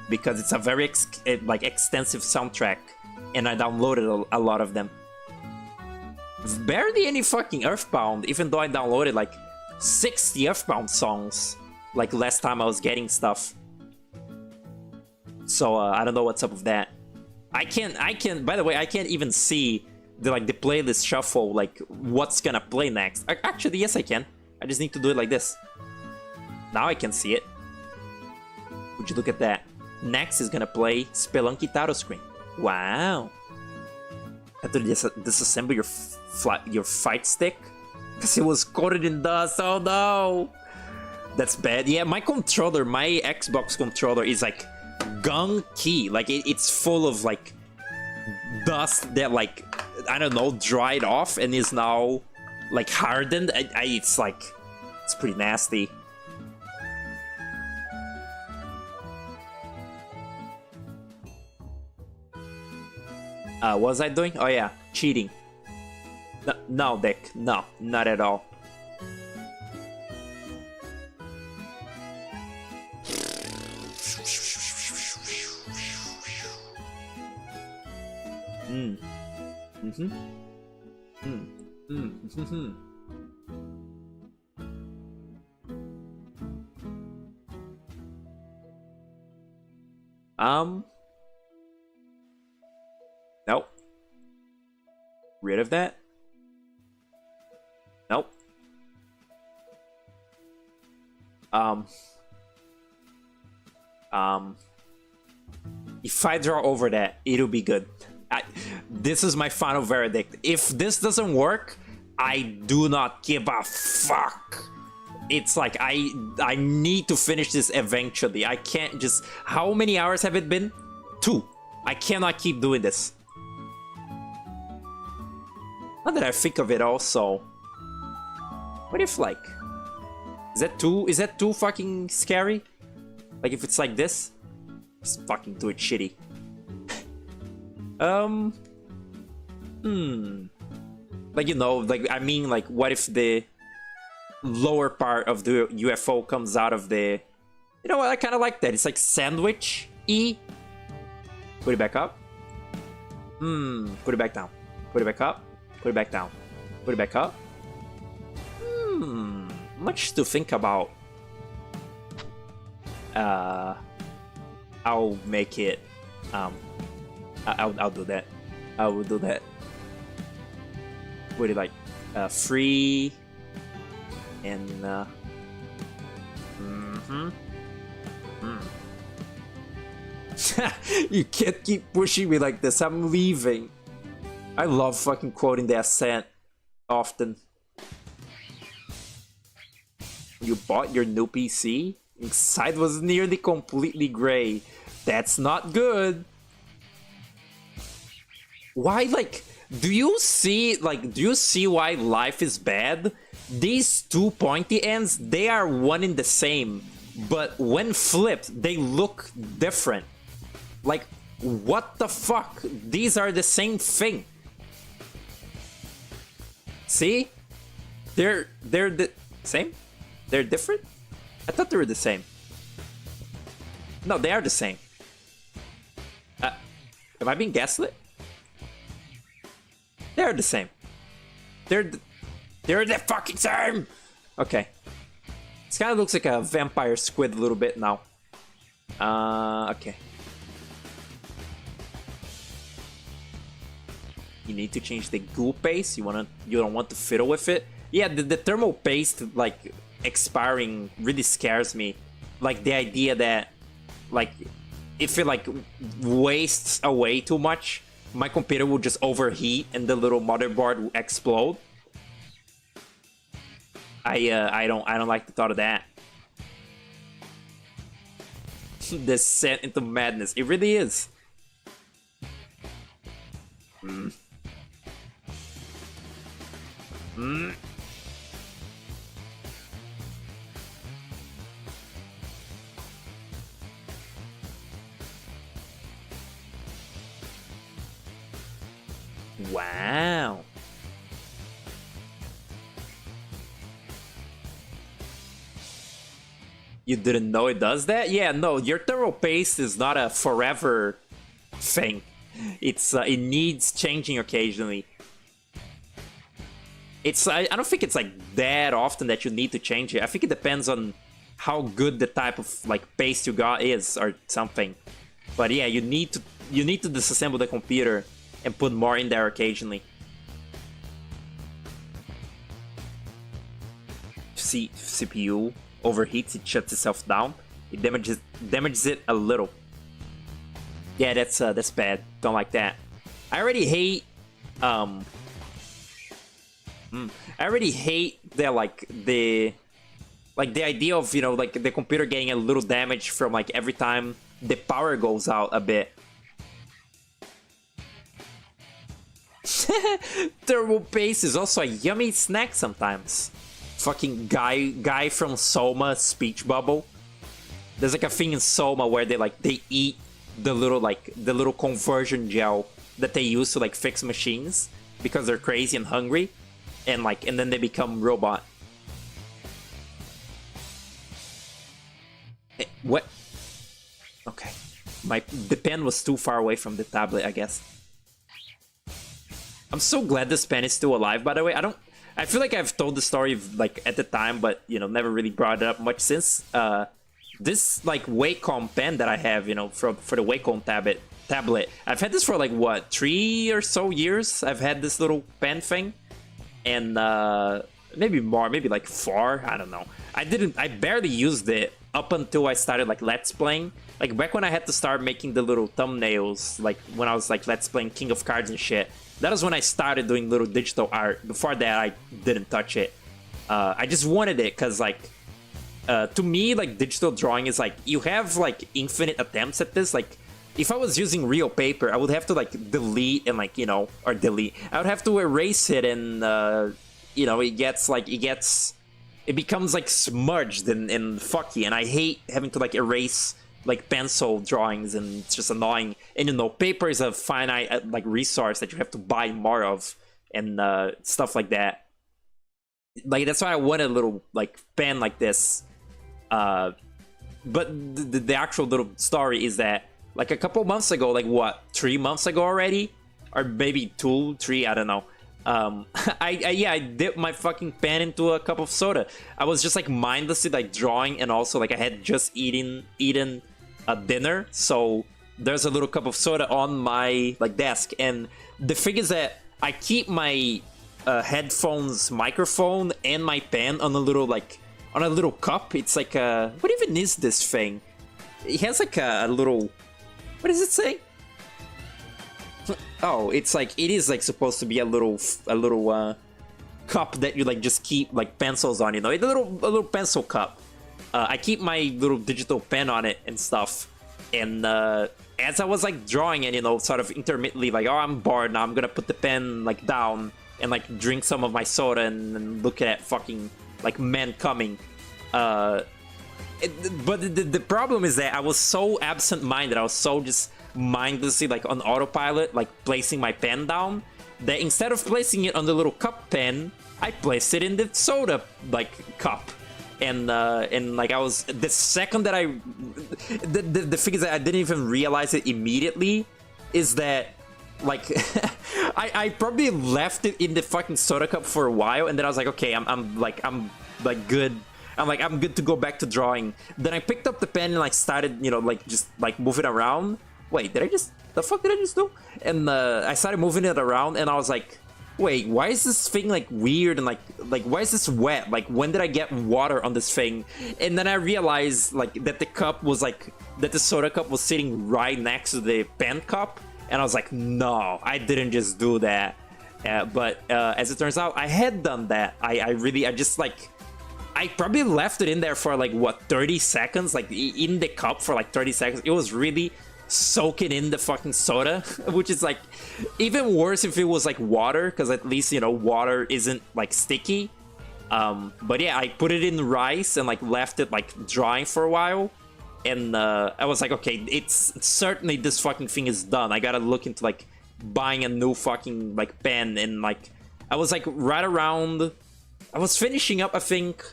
because it's a very extensive soundtrack, and I downloaded a lot of them. Barely any fucking Earthbound, even though I downloaded like 60 Earthbound songs like last time I was getting stuff. So I don't know what's up with that. I can't. By the way, I can't even see the playlist shuffle, like what's gonna play next. Actually, yes, I can. I just need to do it like this. Now I can see it. Would you look at that? Next is gonna play Spelunky Title Screen. Wow. I have to disassemble your fight stick because it was coated in dust. Oh no, that's bad. Yeah, my controller, my Xbox controller is like gunky. Like it's full of like dust that like, I don't know, dried off and is now like hardened. It's like, it's pretty nasty. What was I doing? Oh yeah, cheating. No, Dick. No, not at all. Nope. Rid of that? Nope. If I draw over that, it'll be good. This is my final verdict. If this doesn't work, I do not give a fuck. It's like, I need to finish this eventually. I can't just... How many hours have it been? 2. I cannot keep doing this. Now that I think of it also... What if like... Is that too fucking scary? Like if it's like this? Just fucking do it shitty. Like, you know, like, I mean, like, what if the... lower part of the UFO comes out of the... You know what? I kind of like that. It's like sandwich-y. Put it back up. Put it back down. Put it back up. Put it back down. Put it back up. Much to think about. I'll make it. I'll do that. I will do that. Put it like free and You can't keep pushing me like this. I'm leaving. I love fucking quoting the Ascent often. You bought your new PC? Inside was nearly completely gray. That's not good. Why, like, do you see why life is bad? These two pointy ends, they are one in the same, but when flipped, they look different. Like, what the fuck? These are the same thing. See? They're the same? They're different? I thought they were the same. No, they are the same. Am I being gaslit? They're the same. They're the fucking same! Okay. This kind of looks like a vampire squid a little bit now. Okay. You need to change the goo paste. You don't want to fiddle with it. Yeah, the thermal paste like expiring really scares me. Like the idea that like if it like wastes away too much, my computer will just overheat and the little motherboard will explode. I don't like the thought of that. Descent into madness. It really is. Wow. You didn't know it does that? Yeah, no, your thermal paste is not a forever thing. It's it needs changing occasionally. It's I don't think it's like that often that you need to change it. I think it depends on how good the type of like paste you got is or something. But yeah, you need to disassemble the computer and put more in there occasionally. See, CPU overheats, it shuts itself down. It damages it a little. Yeah, that's bad. Don't like that. I already hate I already hate the the idea of, you know, like the computer getting a little damage from like every time the power goes out a bit. Thermal paste is also a yummy snack sometimes. Fucking guy from Soma speech bubble. There's like a thing in Soma where they eat the little conversion gel that they use to like fix machines because they're crazy and hungry, and then they become robot. What? Okay, the pen was too far away from the tablet, I guess. I'm so glad this pen is still alive, by the way. I feel like I've told the story like at the time, but you know, never really brought it up much since. This like Wacom pen that I have, you know, for the Wacom tablet. I've had this for like what, 3 or so years. I've had this little pen thing, and maybe more, maybe like 4. I don't know. I barely used it up until I started like Let's Playing. Like back when I had to start making the little thumbnails, like when I was like Let's Playing King of Cards and shit. That was when I started doing little digital art. Before that, I didn't touch it. I just wanted it because, like, to me, like, digital drawing is like, you have, like, infinite attempts at this. Like, if I was using real paper, I would have to, like, delete and, like, you know, or delete. I would have to erase it and, you know, it becomes, like, smudged and fucky. And I hate having to, like, erase like pencil drawings, and it's just annoying. And you know, paper is a finite like resource that you have to buy more of, and stuff like that. like that's why I wanted a little like pen like this. But the actual little story is that like a couple months ago, like what, 3 months ago already, or maybe 2, 3, I don't know. I dipped my fucking pen into a cup of soda. I was just like mindlessly like drawing, and also like I had just eaten a dinner, so there's a little cup of soda on my like desk. And the thing is that I keep my headphones microphone and my pen on a little cup. It's like a, what even is this thing? It has like a little, what does it say? Oh, it's like, it is like supposed to be a little cup that you like just keep like pencils on, you know, a little pencil cup. I keep my little digital pen on it and stuff. And as I was like drawing it, you know, sort of intermittently, like, oh, I'm bored now, I'm gonna put the pen like down and like drink some of my soda and look at fucking like men coming. But the problem is that I was so absent-minded, I was so just mindlessly like on autopilot, like placing my pen down, that instead of placing it on the little cup pen, I placed it in the soda like cup. And like I was, the second that the thing is that I didn't even realize it immediately, is that like I probably left it in the fucking soda cup for a while, and then I was like, okay, I'm good. I'm good to go back to drawing. Then I picked up the pen and like started, you know, like just like moving around. Wait, the fuck did I just do? And I started moving it around, and I was like, wait, why is this thing like weird, and like why is this wet? Like, when did I get water on this thing? And then I realized like that the cup was like, that the soda cup was sitting right next to the pen cup, and I was like, no, I didn't just do that. But as it turns out, I had done that. I just like, I probably left it in there for like what, 30 seconds, like in the cup for like 30 seconds. It was really soaking in the fucking soda, which is like even worse if it was like water, because at least, you know, water isn't like sticky. But yeah, I put it in rice and like left it like drying for a while, and I was like, okay, it's certainly, this fucking thing is done. I gotta look into like buying a new fucking like pen. And like I was like right around, I was finishing up, I think,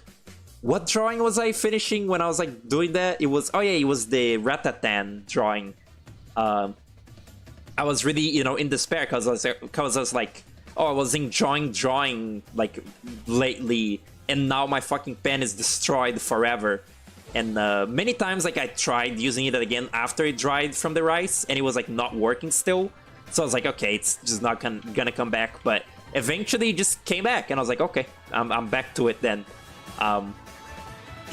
what drawing was I finishing when I was like doing that? It was, oh yeah, it was the Ratatan drawing. I was really, you know, in despair because I was like, oh, I was enjoying drawing like lately, and now my fucking pen is destroyed forever. And many times like I tried using it again after it dried from the rice, and it was like not working still. So I was like, okay, it's just not gonna come back. But eventually it just came back, and I was like, okay, I'm back to it then.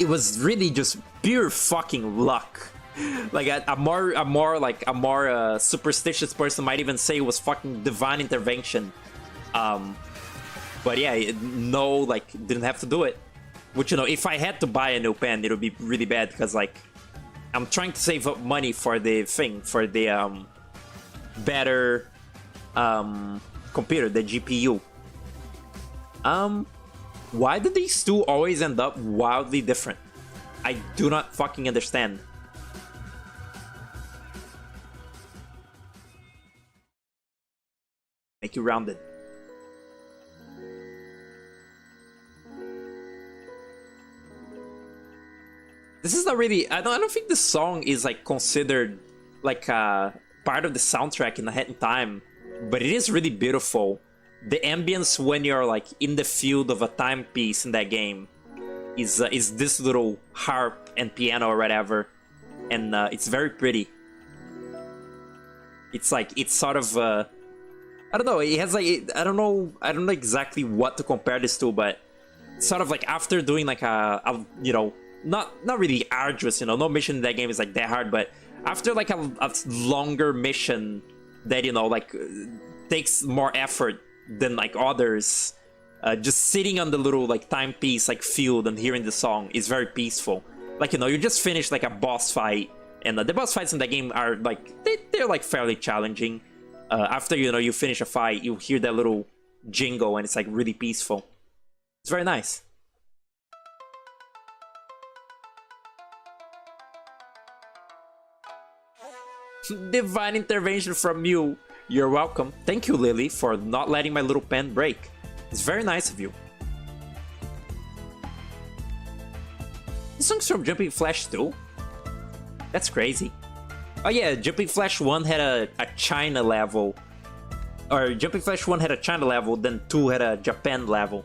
It was really just pure fucking luck. Like a more superstitious person might even say it was fucking divine intervention. But yeah, no, like, didn't have to do it. Which, you know, if I had to buy a new pen, it would be really bad, because like I'm trying to save up money for the thing, for the better computer, the GPU. Why do these two always end up wildly different? I do not fucking understand. Make you rounded. This is not really, I don't think the song is like considered like part of the soundtrack in ahead in time, but it is really beautiful. The ambience when you're like in the field of a timepiece in that game is this little harp and piano or whatever, and it's very pretty. It's like, it's sort of I don't know, it has like, I don't know exactly what to compare this to, but sort of like after doing like a you know, not really arduous, you know, no mission in that game is like that hard, but after like a longer mission that, you know, like takes more effort than like others, just sitting on the little like timepiece like field and hearing the song is very peaceful. Like, you know, you just finished like a boss fight, and the boss fights in that game are like, they're like fairly challenging. After, you know, you finish a fight, you hear that little jingle, and it's like really peaceful. It's very nice. Divine intervention from you. You're welcome. Thank you, Lily, for not letting my little pen break. It's very nice of you. This song's from Jumping Flash 2? That's crazy. Oh yeah, Jumping Flash 1 had a China level. Or Jumping Flash 1 had a China level, then 2 had a Japan level.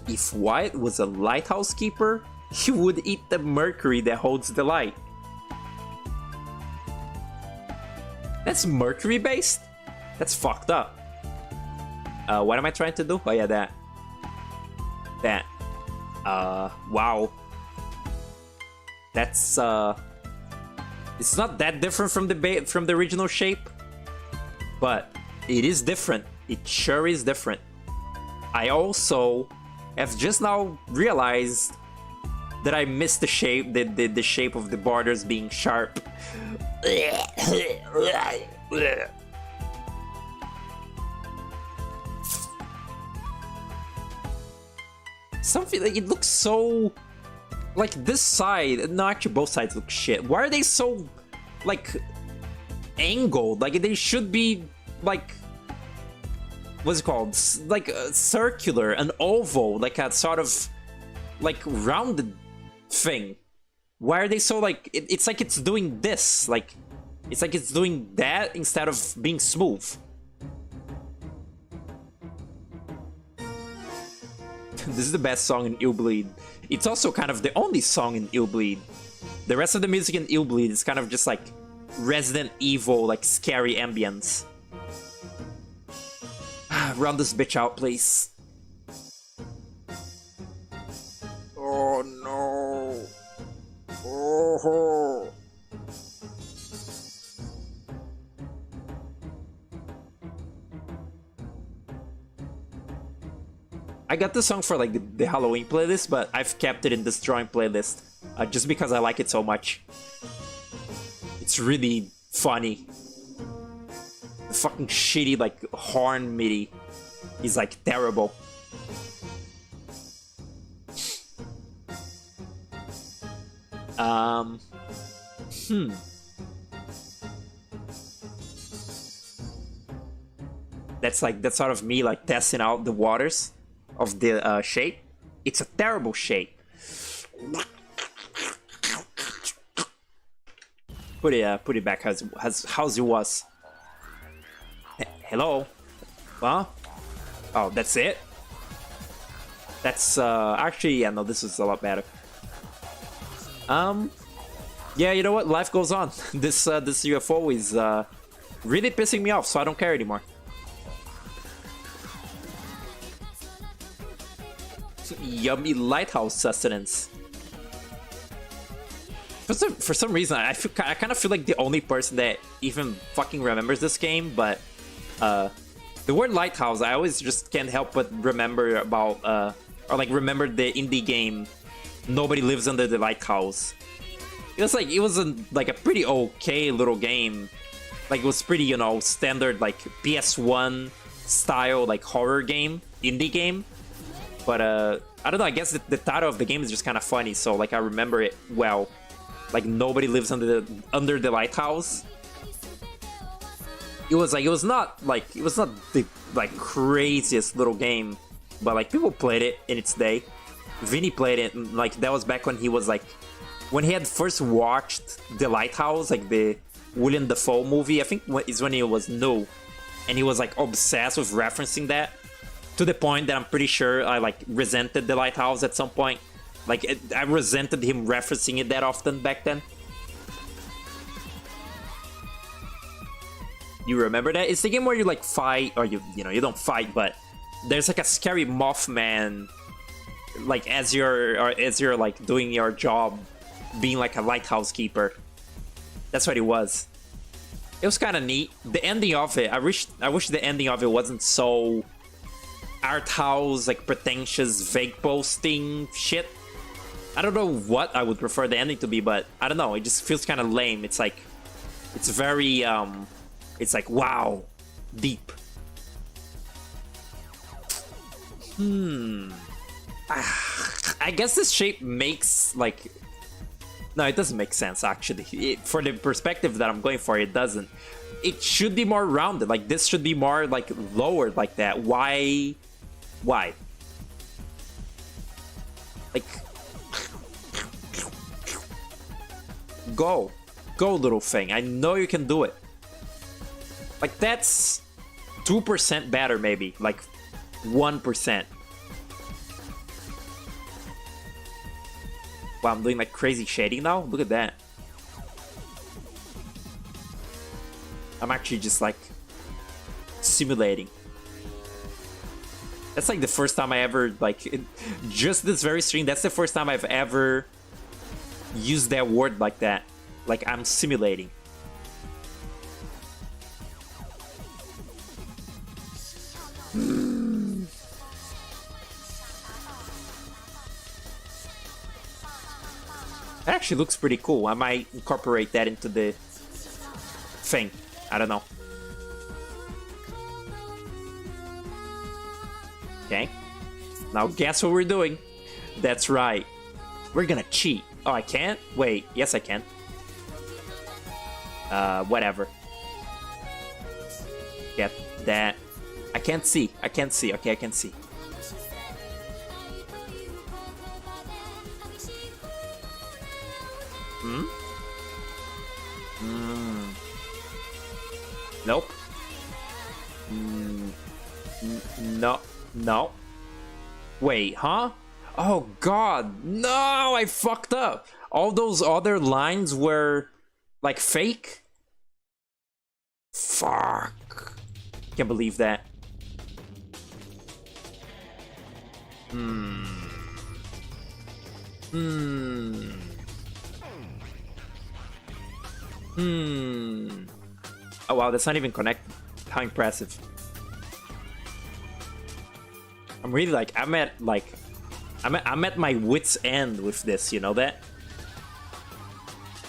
If Wyatt was a lighthouse keeper, he would eat the mercury that holds the light. That's mercury based? That's fucked up. What am I trying to do? Oh yeah, that. That. Wow. That's it's not that different from the original shape, but it is different. It sure is different. I also have just now realized that I missed the shape, the shape of the borders being sharp. Something like it looks so like this side. No, actually both sides look shit. Why are they so like angled? Like they should be like, what's it called? Like circular, an oval, like a sort of like rounded thing. Why are they so like it's like it's doing this, like it's like it's doing that instead of being smooth. This is the best song in Ill Bleed. It's also kind of the only song in Ill Bleed. The rest of the music in Ill Bleed is kind of just like Resident Evil, like scary ambience. Run this bitch out, please. Oh no. Oh. I got this song for like the Halloween playlist, but I've kept it in this drawing playlist just because I like it so much. It's really funny. The fucking shitty like horn MIDI is like terrible. That's sort of me like testing out the waters of the shape. It's a terrible shape. Put it back as it was. Hello? Huh? Oh, that's it? That's actually, yeah, no, this is a lot better. Yeah, you know what? Life goes on. This UFO is really pissing me off, so I don't care anymore. Yummy lighthouse sustenance. For some reason, I kind of feel like the only person that even fucking remembers this game, but the word lighthouse, I always just can't help but remember about or like remember the indie game Nobody Lives Under the Lighthouse. It was like a pretty okay little game. Like it was pretty, you know, standard like PS1 style like horror game, indie game. But I don't know, I guess the title of the game is just kind of funny, so like I remember it well. Like Nobody Lives Under the Lighthouse. It was not the like craziest little game, but like people played it in its day. Vinny played it, and like that was back when he was like when he had first watched The Lighthouse, like the William Dafoe movie. I think is when he was new, and he was like obsessed with referencing that. To the point that I'm pretty sure I like resented The Lighthouse at some point. Like I resented him referencing it that often back then. You remember that? It's the game where you like fight, or you don't fight, but there's like a scary Mothman, like as you're like doing your job, being like a lighthouse keeper. That's what it was. It was kind of neat. The ending of it, I wish the ending of it wasn't so art house, like pretentious, vague posting shit. I don't know what I would prefer the ending to be, but I don't know. It just feels kind of lame. It's like, it's very, it's like, wow, deep. I guess this shape makes like, no, it doesn't make sense actually. For the perspective that I'm going for, it doesn't. It should be more rounded. Like this should be more like lowered like that. Why Why? Like... Go. Go, little thing. I know you can do it. Like, that's 2% better, maybe. Like, 1%. Wow, I'm doing like crazy shading now? Look at that. I'm actually just like simulating. That's like the first time I ever, like, just this very stream, that's the first time I've ever used that word like that. Like, I'm simulating. That actually looks pretty cool. I might incorporate that into the thing. I don't know. Okay. Now guess what we're doing? That's right. We're gonna cheat. Oh, I can't? Wait. Yes, I can. Whatever. Get that. I can't see. I can't see. Okay, I can see. Nope. No. No. Wait, huh? Oh god, no, I fucked up. All those other lines were like fake? Fuck. Can't believe that. Oh wow, that's not even connected. How impressive. I'm really like, I'm at my wit's end with this, you know that?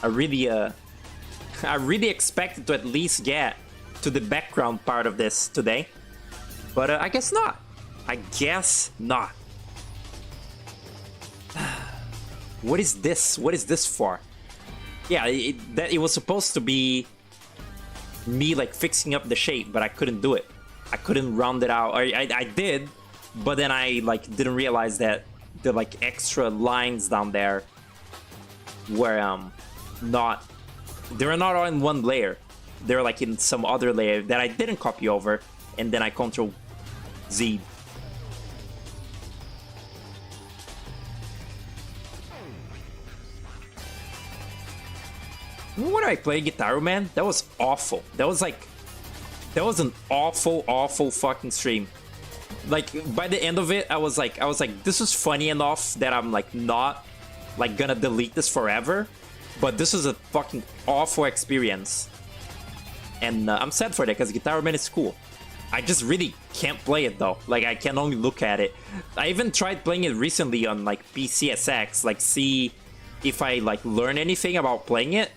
I really expected to at least get to the background part of this today. But I guess not. I guess not. What is this? What is this for? Yeah, it was supposed to be me like fixing up the shape, but I couldn't do it. I couldn't round it out. I did, but then I like didn't realize that the like extra lines down there were not, they're not all in one layer. They're like in some other layer that I didn't copy over, and then I Control Z. When I played Guitar Man, that was awful. That was an awful fucking stream. Like by the end of it, I was like, this is funny enough that I'm like not like gonna delete this forever, but this is a fucking awful experience, and I'm sad for that because Guitar Man is cool. I just really can't play it though. Like I can only look at it. I even tried playing it recently on like PCSX, like see if I like learn anything about playing it.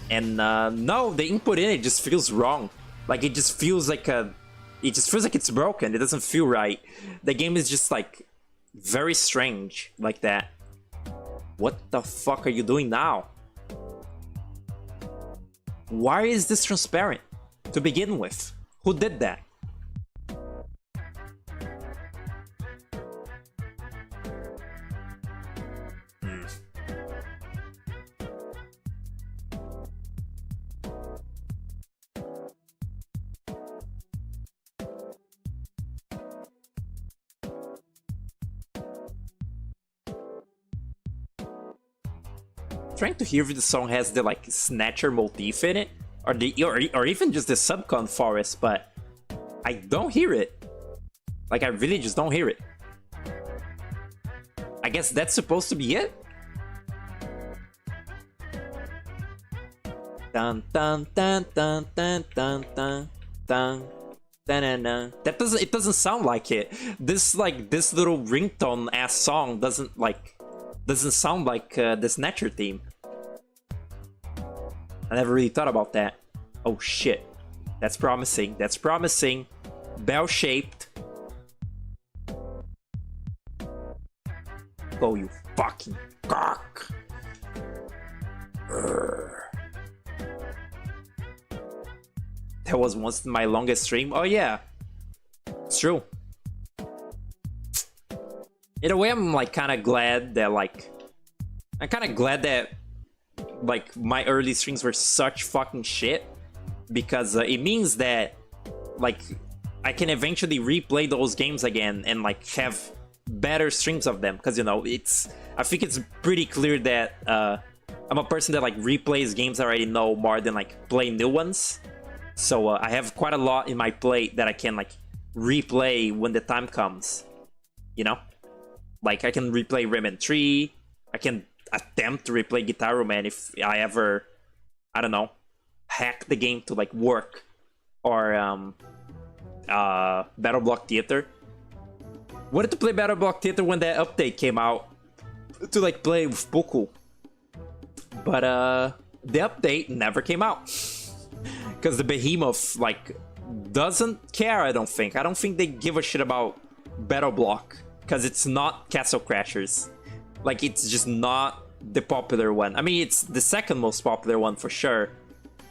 And no, the input in it just feels wrong. Like it just feels like it's broken. It doesn't feel right. The game is just like very strange like that. What the fuck are you doing now? Why is this transparent to begin with? Who did that? Trying to hear if the song has the like snatcher motif in it, or even just the subcon forest, but I don't hear it. Like I really just don't hear it. I guess that's supposed to be it. Dun dun dun dun dun dun dun dun. That doesn't sound like it. This little ringtone ass song doesn't sound like the Snatcher theme. I never really thought about that. Oh shit. That's promising. That's promising. Bell-shaped. Go, you fucking cock. That was once my longest stream. Oh yeah. It's true. In a way, I'm like kind of glad that like my early streams were such fucking shit, because it means that like I can eventually replay those games again and like have better streams of them, because you know I think it's pretty clear that I'm a person that like replays games I already know more than like play new ones. So I have quite a lot in my plate that I can like replay when the time comes, you know? Like I can replay Rayman 3, I can attempt to replay Guitar Man if I ever, I don't know, hack the game to like work, or Battle Block Theater. Wanted to play Battle Block Theater when that update came out to like play with Poku, but the update never came out because the behemoth like doesn't care. I don't think they give a shit about Battle Block, because it's not Castle Crashers. Like it's just not the popular one. I mean, it's the second most popular one for sure,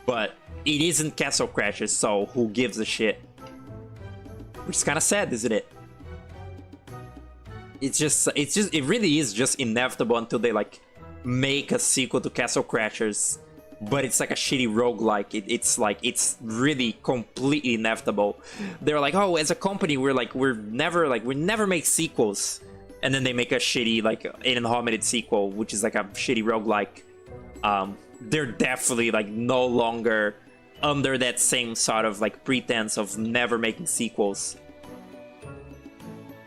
but it isn't Castle Crashers, so who gives a shit? Which is kind of sad, isn't it? It really is just inevitable until they like make a sequel to Castle Crashers, but it's like a shitty roguelike. It's really completely inevitable. They're like, oh, as a company, we never make sequels, and then they make a shitty like Alien Hominid sequel, which is like a shitty roguelike. They're definitely like no longer under that same sort of like pretense of never making sequels.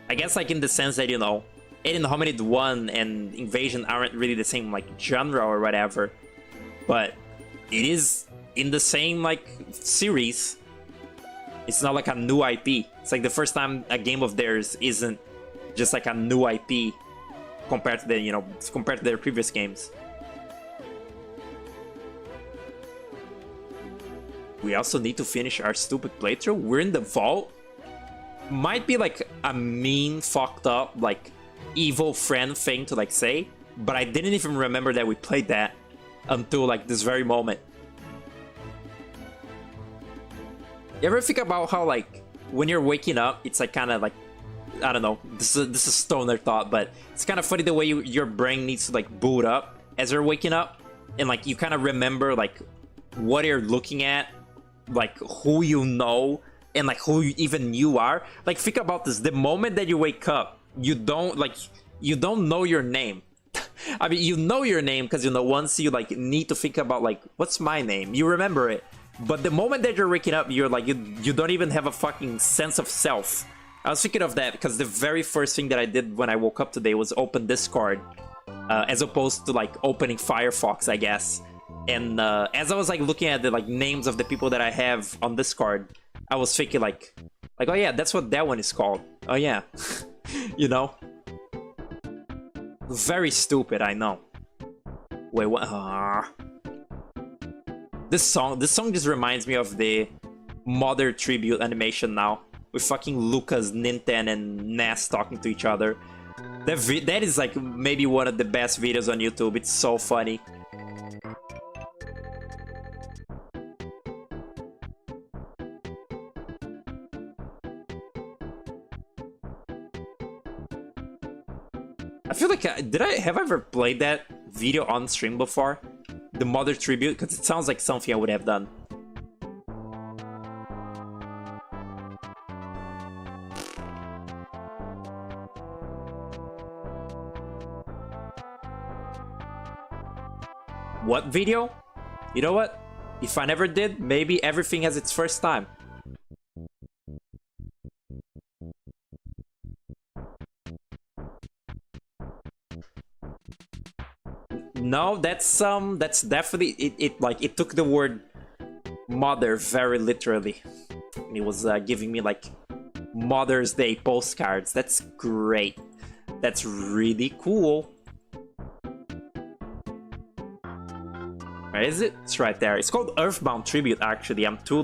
I guess like in the sense that, you know, Alien Hominid 1 and Invasion aren't really the same like genre or whatever, but it is in the same like series. It's not like a new IP. It's like the first time a game of theirs isn't just like a new IP compared to their previous games. We also need to finish our stupid playthrough. We're in the vault. Might be like a mean, fucked up, like evil friend thing to like say, but I didn't even remember that we played that until like this very moment. You ever think about how like when you're waking up, it's like kind of like, I don't know, this is a stoner thought, but it's kind of funny the way your brain needs to like boot up as you're waking up, and like you kind of remember like what you're looking at, like who you know, and like who even you are. Like think about this: the moment that you wake up, you don't know your name. I mean, you know your name because, you know, once you like need to think about like what's my name, you remember it. But the moment that you're waking up, you're like you don't even have a fucking sense of self. I was thinking of that because the very first thing that I did when I woke up today was open Discord, as opposed to like opening Firefox, I guess. And as I was like looking at the like names of the people that I have on Discord, I was thinking like oh yeah, that's what that one is called. Oh yeah. You know? Very stupid, I know. Wait, what? This song just reminds me of the Mother tribute animation now, with fucking Lucas, Ninten, and Ness talking to each other. That is like maybe one of the best videos on YouTube. It's so funny. I feel like have I ever played that video on stream before? The Mother tribute, because it sounds like something I would have done. What video? You know what? If I never did, maybe everything has its first time. No, that's definitely it took the word mother very literally. And it was giving me like Mother's Day postcards. That's great. That's really cool. Where is it? It's right there. It's called Earthbound Tribute, actually. I'm too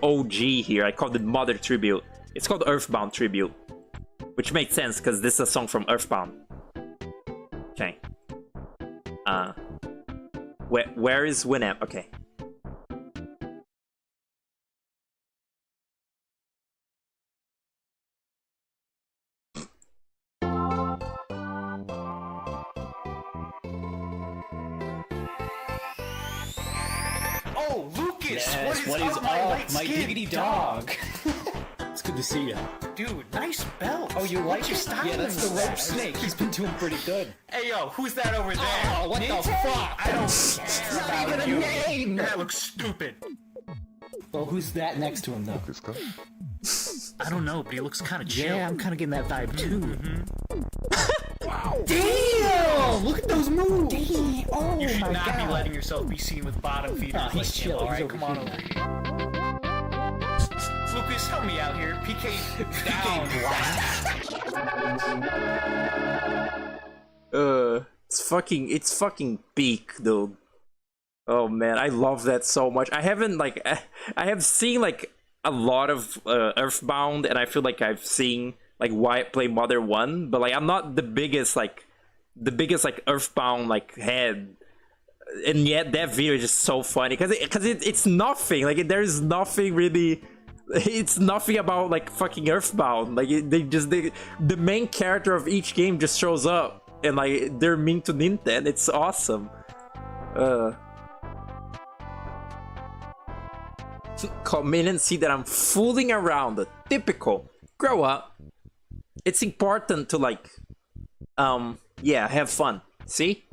OG here. I called it Mother Tribute. It's called Earthbound Tribute, which makes sense because this is a song from Earthbound. Okay. Where is Winamp? Okay. Yo, Lucas, Yes, what is up my up, light my skin, diggity dog? It's good to see you. Dude, nice belt. Oh, you like your it? style? Yeah, that's the rope snake. He's been doing pretty good. Hey, yo, who's that over there? Oh, what the fuck? I don't care Not about even a you. name. That looks stupid. Well, who's that next to him, though? I don't know, but he looks kind of chill. Yeah, I'm kind of getting that vibe, too. Wow. Damn! Look at those moves! Damn! Oh, You should my not God. be letting yourself be seen with bottom feeders Nah, he's like him. chill. All He's right, over come on here over now. here. Lucas, help me out here. PK down. It's fucking peak, dude. Oh man, I love that so much. I haven't like I have seen like a lot of Earthbound, and I feel like I've seen like Wyatt play Mother 1, but like I'm not the biggest like Earthbound like head. And yet that video is just so funny because it's nothing like there's nothing really. It's nothing about like fucking Earthbound. Like the main character of each game just shows up and like they're mean to Nintendo. It's awesome. Come in and see that I'm fooling around. Typical. Grow up. It's important to like yeah, have fun. See?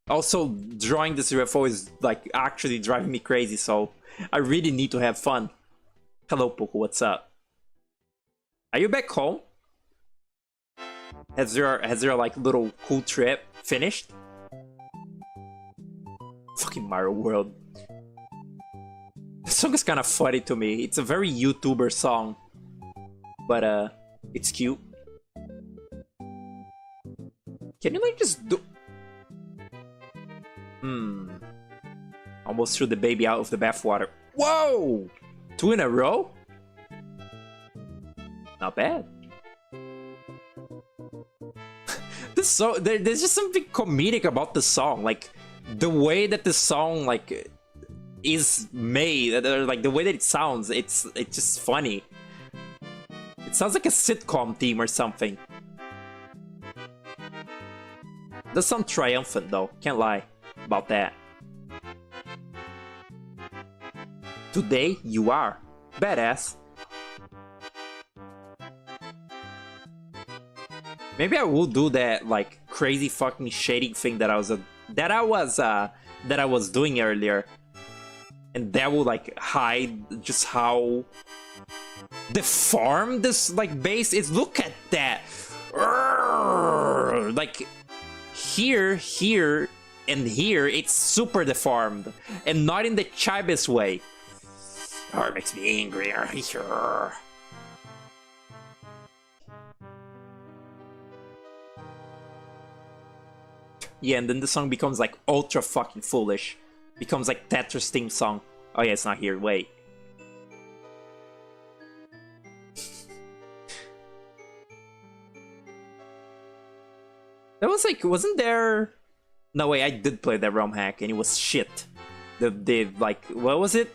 Also, drawing this UFO is like actually driving me crazy, so I really need to have fun. Hello, Poco, what's up? Are you back home? Has your like little cool trip finished? Fucking Mario World. The song is kind of funny to me. It's a very YouTuber song, but it's cute. Can you like just do? Almost threw the baby out of the bathwater. Whoa! 2 in a row? Not bad. This song, there's just something comedic about the song, like the way that the song like is made, like the way that it sounds. It's just funny. It sounds like a sitcom theme or something. Does sound triumphant though. Can't lie about that. Today you are badass. Maybe I will do that like crazy fucking shading thing that I was doing earlier, and that will like hide just how deformed this like base is. Look at that. Urgh! Like here, and here, it's super deformed, and not in the Chibis way. Oh, it makes me angry. Yeah, and then the song becomes like ultra fucking foolish. Becomes like Tetris theme song. Oh yeah, it's not here. Wait. That was like, wasn't there? No wait, I did play that ROM hack and it was shit. The like, what was it?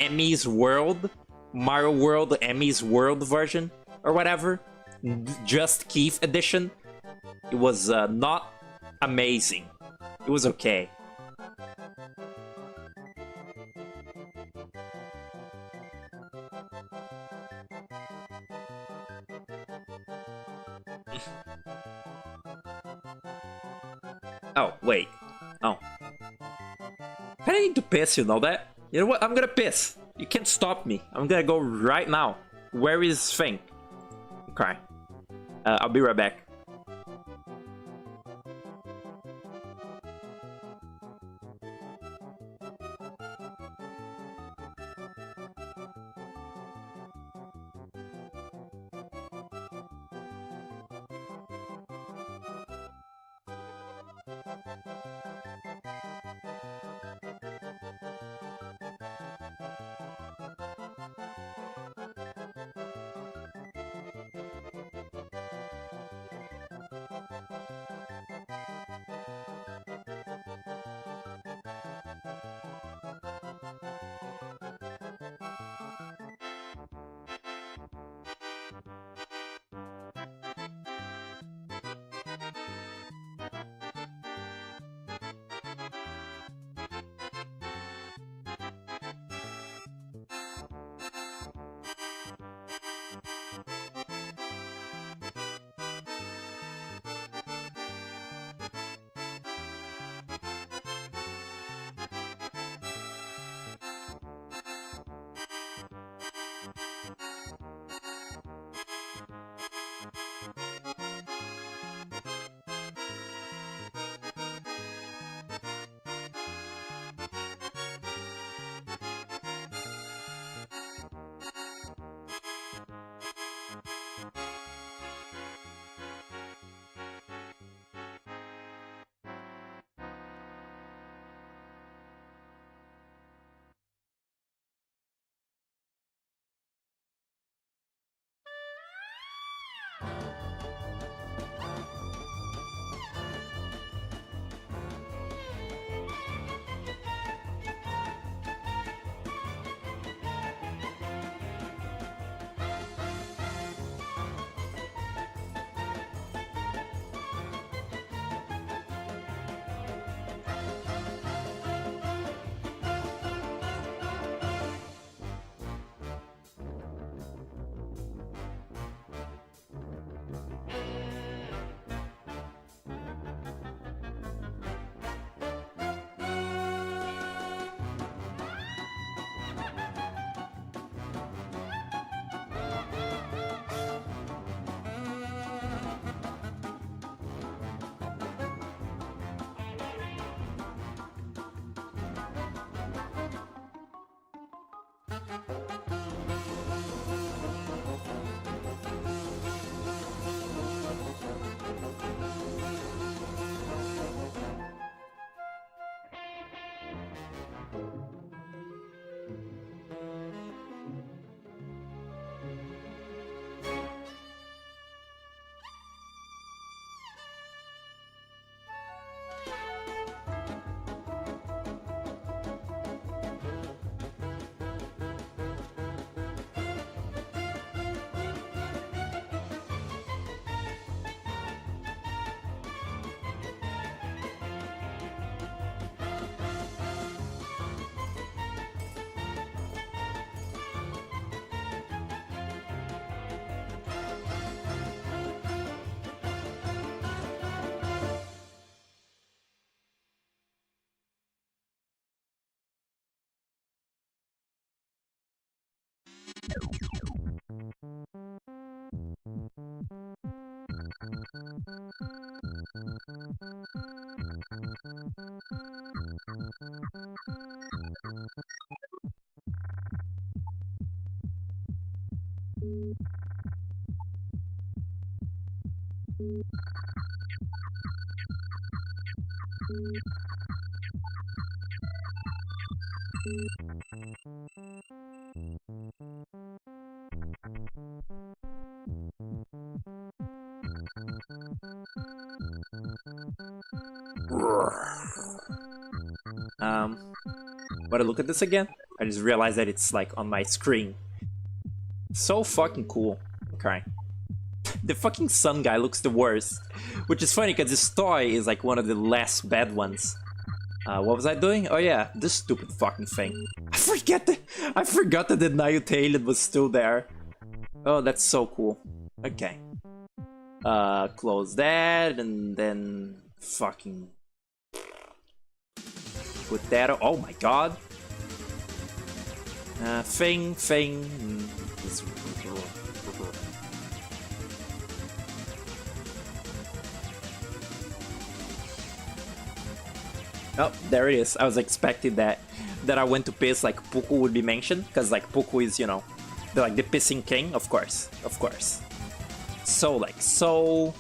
Emmy's World, Mario World, Emmy's World version or whatever. Just Keith edition. It was not amazing. It was okay. Oh, wait. Oh. I need to piss, you know that? You know what? I'm gonna piss. You can't stop me. I'm gonna go right now. Where is Thing? Okay. I'll be right back. But I look at this again, I just realized that it's like on my screen. So fucking cool. Okay. The fucking sun guy looks the worst, which is funny because this toy is like one of the less bad ones. What was I doing? Oh yeah, this stupid fucking thing. I forgot that the Niutailid was still there. Oh, that's so cool. Okay. Close that and then fucking put that. Oh my god. Thing. Oh, there it is. I was expecting that I went to piss like Puku would be mentioned, because like Puku is, you know, the pissing king, of course. So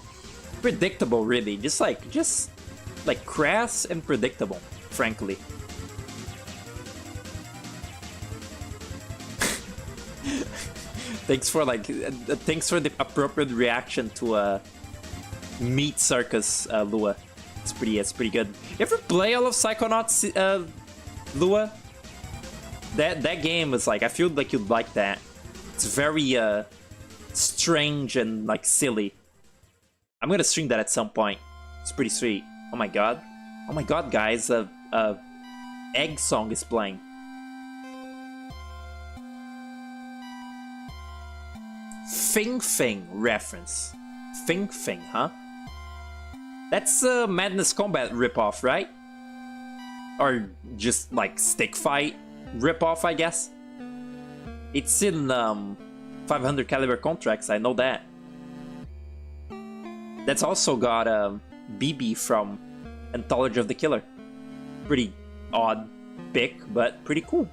predictable, really. Just like crass and predictable, frankly. Thanks for the appropriate reaction to Meat Circus, Lua. It's pretty good. You ever play all of Psychonauts, Lua? That game is like, I feel like you'd like that. It's very strange and like silly. I'm gonna stream that at some point. It's pretty sweet. Oh my god, guys! Egg song is playing. Fing reference. Fing, huh? That's a Madness Combat ripoff, right? Or just like Stick Fight ripoff, I guess. It's in 500 caliber contracts, I know that. That's also got BB from Anthology of the Killer. Pretty odd pick, but pretty cool.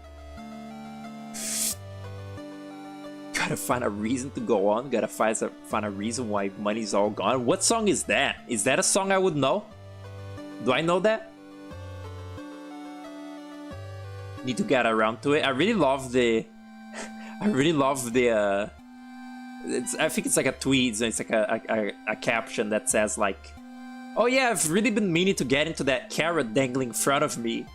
Gotta find a reason to go on. Gotta find a reason why money's all gone. What song is that? Is that a song I would know? Do I know that? Need to get around to it. I really love the... I think it's like a tweet, so it's like a caption that says like, oh yeah, I've really been meaning to get into that carrot dangling in front of me.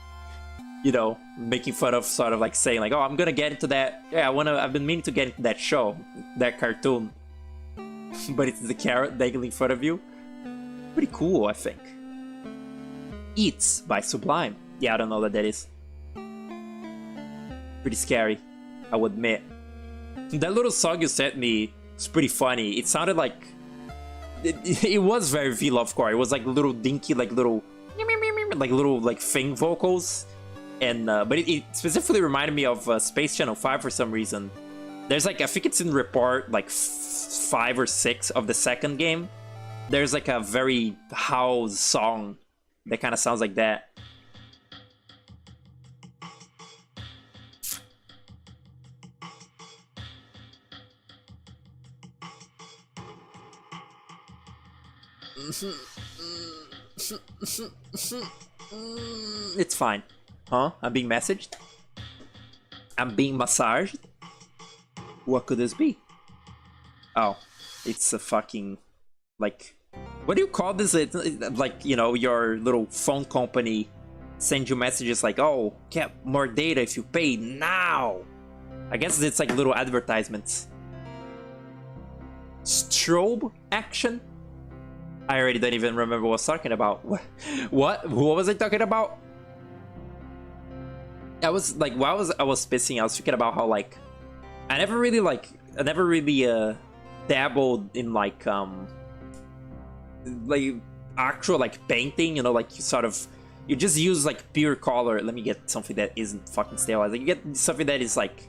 You know, making fun of, sort of like saying like, oh, I'm gonna get into that. Yeah, I've been meaning to get into that show, that cartoon. But it's the carrot dangling in front of you. Pretty cool, I think. Eats by Sublime. Yeah, I don't know what that is. Pretty scary, I would admit. That little song you sent me is pretty funny. It sounded like... It was very V-Lovecore. It was like little dinky, like little thing vocals. And but it specifically reminded me of Space Channel 5 for some reason. There's like, I think it's in report like 5 or 6 of the second game. There's like a very house song that kind of sounds like that. It's fine. Huh? I'm being messaged? I'm being massaged? What could this be? Oh, it's a fucking, like, what do you call this? Like, you know, your little phone company send you messages like, oh, get more data if you pay now. I guess it's like little advertisements. Strobe action? I already don't even remember what I was talking about. What was I talking about? I was like, while I was pissing, I was thinking about how, like, I never really dabbled in like actual like painting, you know, like you just use like pure color. Let me get something that isn't fucking sterilized. Like, you get something that is like,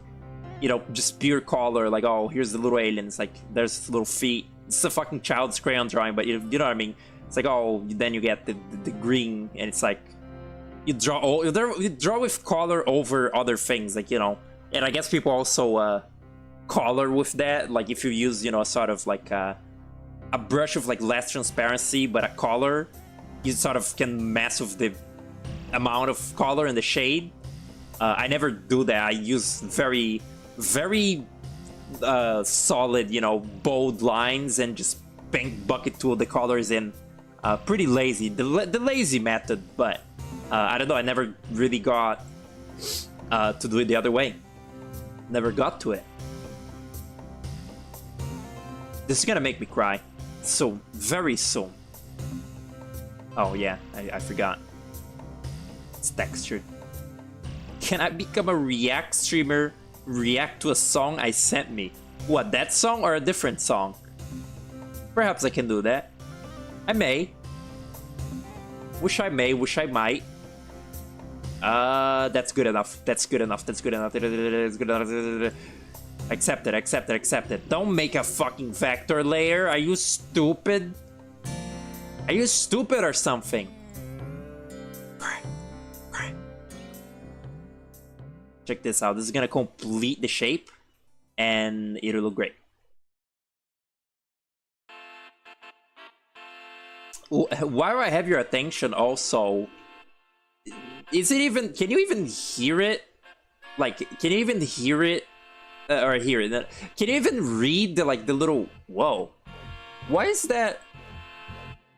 you know, just pure color, like, oh, here's the little aliens, like there's little feet. It's a fucking child's crayon drawing, but you know what I mean. It's like, oh, then you get the green, and it's like you draw with color over other things, like, you know. And I guess people also color with that, like if you use, you know, sort of like a brush of like less transparency but a color, you sort of can mess with the amount of color and the shade. I never do that. I use very solid, you know, bold lines and just paint bucket tool the colors in. Pretty lazy, the lazy method, but I don't know, I never really got to do it the other way. Never got to it. This is gonna make me cry. So, very soon. Oh yeah, I forgot. It's textured. Can I become a React streamer? React to a song I sent me? What, that song or a different song? Perhaps I can do that. I may. Wish I may, wish I might. That's good enough. That's good enough. That's good enough. That's good enough. Accept it, accept it, accept it. Don't make a fucking vector layer. Are you stupid? Are you stupid or something? Check this out. This is gonna complete the shape and it'll look great. Why do I have your attention also? Is it even, can you even hear it? Like, can you even hear it? Or hear it? Can you even read the, like, the little, whoa. Why is that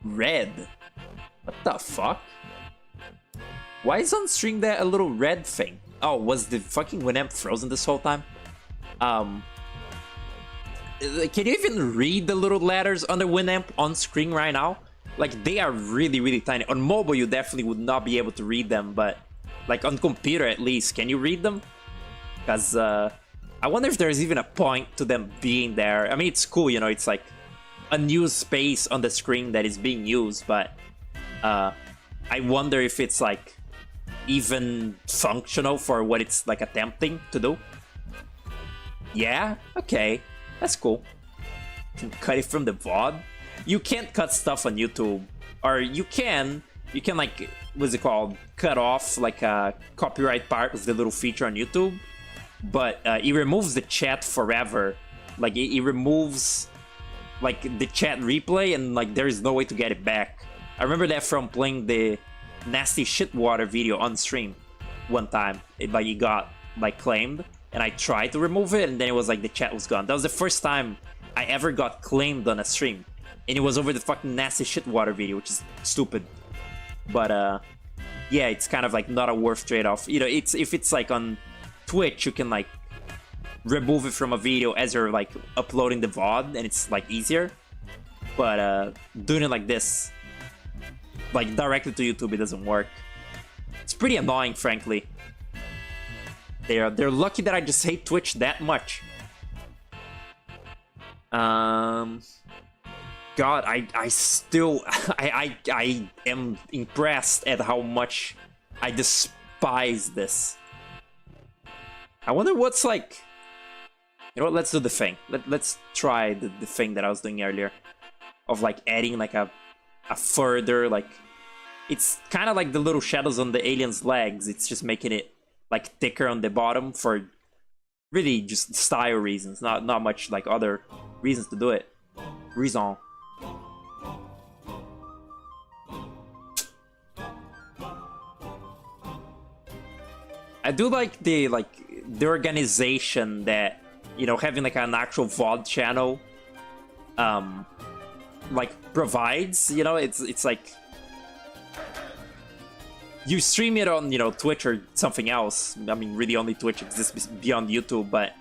red? What the fuck? Why is on stream that a little red thing? Oh, was the fucking Winamp frozen this whole time? Can you even read the little letters on the Winamp on screen right now? Like, they are really tiny. On mobile, you definitely would not be able to read them, but like on computer at least, can you read them? Because I wonder if there's even a point to them being there. I mean, it's cool, you know, it's like a new space on the screen that is being used, but I wonder if it's like even functional for what it's like attempting to do. Yeah, okay, that's cool. You can cut it from the VOD. You can't cut stuff on YouTube, or you can like, what's it called, cut off like a copyright part of the little feature on YouTube, but it removes the chat forever. Like, it removes like the chat replay, and like there is no way to get it back. I remember that from playing the nasty shit water video on stream one time. It got like claimed, and I tried to remove it, and then it was like the chat was gone. That was the first time I ever got claimed on a stream, and it was over the fucking nasty shit water video, which is stupid. But yeah, it's kind of like not a worth trade-off. You know, it's, if it's like on Twitch, you can like remove it from a video as you're like uploading the VOD, and it's like easier. But doing it like this, like directly to YouTube, it doesn't work. It's pretty annoying, frankly. They're lucky that I just hate Twitch that much. God, I still I am impressed at how much I despise this. I wonder what's like. You know what? Let's do the thing. Let's try the thing that I was doing earlier, of like adding like a further, like, it's kind of like the little shadows on the alien's legs. It's just making it like thicker on the bottom for really just style reasons, not much like other reasons to do it. Reason. I do like the organization that, you know, having like an actual VOD channel like provides, you know. It's like you stream it on, you know, Twitch or something else. I mean, really only Twitch exists beyond YouTube, but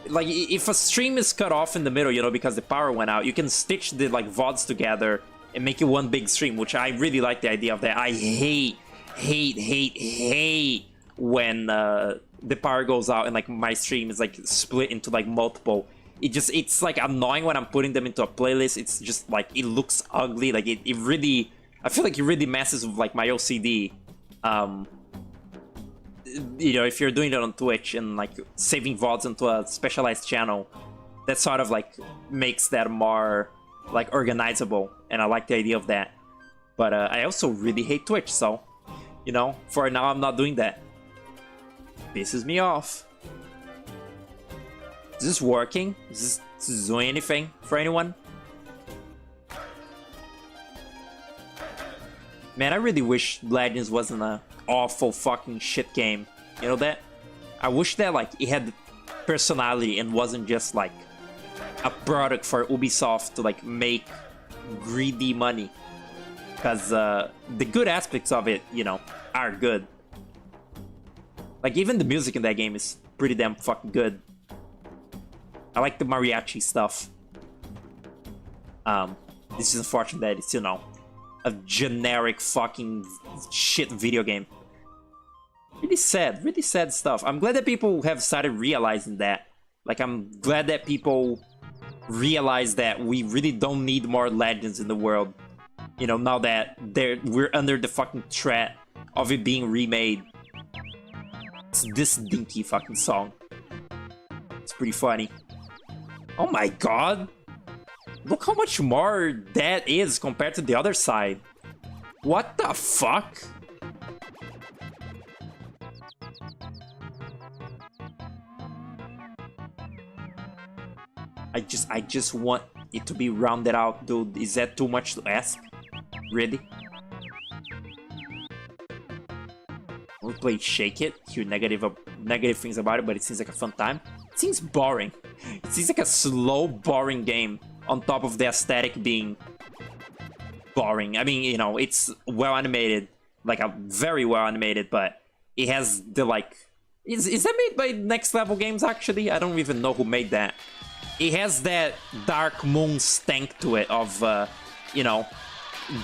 like if a stream is cut off in the middle, you know, because the power went out, you can stitch the like VODs together and make it one big stream, which I really like the idea of that. I hate when the power goes out and like my stream is like split into like multiple. It's like annoying when I'm putting them into a playlist. It's just like, it looks ugly. Like it really, I feel like it really messes with like my OCD. You know, if you're doing it on Twitch and like saving VODs into a specialized channel, that sort of like makes that more like organizable, and I like the idea of that. But I also really hate Twitch, so, you know, for now I'm not doing that. Pisses me off. Is this working? Is this doing anything for anyone? Man, I really wish Legends wasn't a awful fucking shit game. You know that? I wish that like it had personality and wasn't just like a product for Ubisoft to like make greedy money. Because the good aspects of it, you know, are good. Like even the music in that game is pretty damn fucking good. I like the mariachi stuff. This is unfortunate that it's, you know, a generic fucking shit video game. Really sad stuff. I'm glad that people have started realizing that. Like, I'm glad that people realize that we really don't need more Legends in the world. You know, now that we're under the fucking threat of it being remade. It's this dinky fucking song. It's pretty funny. Oh my god! Look how much more that is compared to the other side. What the fuck? I just want it to be rounded out, dude. Is that too much to ask? Really? We'll play Shake It, hear negative things about it, but it seems like a fun time. It seems boring. It seems like a slow, boring game, on top of the aesthetic being boring. I mean, you know, it's well animated, like a very well animated, but it has the like... Is that made by Next Level Games, actually? I don't even know who made that. It has that Dark Moon stank to it of, you know,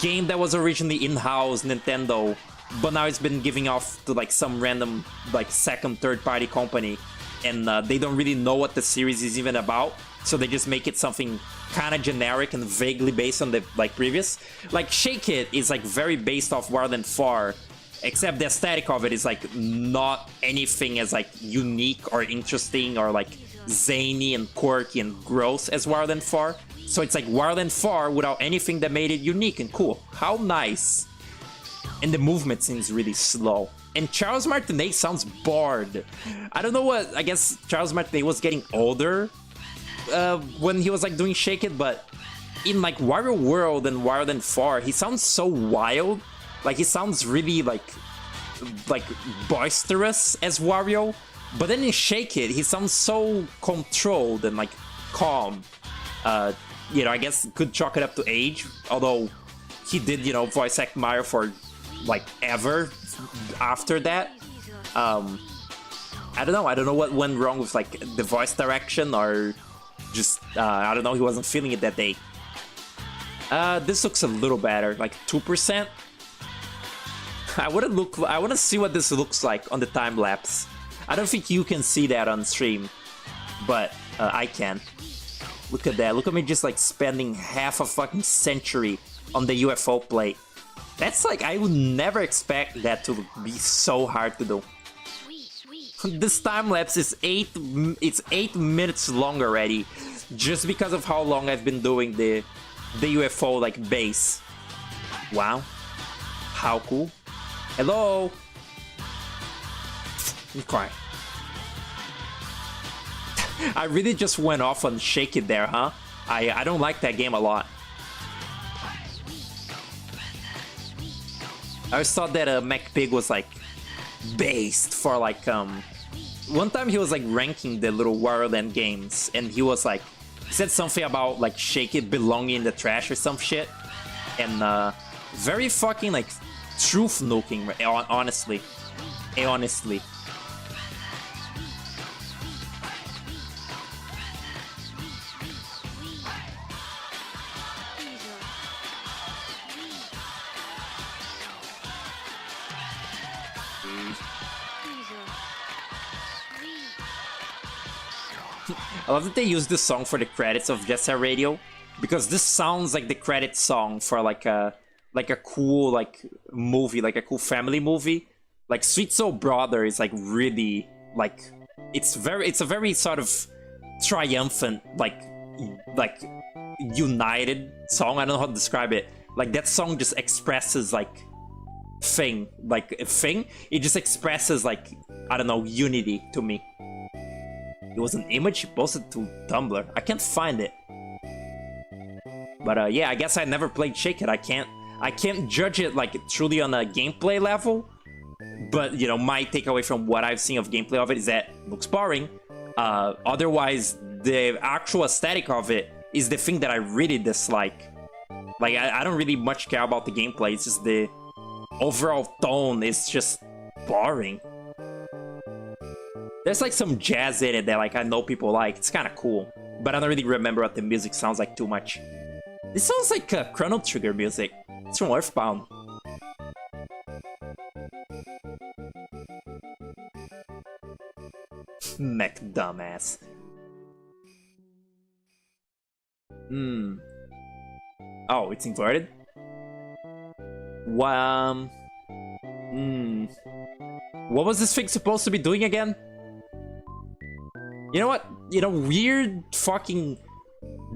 game that was originally in-house Nintendo, but now it's been giving off to like some random like second, third-party company, and they don't really know what the series is even about, so they just make it something kind of generic and vaguely based on the like previous. Like Shake It is like very based off Wild and Far, except the aesthetic of it is like not anything as like unique or interesting or like zany and quirky and gross as Wild and Far. So it's like Wild and Far without anything that made it unique and cool. How nice. And the movement seems really slow. And Charles Martinet sounds bored. I don't know what... I guess Charles Martinet was getting older when he was like doing Shake It, but in like Wario World and Wild and Far, he sounds so wild. Like he sounds really like boisterous as Wario. But then in Shake It, he sounds so controlled and like calm. You know, I guess could chalk it up to age, although he did, you know, voice act Mario for like ever after that. I don't know what went wrong with like the voice direction, or just I don't know, he wasn't feeling it that day. This looks a little better, like 2%. I want to see what this looks like on the time lapse. I don't think you can see that on stream, but I can. Look at that. Look at me just like spending half a fucking century on the UFO plate. That's like, I would never expect that to be so hard to do. This time lapse is 8 minutes long already, just because of how long I've been doing the UFO like base. Wow. How cool. Hello. I'm crying. I really just went off on Shake It there, huh? I don't like that game a lot. I always thought that MacPig was like based for like one time he was like ranking the little Wonderland games, and he was like said something about like Shake It belonging in the trash or some shit, and very fucking like truth nuking, honestly. I love that they use this song for the credits of Jet Set Radio, because this sounds like the credit song for like a cool like movie, like a cool family movie. Like Sweet Soul Brother is like really like it's a very sort of triumphant like united song. I don't know how to describe it. Like that song just expresses like it just expresses like, I don't know, unity to me. It was an image posted to Tumblr. I can't find it. But yeah, I guess I never played Shake It. I can't judge it like truly on a gameplay level. But you know, my takeaway from what I've seen of gameplay of it is that it looks boring. Otherwise, the actual aesthetic of it is the thing that I really dislike. Like I don't really much care about the gameplay. It's just the overall tone is just boring. There's like some jazz in it that like I know people like. It's kind of cool, but I don't really remember what the music sounds like too much. This sounds like Chrono Trigger music. It's from Earthbound. Mech dumbass. Oh, it's inverted? What was this thing supposed to be doing again? You know what? In a weird fucking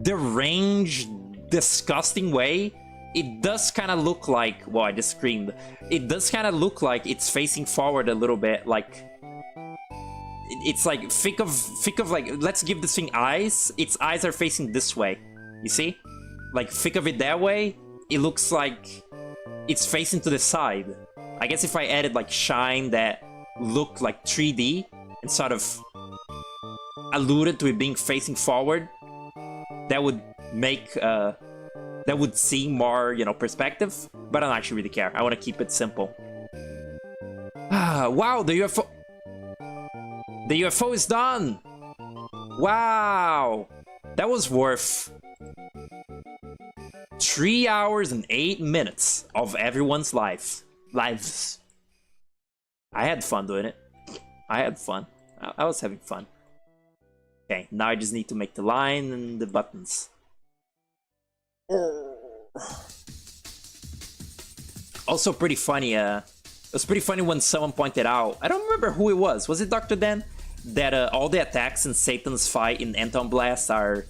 deranged, disgusting way, it does kind of look like... Well, I just screamed. It does kind of look like it's facing forward a little bit, like... It's like, think of like, let's give this thing eyes. Its eyes are facing this way. You see? Like, think of it that way. It looks like it's facing to the side. I guess if I added like shine that looked like 3D and sort of alluded to it being facing forward, that would make that would seem more, you know, perspective. But I don't actually really care. I want to keep it simple. Wow, the UFO is done! Wow! That was worth 3 hours and 8 minutes of everyone's lives. I had fun doing it. I had fun. I was having fun. Okay, now I just need to make the line and the buttons. Also pretty funny, it was pretty funny when someone pointed out, I don't remember who it was it Dr. Dan? That all the attacks in Satan's fight in Anton Blast are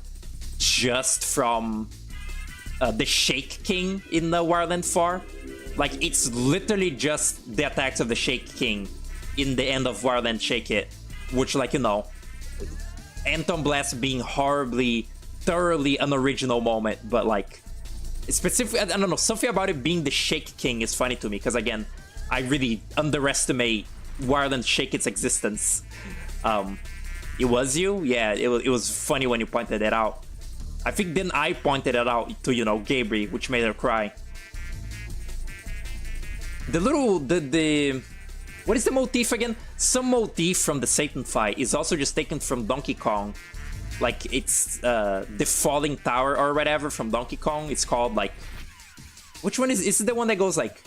just from the Shake King in the Wonderland 4. Like, it's literally just the attacks of the Shake King in the end of Wonderland Shake It, which, like, you know, Anton Blast being horribly, thoroughly unoriginal moment, but like, specifically, I don't know, something about it being the Shake King is funny to me, because again, I really underestimate Wonderland Shake It's existence. It was you? Yeah, it was funny when you pointed it out. I think then I pointed it out to, you know, Gabriel, which made her cry. The little, what is the motif again? Some motif from the Satan fight is also just taken from Donkey Kong. Like, it's the falling tower or whatever from Donkey Kong. It's called, like... Which one is it the one that goes, like...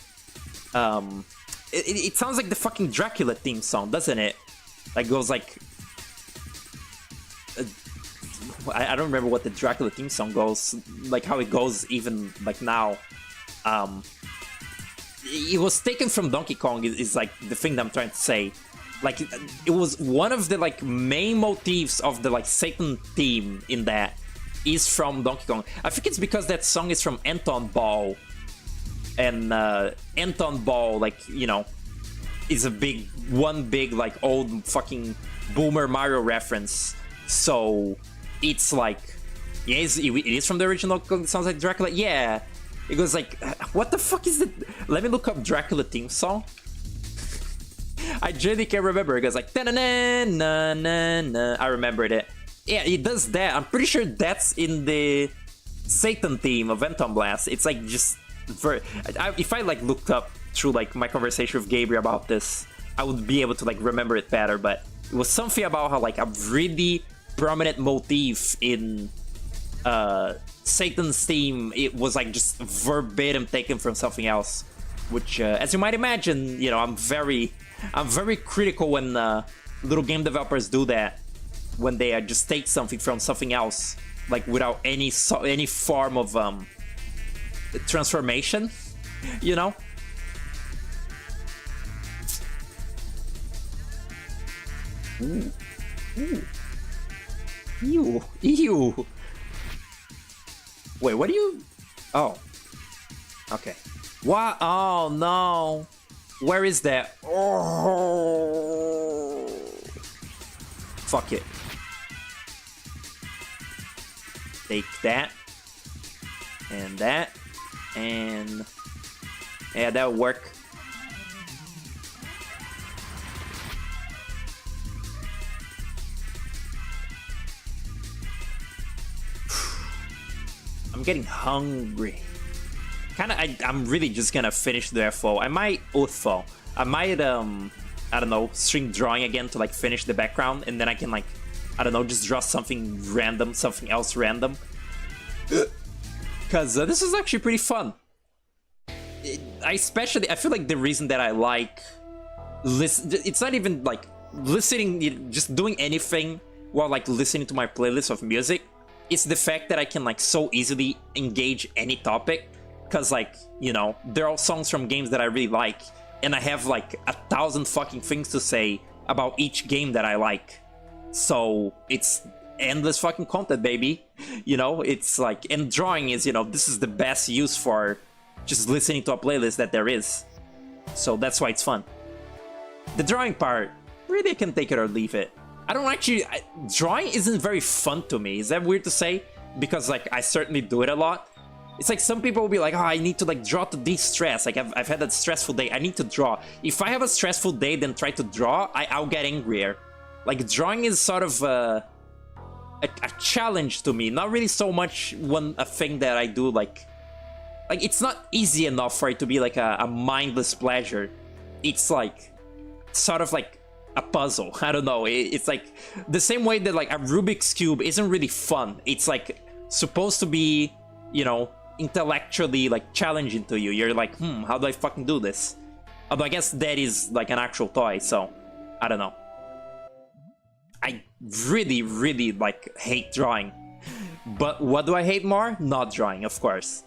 It sounds like the fucking Dracula theme song, doesn't it? Like, goes, like... I don't remember what the Dracula theme song goes, like how it goes even, like, now. It was taken from Donkey Kong, is like the thing that I'm trying to say. Like, it was one of the, like, main motifs of the, like, Satan theme in that is from Donkey Kong. I think it's because that song is from Anton Ball. And Anton Ball, like, you know, is a one big, like, old fucking boomer Mario reference. So it's like, yeah, it is from the original. It sounds like Dracula. Yeah, it goes like, what the fuck is it? Let me look up Dracula theme song. I genuinely can't remember. It goes like na na na na. I remembered it. Yeah, it does that. I'm pretty sure that's in the Satan theme of Entom Blast. It's like just if I like looked up through like my conversation with Gabriel about this, I would be able to like remember it better. But it was something about how like a really prominent motif in Satan's theme. It was like just verbatim taken from something else, which as you might imagine, you know, I'm very critical when little game developers do that, when they just take something from something else, like without any form of transformation, you know. Ooh. Ooh. Ew. Ew. Wait, what do you... Oh. Okay. What? Oh, no. Where is that? Oh. Fuck it. Take that. And that. And... yeah, that'll work. I'm getting hungry. I'm really just gonna finish the FO. I might Uthfo. I might I don't know, string drawing again to like finish the background, and then I can like, I don't know, just draw something random, something else random. Cause this is actually pretty fun. I feel like the reason that I like it's not even like listening, just doing anything while like listening to my playlist of music. It's the fact that I can like so easily engage any topic, because like, you know, they're all songs from games that I really like, and I have like 1,000 fucking things to say about each game that I like. So it's endless fucking content, baby. You know, it's like, and drawing is, you know, this is the best use for just listening to a playlist that there is. So that's why it's fun. The drawing part, really I can take it or leave it. I don't actually... drawing isn't very fun to me. Is that weird to say? Because, like, I certainly do it a lot. It's like some people will be like, oh, I need to, like, draw to de-stress. Like, I've had that stressful day. I need to draw. If I have a stressful day, then try to draw, I'll get angrier. Like, drawing is sort of a challenge to me. Not really so much a thing that I do, like, it's not easy enough for it to be, like, a mindless pleasure. It's, like, sort of, like, a puzzle. I don't know. It's like the same way that like a Rubik's Cube isn't really fun. It's like supposed to be, you know, intellectually like challenging to you. You're like, how do I fucking do this? Although I guess that is like an actual toy, so I don't know. I really, really like hate drawing. But what do I hate more? Not drawing, of course.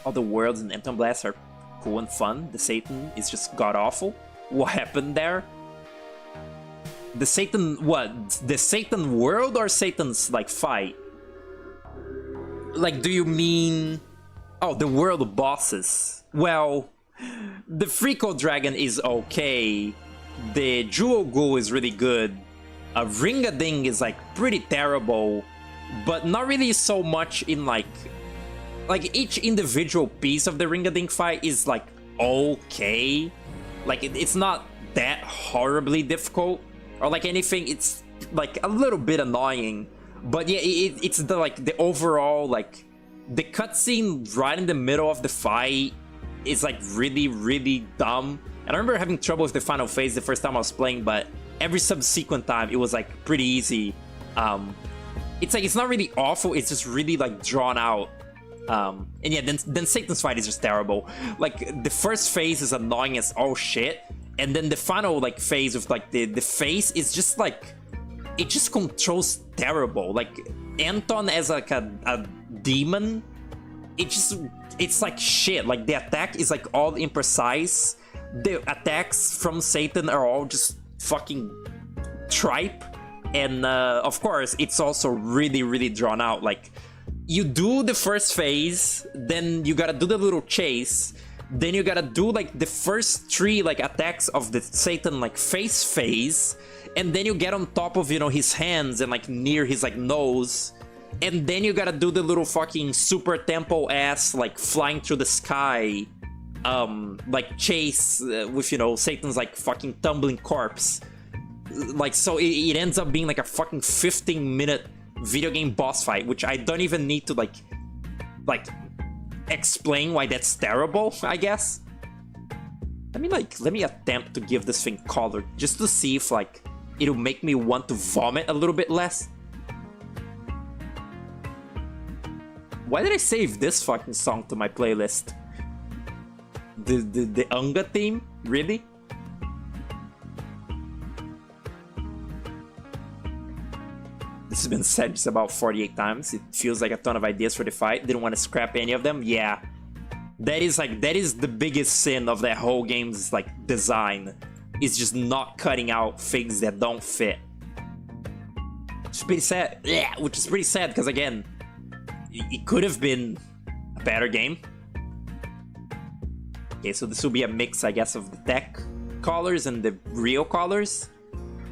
All the worlds in Entom Blast are cool and fun. The Satan is just god-awful. What happened there? The Satan... what? The Satan world or Satan's, like, fight? Like, do you mean... oh, the world bosses. Well, the Freako Dragon is okay. The Jewel Ghoul is really good. Ring-a-Ding is, like, pretty terrible. But not really so much in, like each individual piece of the Ring-a-Ding fight is like okay. Like it's not that horribly difficult or like anything. It's like a little bit annoying, but yeah, it's the like the overall like the cutscene right in the middle of the fight is like really, really dumb. And I remember having trouble with the final phase the first time I was playing, but every subsequent time it was like pretty easy. It's like it's not really awful, it's just really like drawn out. And yeah, then Satan's fight is just terrible. Like, the first phase is annoying as all shit, and then the final, like, phase of, like, the face is just, like, it just controls terrible. Like, Anton as, like, a demon, it's, like, shit. Like, the attack is, like, all imprecise. The attacks from Satan are all just fucking tripe. And, of course, it's also really, really drawn out. Like, you do the first phase, then you gotta do the little chase, then you gotta do like the first 3 like attacks of the Satan like face phase, and then you get on top of, you know, his hands and like near his like nose, and then you gotta do the little fucking super tempo ass, like, flying through the sky, like, chase with, you know, Satan's, like, fucking tumbling corpse. Like, so it ends up being, like, a fucking 15-minute video game boss fight, which I don't even need to, like, explain why that's terrible, I guess. Let me attempt to give this thing color, just to see if, like, it'll make me want to vomit a little bit less. Why did I save this fucking song to my playlist? The Unga theme? Really? This has been said just about 48 times. It feels like a ton of ideas for the fight. Didn't want to scrap any of them. Yeah. That is the biggest sin of that whole game's, like, design. It's just not cutting out things that don't fit. Which is pretty sad. Yeah, which is pretty sad because, again, it could have been a better game. Okay, so this will be a mix, I guess, of the tech colors and the real colors.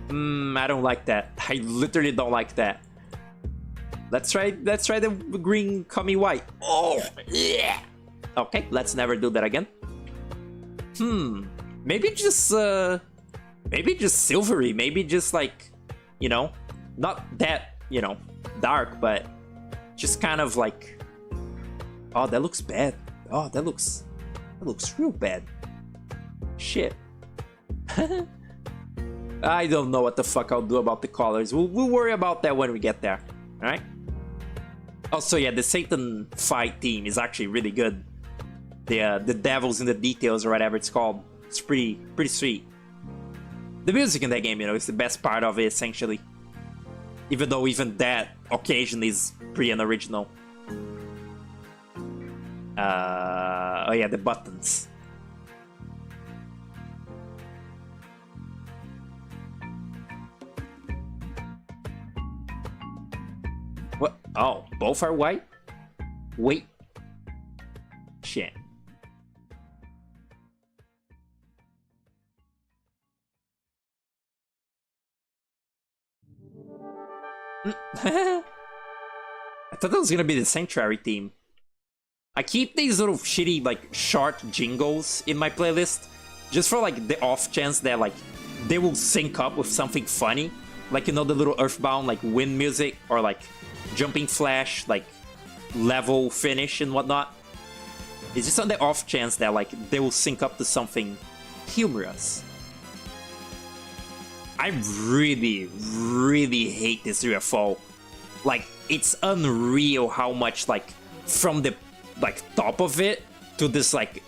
I don't like that. I literally don't like that. Let's try the green cummy white. Oh, yeah. Okay, let's never do that again. Maybe just silvery. Maybe just, like, you know, not that, you know, dark, but just kind of like. Oh, that looks bad. Oh, that looks real bad. Shit. I don't know what the fuck I'll do about the colors. We'll worry about that when we get there. All right. Also, yeah, the Satan fight theme is actually really good. The Devils in the Details or whatever it's called. It's pretty sweet. The music in that game, you know, is the best part of it, essentially. Even though even that occasionally is pretty unoriginal. Oh yeah, the buttons. What? Oh, both are white? Wait. Shit. I thought that was gonna be the Sanctuary theme. I keep these little shitty, like, short jingles in my playlist just for, like, the off chance that, like, they will sync up with something funny. Like, you know, the little Earthbound, like, wind music or, like, jumping flash, like, level finish and whatnot. It's just on the off chance that, like, they will sync up to something humorous. I really, really hate this UFO. Like, it's unreal how much, like, from the, like, top of it to this, like,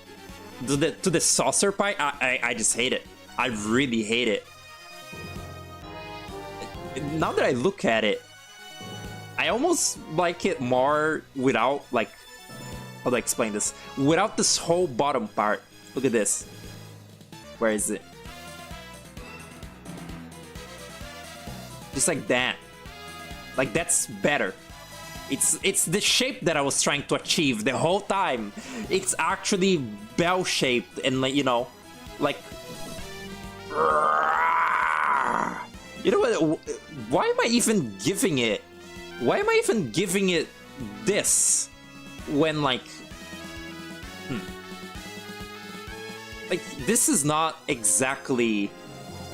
to the saucer pipe, I just hate it. I really hate it. Now that I look at it, I almost like it more without, like, how do I explain this? Without this whole bottom part. Look at this. Where is it? Just like that. Like, that's better. It's the shape that I was trying to achieve the whole time. It's actually bell-shaped and, like, you know, like... You know what? Why am I even giving it? Why am I even giving it this? When, like... Like, this is not exactly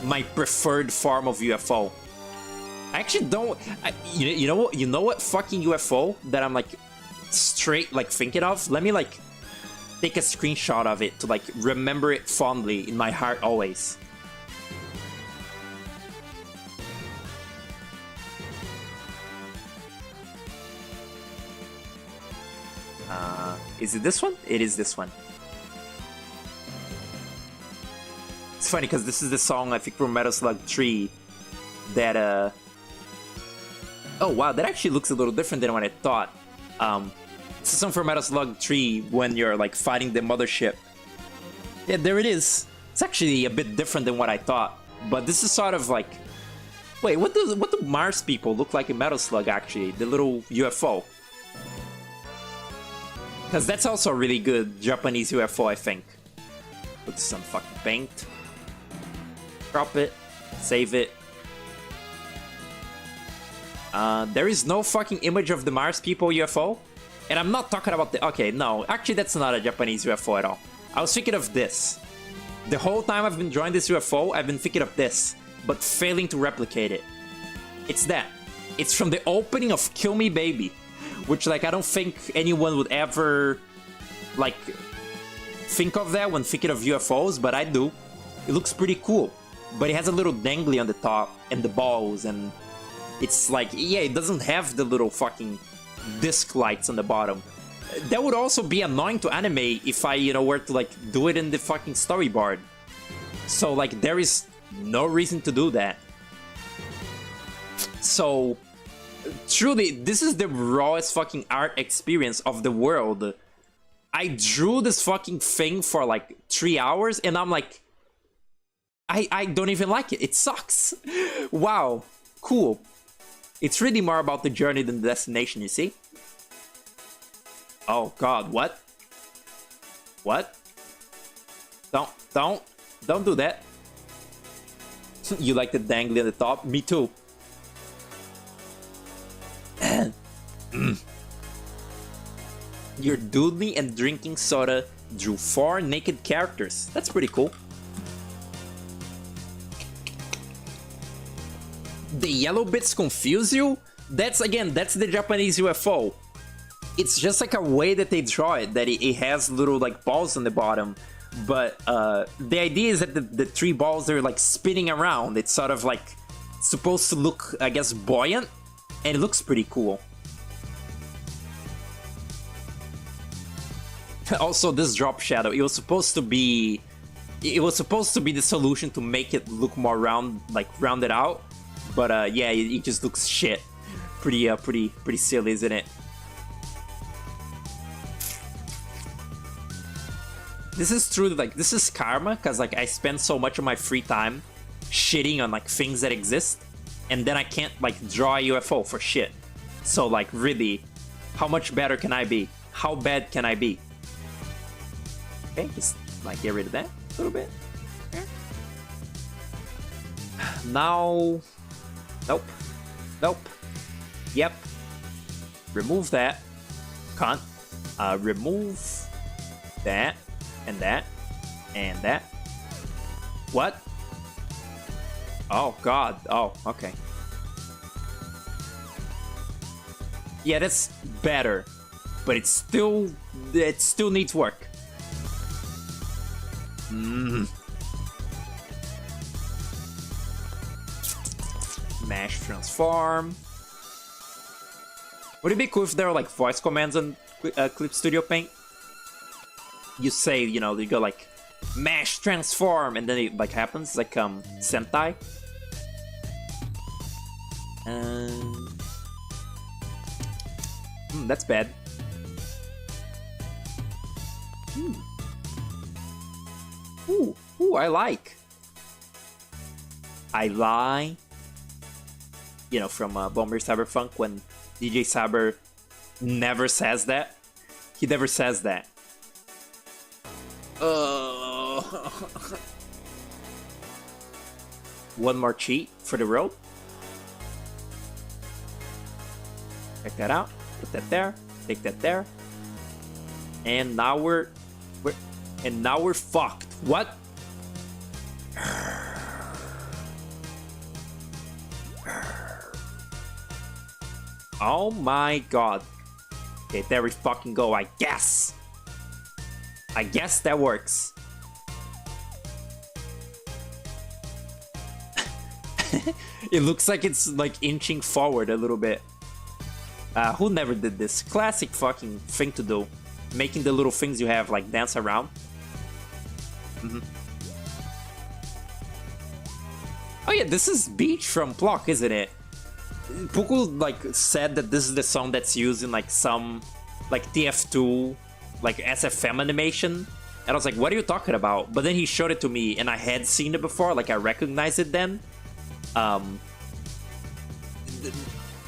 my preferred form of UFO. I actually don't... you know what fucking UFO that I'm, like, straight, like, thinking of? Let me, like, take a screenshot of it to, like, remember it fondly in my heart always. Is it this one? It is this one. It's funny because this is the song, I think, from Metal Slug 3 that, Oh wow, that actually looks a little different than what I thought. It's a song for Metal Slug 3 when you're, like, fighting the mothership. Yeah, there it is. It's actually a bit different than what I thought. But this is sort of like... Wait, what do Mars people look like in Metal Slug, actually? The little UFO. Because that's also a really good Japanese UFO, I think. Put some fucking paint. Drop it. Save it. There is no fucking image of the Mars people UFO. And I'm not talking about the... Okay, no. Actually, that's not a Japanese UFO at all. I was thinking of this. The whole time I've been drawing this UFO, I've been thinking of this, but failing to replicate it. It's that. It's from the opening of Kill Me Baby, which, like, I don't think anyone would ever, like, think of that when thinking of UFOs, but I do. It looks pretty cool. But it has a little dangly on the top, and the balls, and it's like, yeah, it doesn't have the little fucking disc lights on the bottom. That would also be annoying to animate if I, were to, like, do it in the fucking storyboard. So, like, there is no reason to do that. So, truly, this is the rawest fucking art experience of the world. I drew this fucking thing for, like, 3 hours, and I'm like, I don't even like it. It sucks. Wow. Cool. It's really more about the journey than the destination, you see? Oh god, what? What? Don't do that. You like the dangly on the top? Me too. You're doodling and drinking soda drew 4 naked characters. That's pretty cool. The yellow bits confuse you? That's the Japanese UFO. It's just like a way that they draw it, that it has little like balls on the bottom. But the idea is that the 3 balls are like spinning around. It's sort of like supposed to look, I guess, buoyant, and it looks pretty cool. Also, this drop shadow, it was supposed to be the solution to make it look more rounded out. But yeah, it just looks shit. Pretty silly, isn't it? This is true, like, this is karma, because, like, I spend so much of my free time shitting on, like, things that exist, and then I can't, like, draw a UFO for shit. So, like, really, how much better can I be? How bad can I be? Okay, just, like, get rid of that a little bit. Now... Nope. Nope. Yep. Remove that. Can't. Remove that. And that. And that. What? Oh, God. Oh, okay. Yeah, that's better. But it still needs work. Mash transform. Would it be cool if there were like voice commands on Clip Studio Paint? You say, you go like mash transform, and then it like happens like Sentai. That's bad. Ooh, I like. From Bomber Cyberpunk, when DJ Saber never says that. He never says that. One more cheat for the road. Check that out. Put that there. Take that there. And now we're fucked. What? Oh my god. Okay, there we fucking go, I guess. I guess that works. It looks like it's like inching forward a little bit. Who never did this? Classic fucking thing to do. Making the little things you have like dance around. Oh yeah, this is Beach from Plock, isn't it? Puku like said that this is the song that's used in like some like TF2 like SFM animation, and I was like, what are you talking about? But then he showed it to me and I had seen it before, like I recognized it then.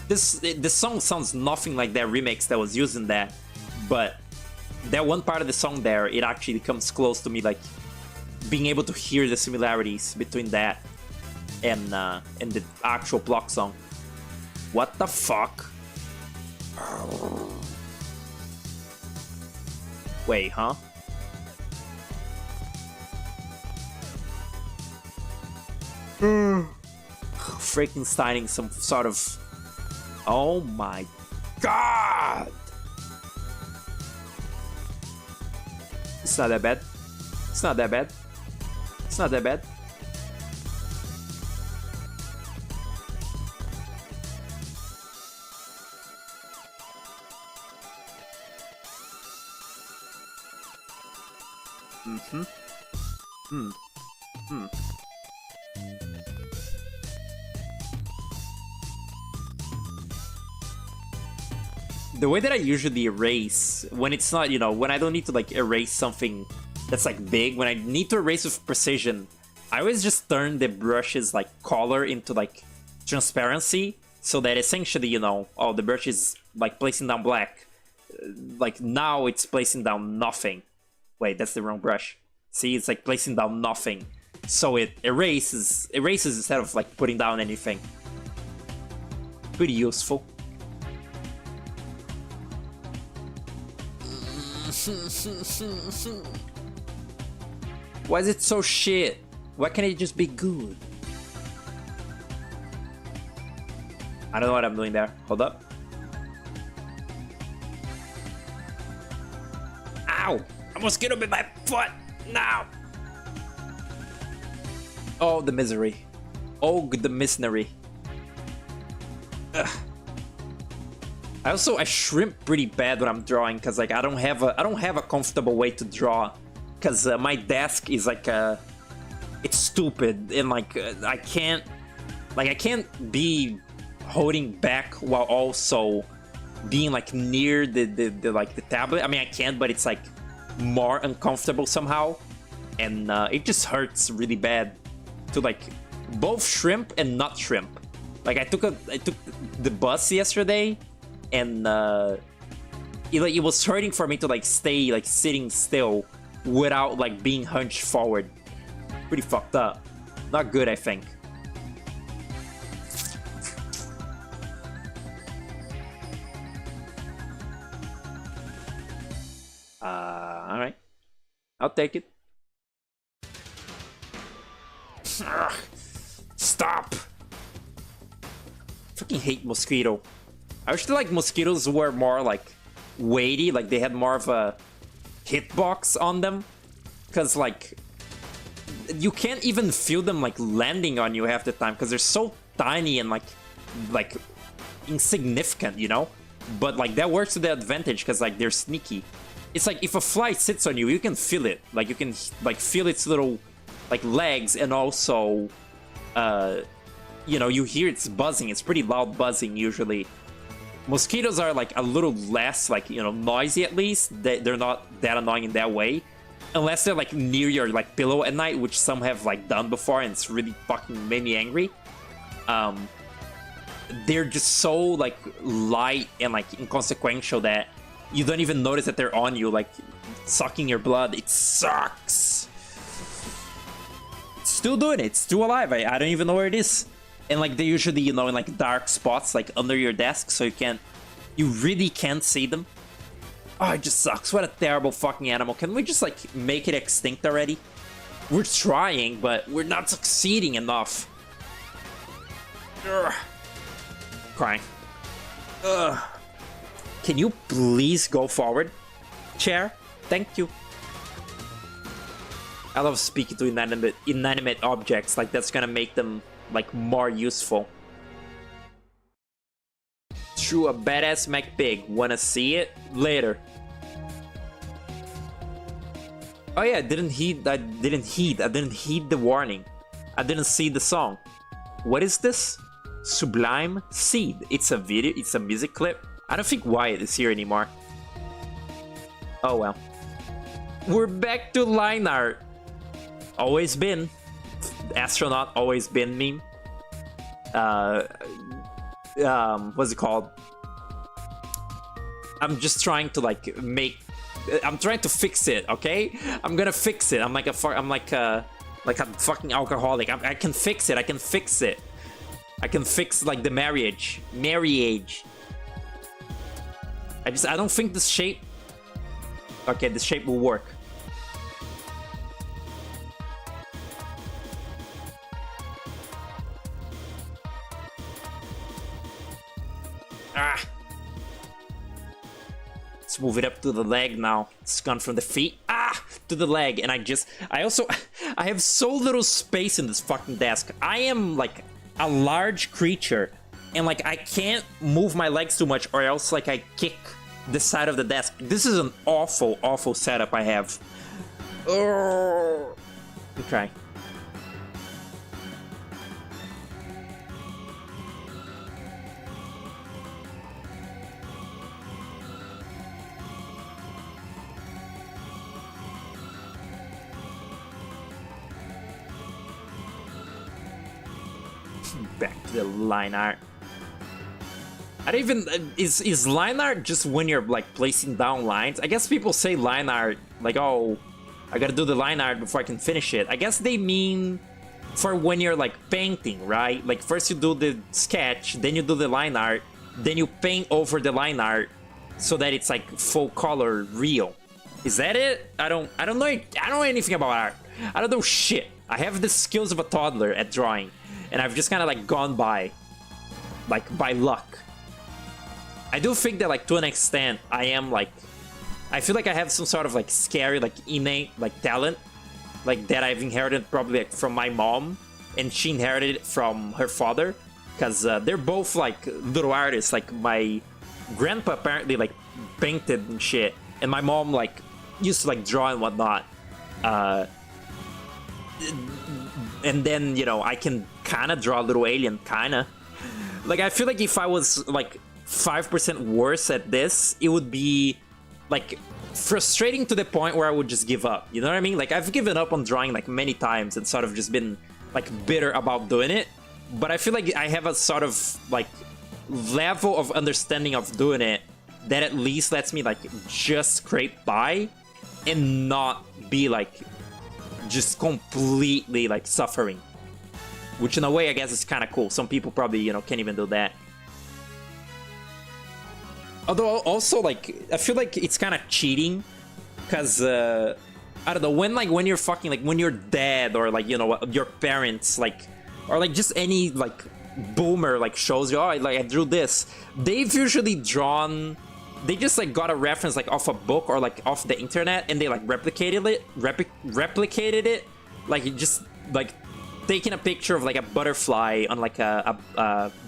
This song sounds nothing like that remix that was used in that, but that one part of the song there, it actually comes close to me, like being able to hear the similarities between that and the actual Block song. What the fuck? Wait, huh? Frankensteining some sort of... Oh my god! It's not that bad. It's not that bad. It's not that bad. The way that I usually erase, when it's not, you know, when I don't need to like erase something that's like big, when I need to erase with precision, I always just turn the brush's like color into like transparency, so that essentially, you know, oh, the brush is like placing down black. Like now it's placing down nothing. Wait, that's the wrong brush. See, it's like placing down nothing. So it erases instead of like putting down anything. Pretty useful. Why is it so shit? Why can't it just be good? I don't know what I'm doing there. Hold up. Ow! A mosquito bit my foot! Now! Oh, the misery. Oh, the misery. Ugh. I shrimp pretty bad when I'm drawing, cause like I don't have a comfortable way to draw, cause my desk is like it's stupid, and like I can't be holding back while also being like near the tablet. I mean, I can, but it's like more uncomfortable somehow, and it just hurts really bad to like both shrimp and not shrimp. Like I took the bus yesterday, and it was hurting for me to like stay like sitting still without like being hunched forward. Pretty fucked up. Not good, I think. All right, I'll take it. Stop! Fucking hate mosquito. I wish like mosquitoes were more like weighty, like they had more of a hitbox on them, because like you can't even feel them like landing on you half the time because they're so tiny and like insignificant, you know. But like that works to their advantage because like they're sneaky. It's like if a fly sits on you, you can feel it. Like you can like feel its little like legs, and also you know, you hear its buzzing. It's pretty loud buzzing usually. Mosquitoes are like a little less like, you know, noisy, at least. They're not that annoying in that way, unless they're like near your like pillow at night, which some have like done before, and it's really fucking made me angry. They're just so like light and like inconsequential that you don't even notice that they're on you, like sucking your blood. It sucks. It's still doing it. It's still alive. I don't even know where it is. And like they usually, you know, in like dark spots, like under your desk, so you really can't see them. Oh, it just sucks. What a terrible fucking animal. Can we just like make it extinct already? We're trying, but we're not succeeding enough. Ugh. Crying. Ugh. Can you please go forward, chair? Thank you. I love speaking to inanimate objects. Like that's gonna make them like more useful. True, a badass MacPig. Wanna see it? Later. Oh yeah, I didn't heed the warning. I didn't see the song. What is this? Sublime Seed. It's a video, it's a music clip. I don't think Wyatt is here anymore. Oh well. We're back to line art. Always been. Astronaut always been meme. What's it called? I'm just trying to like I'm trying to fix it, okay? I'm gonna fix it. I'm like a fucking alcoholic. I can fix it. I can fix it. I can fix like the marriage. I don't think this shape. Okay, this shape will work. Ah. Let's move it up to the leg now. It's gone from the feet to the leg, and I have so little space in this fucking desk. I am like a large creature, and like I can't move my legs too much, or else like I kick the side of the desk. This is an awful setup I have. Okay. Back to the line art. I don't even is line art just when you're like placing down lines? I guess people say line art like, oh, I gotta do the line art before I can finish it. I guess they mean for when you're like painting, right? Like first you do the sketch, then you do the line art, then you paint over the line art so that it's like full color real. Is that it? I don't know anything about art. I don't know shit. I have the skills of a toddler at drawing, and I've just kind of like gone by luck. I do think that like to an extent I am like, I feel like I have some sort of like scary like innate like talent like that I've inherited probably like, from my mom, and she inherited it from her father, because they're both like little artists. Like my grandpa apparently like painted and shit, and my mom like used to like draw and whatnot. And then, you know, I can kind of draw a little alien, kind of. Like, I feel like if I was, like, 5% worse at this, it would be, like, frustrating to the point where I would just give up. You know what I mean? Like, I've given up on drawing, like, many times and sort of just been, like, bitter about doing it. But I feel like I have a sort of, like, level of understanding of doing it that at least lets me, like, just scrape by and not be, like, just completely like suffering, which in a way I guess is kind of cool. Some people probably, you know, can't even do that. Although also like I feel like it's kind of cheating, because I don't know, when you're fucking like when you're dead, or like, you know, your parents like, or like just any like boomer like shows you, oh, I drew this, they've usually drawn, they just like got a reference like off a book or like off the internet, and they like replicated it, like just like taking a picture of like a butterfly on like a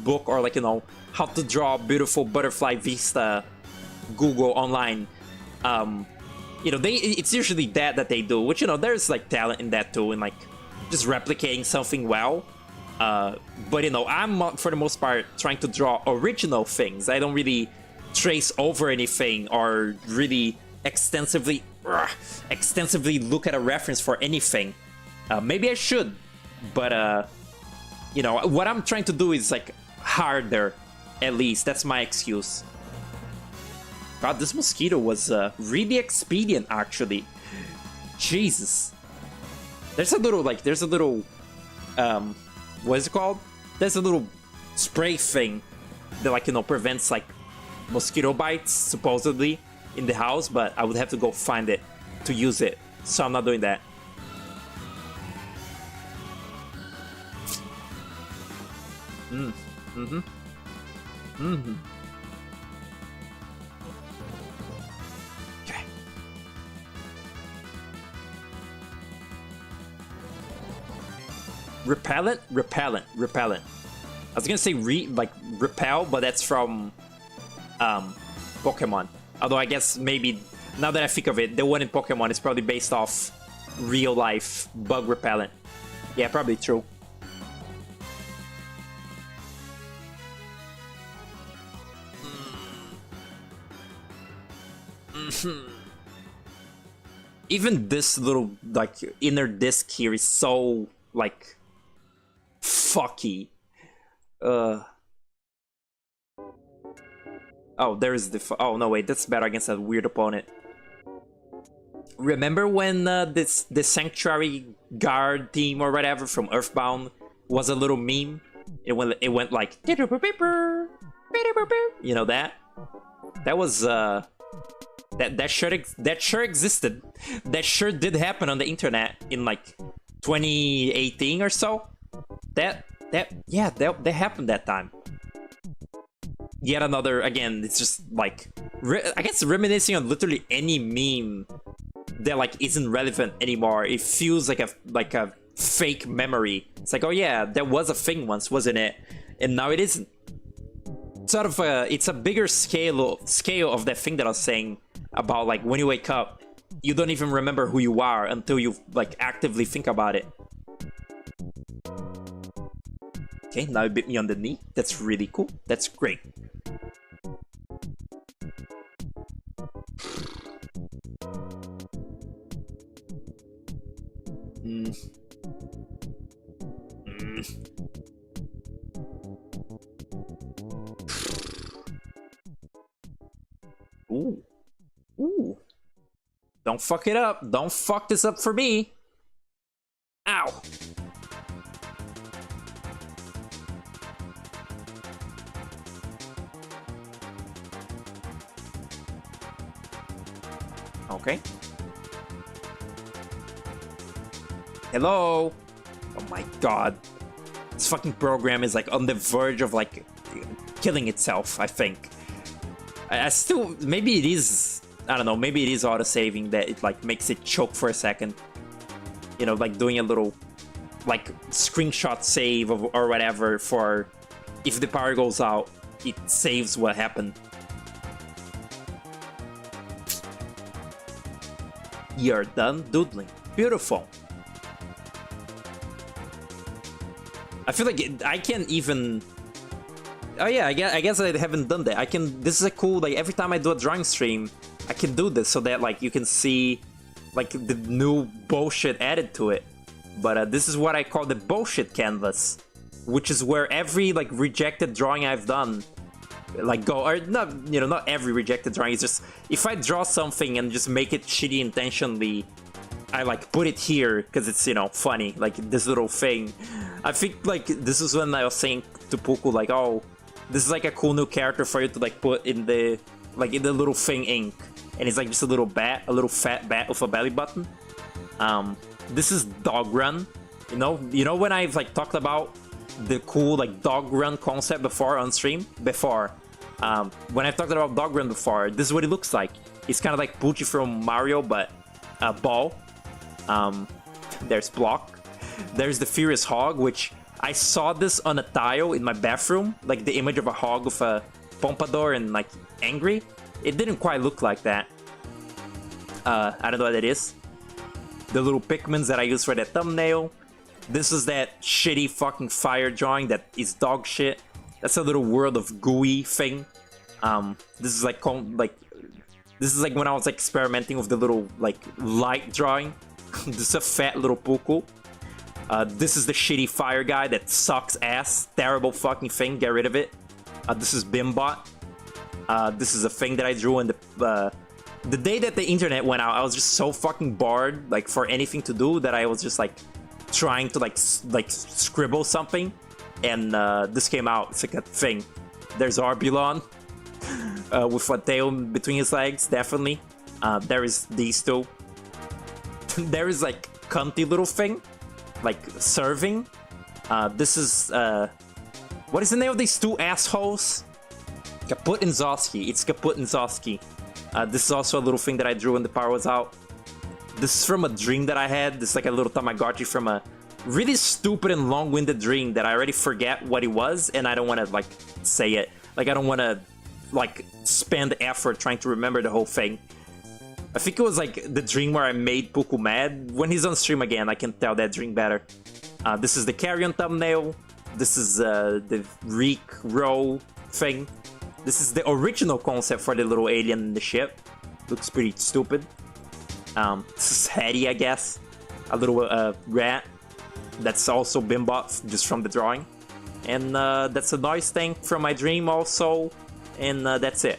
book, or like, you know, how to draw a beautiful butterfly vista, Google online. You know, it's usually that they do, which, you know, there's like talent in that too, and like just replicating something well. But you know, I'm for the most part trying to draw original things. I don't really trace over anything or really extensively look at a reference for anything. Maybe I should, but you know, what I'm trying to do is like harder, at least. That's my excuse. God, this mosquito was really expedient, actually. Jesus. There's a little what is it called? There's a little spray thing that, like, you know, prevents like mosquito bites, supposedly, in the house, but I would have to go find it to use it, so I'm not doing that. Okay. Repellent. I was gonna say repel, but that's from Pokemon. Although I guess maybe, now that I think of it, the one in Pokemon is probably based off real life bug repellent. Yeah, probably true. Even this little like inner disc here is so like fucky. Oh, there's the... oh, no, wait, that's better against a weird opponent. Remember when the Sanctuary Guard team or whatever from Earthbound was a little meme? It went like, you know that? That was that sure existed. That sure did happen on the internet in like 2018 or so. That happened that time. Yet another, again, it's just like I guess reminiscing on literally any meme that like isn't relevant anymore. It feels like a fake memory. It's like, oh yeah, that was a thing once, wasn't it? And now it isn't. Sort of it's a bigger scale of that thing that I was saying about like when you wake up, you don't even remember who you are until you like actively think about it. Okay, now it bit me on the knee. That's really cool. That's great. Ooh. Ooh. Don't fuck it up. Don't fuck this up for me. Ow. Okay. Hello. Oh my god. This fucking program is like on the verge of like killing itself, I think. I still, maybe it is, I don't know, maybe it is auto-saving that it like makes it choke for a second. You know, like doing a little like screenshot save or whatever for if the power goes out, it saves what happened. You're done doodling. Beautiful. I feel like I can't even... Oh yeah, I guess I haven't done that. I can... This is a cool... Like, every time I do a drawing stream, I can do this so that, like, you can see, like, the new bullshit added to it. But this is what I call the bullshit canvas. Which is where every, like, rejected drawing I've done... Like, go... Or, not, you know, not every rejected drawing. It's just... If I draw something and just make it shitty intentionally... I like put it here because it's, you know, funny, like this little thing. I think like this is when I was saying to Puku like, oh, this is like a cool new character for you to like put in the little thing ink, and it's like just a little bat, a little fat bat with a belly button. This is Dog Run. You know when I've like talked about the cool like Dog Run concept before on stream before. When I've talked about Dog Run before, this is what it looks like. It's kind of like Poochie from Mario, but a ball. There's Block. There's the Furious Hog, which I saw this on a tile in my bathroom, like the image of a hog with a pompadour and like angry. It didn't quite look like that. I don't know what it is. The little Pikmins that I use for that thumbnail. This is that shitty fucking fire drawing that is dog shit. That's a little World of Gooey thing. This is like this is like when I was experimenting with the little like light drawing. This is a fat little Puku. This is the shitty fire guy that sucks ass. Terrible fucking thing. Get rid of it. This is Bimbot. This is a thing that I drew in the day that the internet went out. I was just so fucking bored, like for anything to do, that I was just like trying to like scribble something, and this came out. It's like a thing. There's Arbulon with a tail between his legs. Definitely. There is these two. There is like cunty little thing, like serving. This is what is the name of these two assholes? Kaput and Zosky. It's Kaput and Zosky. This is also a little thing that I drew when the power was out. This is from a dream that I had. This is like a little Tamagotchi from a really stupid and long-winded dream that I already forget what it was, and I don't want to like say it. Like I don't want to like spend effort trying to remember the whole thing. I think it was like the dream where I made Puku mad. When he's on stream again, I can tell that dream better. This is the Carrion thumbnail. This is the Reek row thing. This is the original concept for the little alien in the ship. Looks pretty stupid. This is Hetty, I guess. A little rat. That's also Bimbot, just from the drawing. And that's a noise tank from my dream also. And that's it.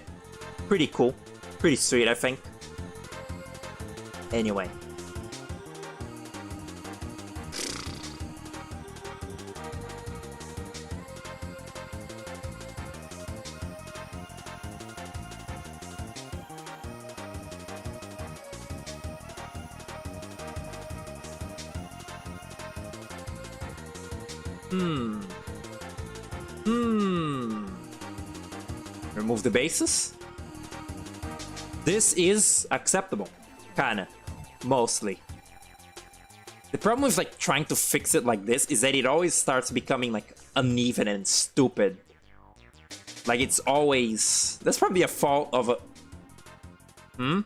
Pretty cool. Pretty sweet, I think. Anyway. Hmm. Hmm. Remove the bases. This is acceptable. Kinda. Mostly. The problem with like trying to fix it like this is that it always starts becoming like uneven and stupid. Like it's always... That's probably a fault of a... Hmm?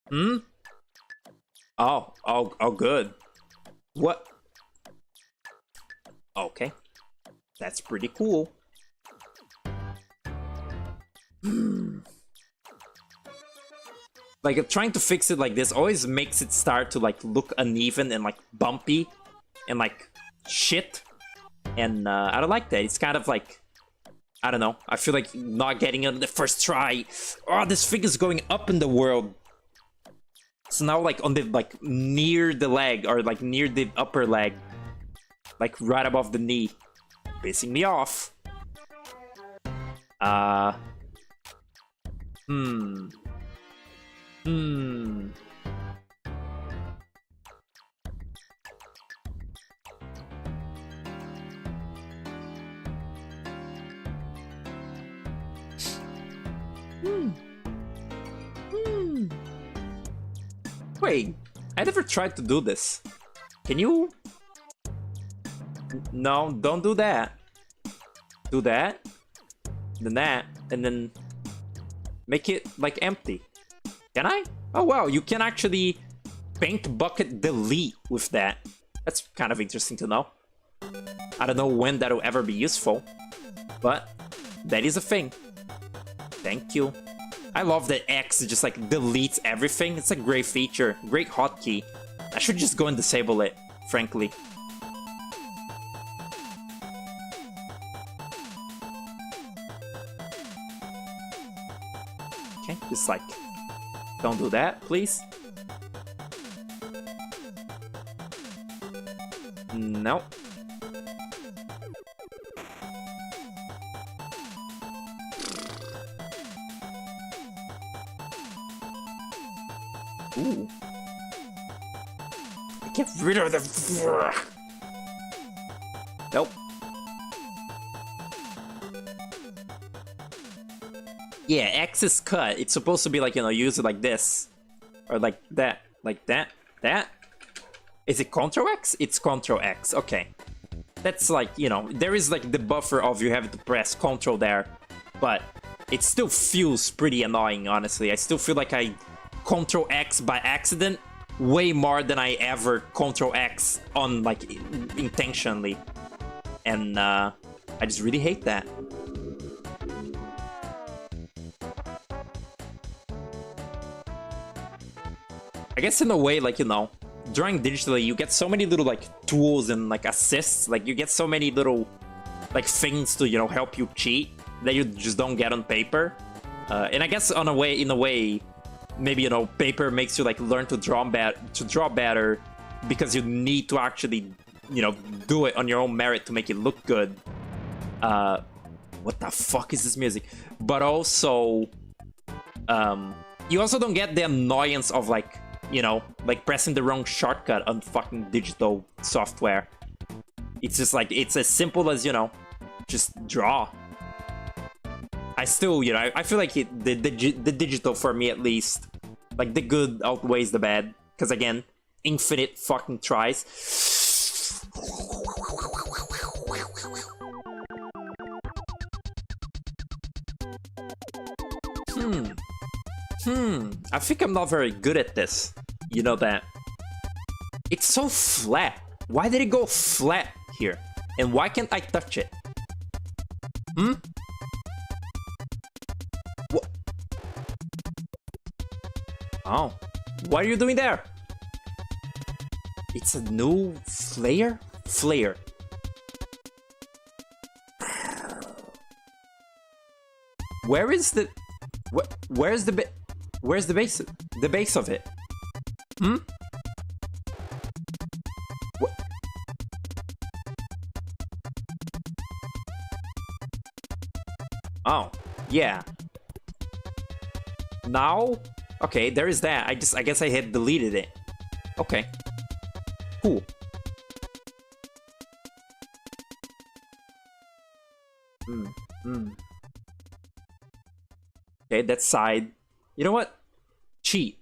Hmm? Oh, good. What? Okay. That's pretty cool. Like, trying to fix it like this always makes it start to, like, look uneven and, like, bumpy and, like, shit. And, I don't like that. It's kind of like... I don't know. I feel like not getting it on the first try. Oh, this figure's going up in the world. So now, like, on the, like, near the leg, or, like, near the upper leg. Like, right above the knee. Pissing me off. Hmm. Wait, I never tried to do this. Can you? No, don't do that. Do that. Then that. And then make it like empty. Can I? Oh wow, you can actually paint bucket delete with that. That's kind of interesting to know. I don't know when that'll ever be useful, but that is a thing. Thank you. I love that X just like deletes everything. It's a great feature, great hotkey. I should just go and disable it, frankly. Okay, just like, don't do that, please. No. Ooh. Get rid of the... Nope. Yeah, X is cut. It's supposed to be like, you know, use it like this. Or like that. Like that. That? Is it Ctrl X? It's Ctrl X. Okay. That's like, you know, there is like the buffer of you having to press Ctrl there. But it still feels pretty annoying, honestly. I still feel like I Ctrl X by accident way more than I ever Ctrl X on, like, intentionally. And, I just really hate that. I guess in a way, like, you know, drawing digitally, you get so many little, like, tools and, like, assists. Like, you get so many little, like, things to, you know, help you cheat that you just don't get on paper. And I guess in a way, maybe, you know, paper makes you, like, learn to draw better because you need to actually, you know, do it on your own merit to make it look good. What the fuck is this music? But also, you also don't get the annoyance of, like, you know, like pressing the wrong shortcut on fucking digital software. It's just like, it's as simple as, you know, just draw. I still, you know, I feel like the digital, for me at least, like the good outweighs the bad. Because again, infinite fucking tries. I think I'm not very good at this. You know that. It's so flat. Why did it go flat here? And why can't I touch it? What? Oh. What are you doing there? It's a new flare? Flare. Where is the... Where's the where's the base? The base of it? What? Oh, yeah. Now, okay, there is that. I guess I had deleted it. Okay, cool. Okay, that side. You know what? Cheat.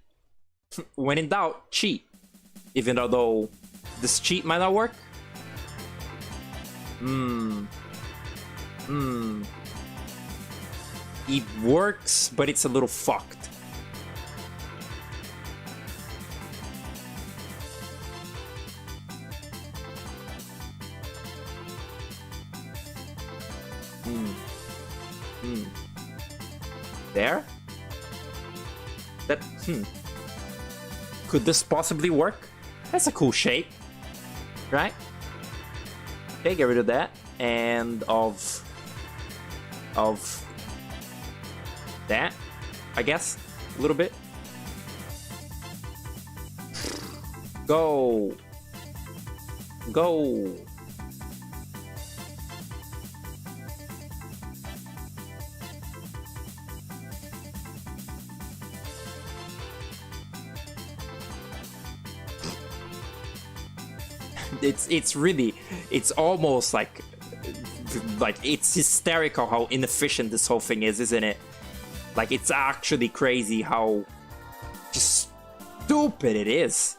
When in doubt, cheat. Even though this cheat might not work. It works, but it's a little fucked. There? That, Could this possibly work? That's a cool shape, right? Okay, get rid of that. And of that, I guess, a little bit. Go. Go. It's really, it's almost like it's hysterical how inefficient this whole thing is, isn't it? Like, it's actually crazy how just stupid it is.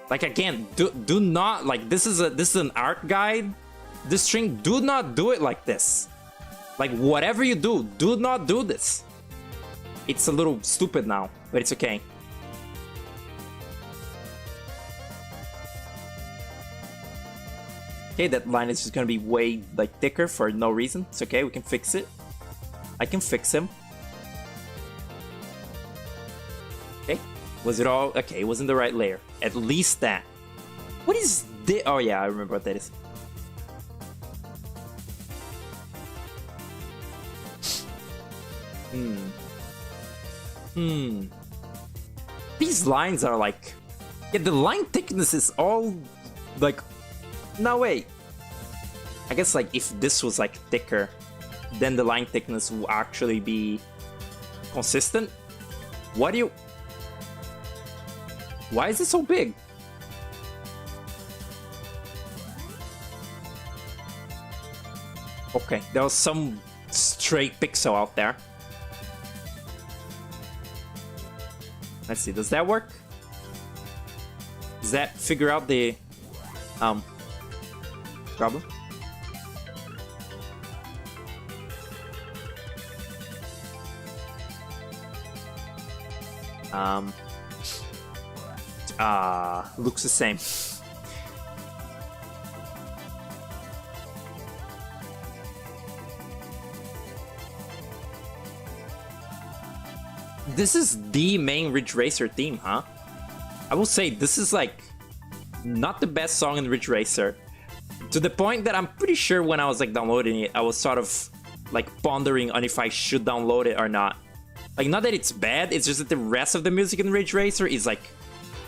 Like, again, do not, like, this is an art guide. This string, do not do it like this. Like, whatever you do not do this. It's a little stupid now, but it's okay. Okay, that line is just gonna be way, like, thicker for no reason. It's okay, we can fix it. I can fix him. Okay, was it all? Okay, it was in the right layer. At least that. What is this? Oh yeah, I remember what that is. These lines are like... Yeah, the line thickness is all, like... No, wait. I guess, like, if this was, like, thicker, then the line thickness will actually be consistent. What do you... Why is it so big? Okay, there was some stray pixel out there. Let's see, does that work? Does that figure out the problem? Looks the same. This is the main Ridge Racer theme, huh? I will say this is like not the best song in Ridge Racer. To the point that I'm pretty sure when I was like downloading it, I was sort of like pondering on if I should download it or not. Like, not that it's bad, it's just that the rest of the music in Ridge Racer is like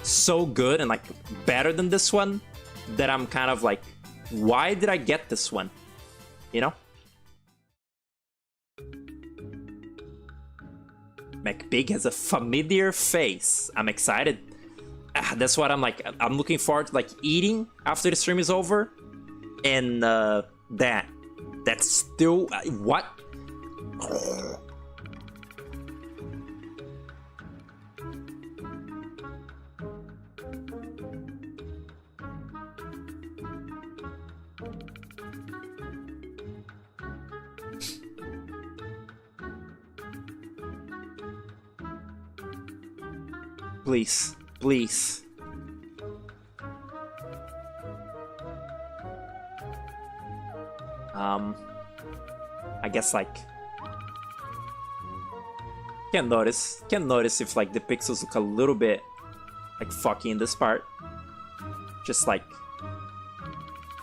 so good and like better than this one that I'm kind of like, why did I get this one? You know? McBig has a familiar face. I'm excited. That's what I'm like. I'm looking forward to like eating after the stream is over. And that's still what? Please, please. I guess like can't notice if like the pixels look a little bit like fucky in this part. Just like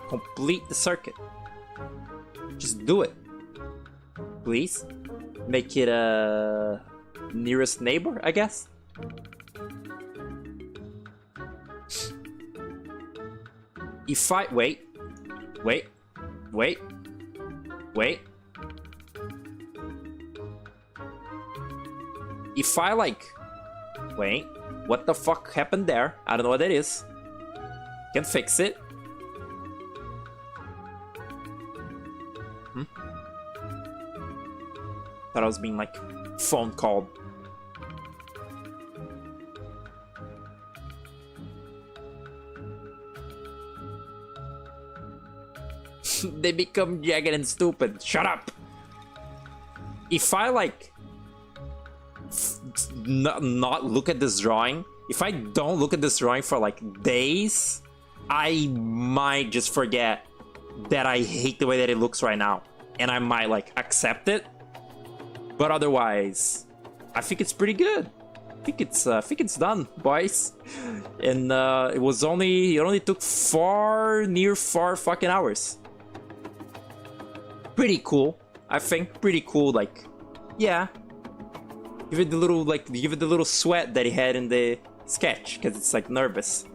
complete the circuit. Just do it. Please. Make it a nearest neighbor, I guess. If I wait. If I like wait, what the fuck happened there? I don't know what that is. Can fix it. Thought I was being like phone called. They become jagged and stupid. Shut up. If I like not look at this drawing, if I don't look at this drawing for like days, I might just forget that I hate the way that it looks right now, and I might like accept it. But otherwise, I think it's pretty good. I think it's done, boys. And it only took 4 fucking hours. Pretty cool, I think. Pretty cool. Like, yeah. Give it the little sweat that he had in the sketch, because it's like nervous.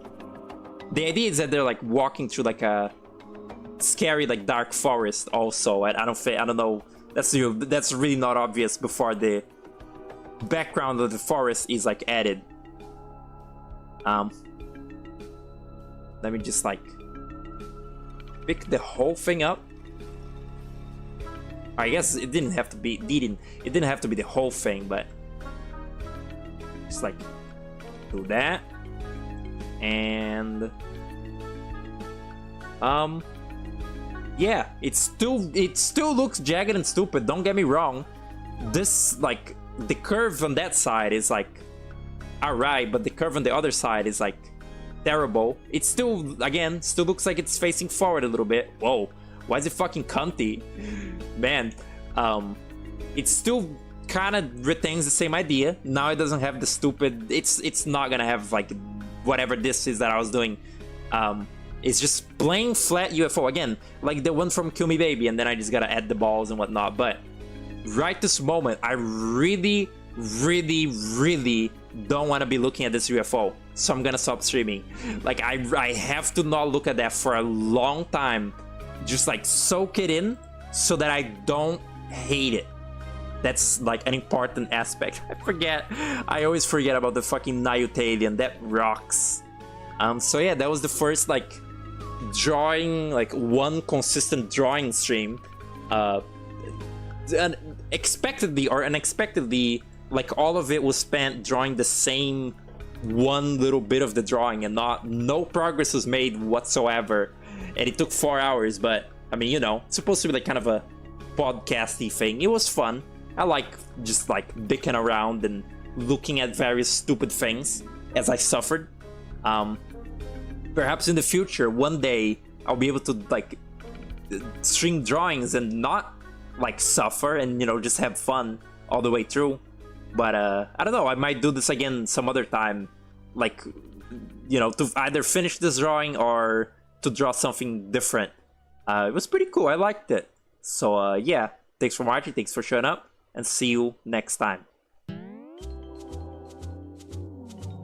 The idea is that they're like walking through like a scary like dark forest. Also, I don't know. That's really not obvious before the background of the forest is like added. Let me just like pick the whole thing up. I guess it didn't have to be the whole thing, but just like do that. And yeah, it still looks jagged and stupid, don't get me wrong. This, like, the curve on that side is like alright, but the curve on the other side is like terrible. It still looks like it's facing forward a little bit. Whoa, why is it fucking cunty? Man, it still kind of retains the same idea. Now it doesn't have the stupid, it's not gonna have like whatever this is that I was doing. It's just plain flat UFO again, like the one from Kill Me Baby, and then I just gotta add the balls and whatnot. But right this moment, I really don't want to be looking at this UFO, so I'm gonna stop streaming. Like, I have to not look at that for a long time, just like soak it in so that I don't hate it. That's like an important aspect. I always forget about the fucking Nayutalian. That rocks. So yeah, that was the first like drawing, like one consistent drawing stream. Expectedly or unexpectedly, like all of it was spent drawing the same one little bit of the drawing, and no progress was made whatsoever. And it took 4 hours, but I mean, you know, it's supposed to be like kind of a podcasty thing. It was fun. I like just like dicking around and looking at various stupid things as I suffered. Perhaps in the future, one day, I'll be able to like stream drawings and not like suffer and, you know, just have fun all the way through. But I don't know, I might do this again some other time, like, you know, to either finish this drawing or to draw something different. It was pretty cool, I liked it. So yeah, thanks for watching, thanks for showing up, and see you next time.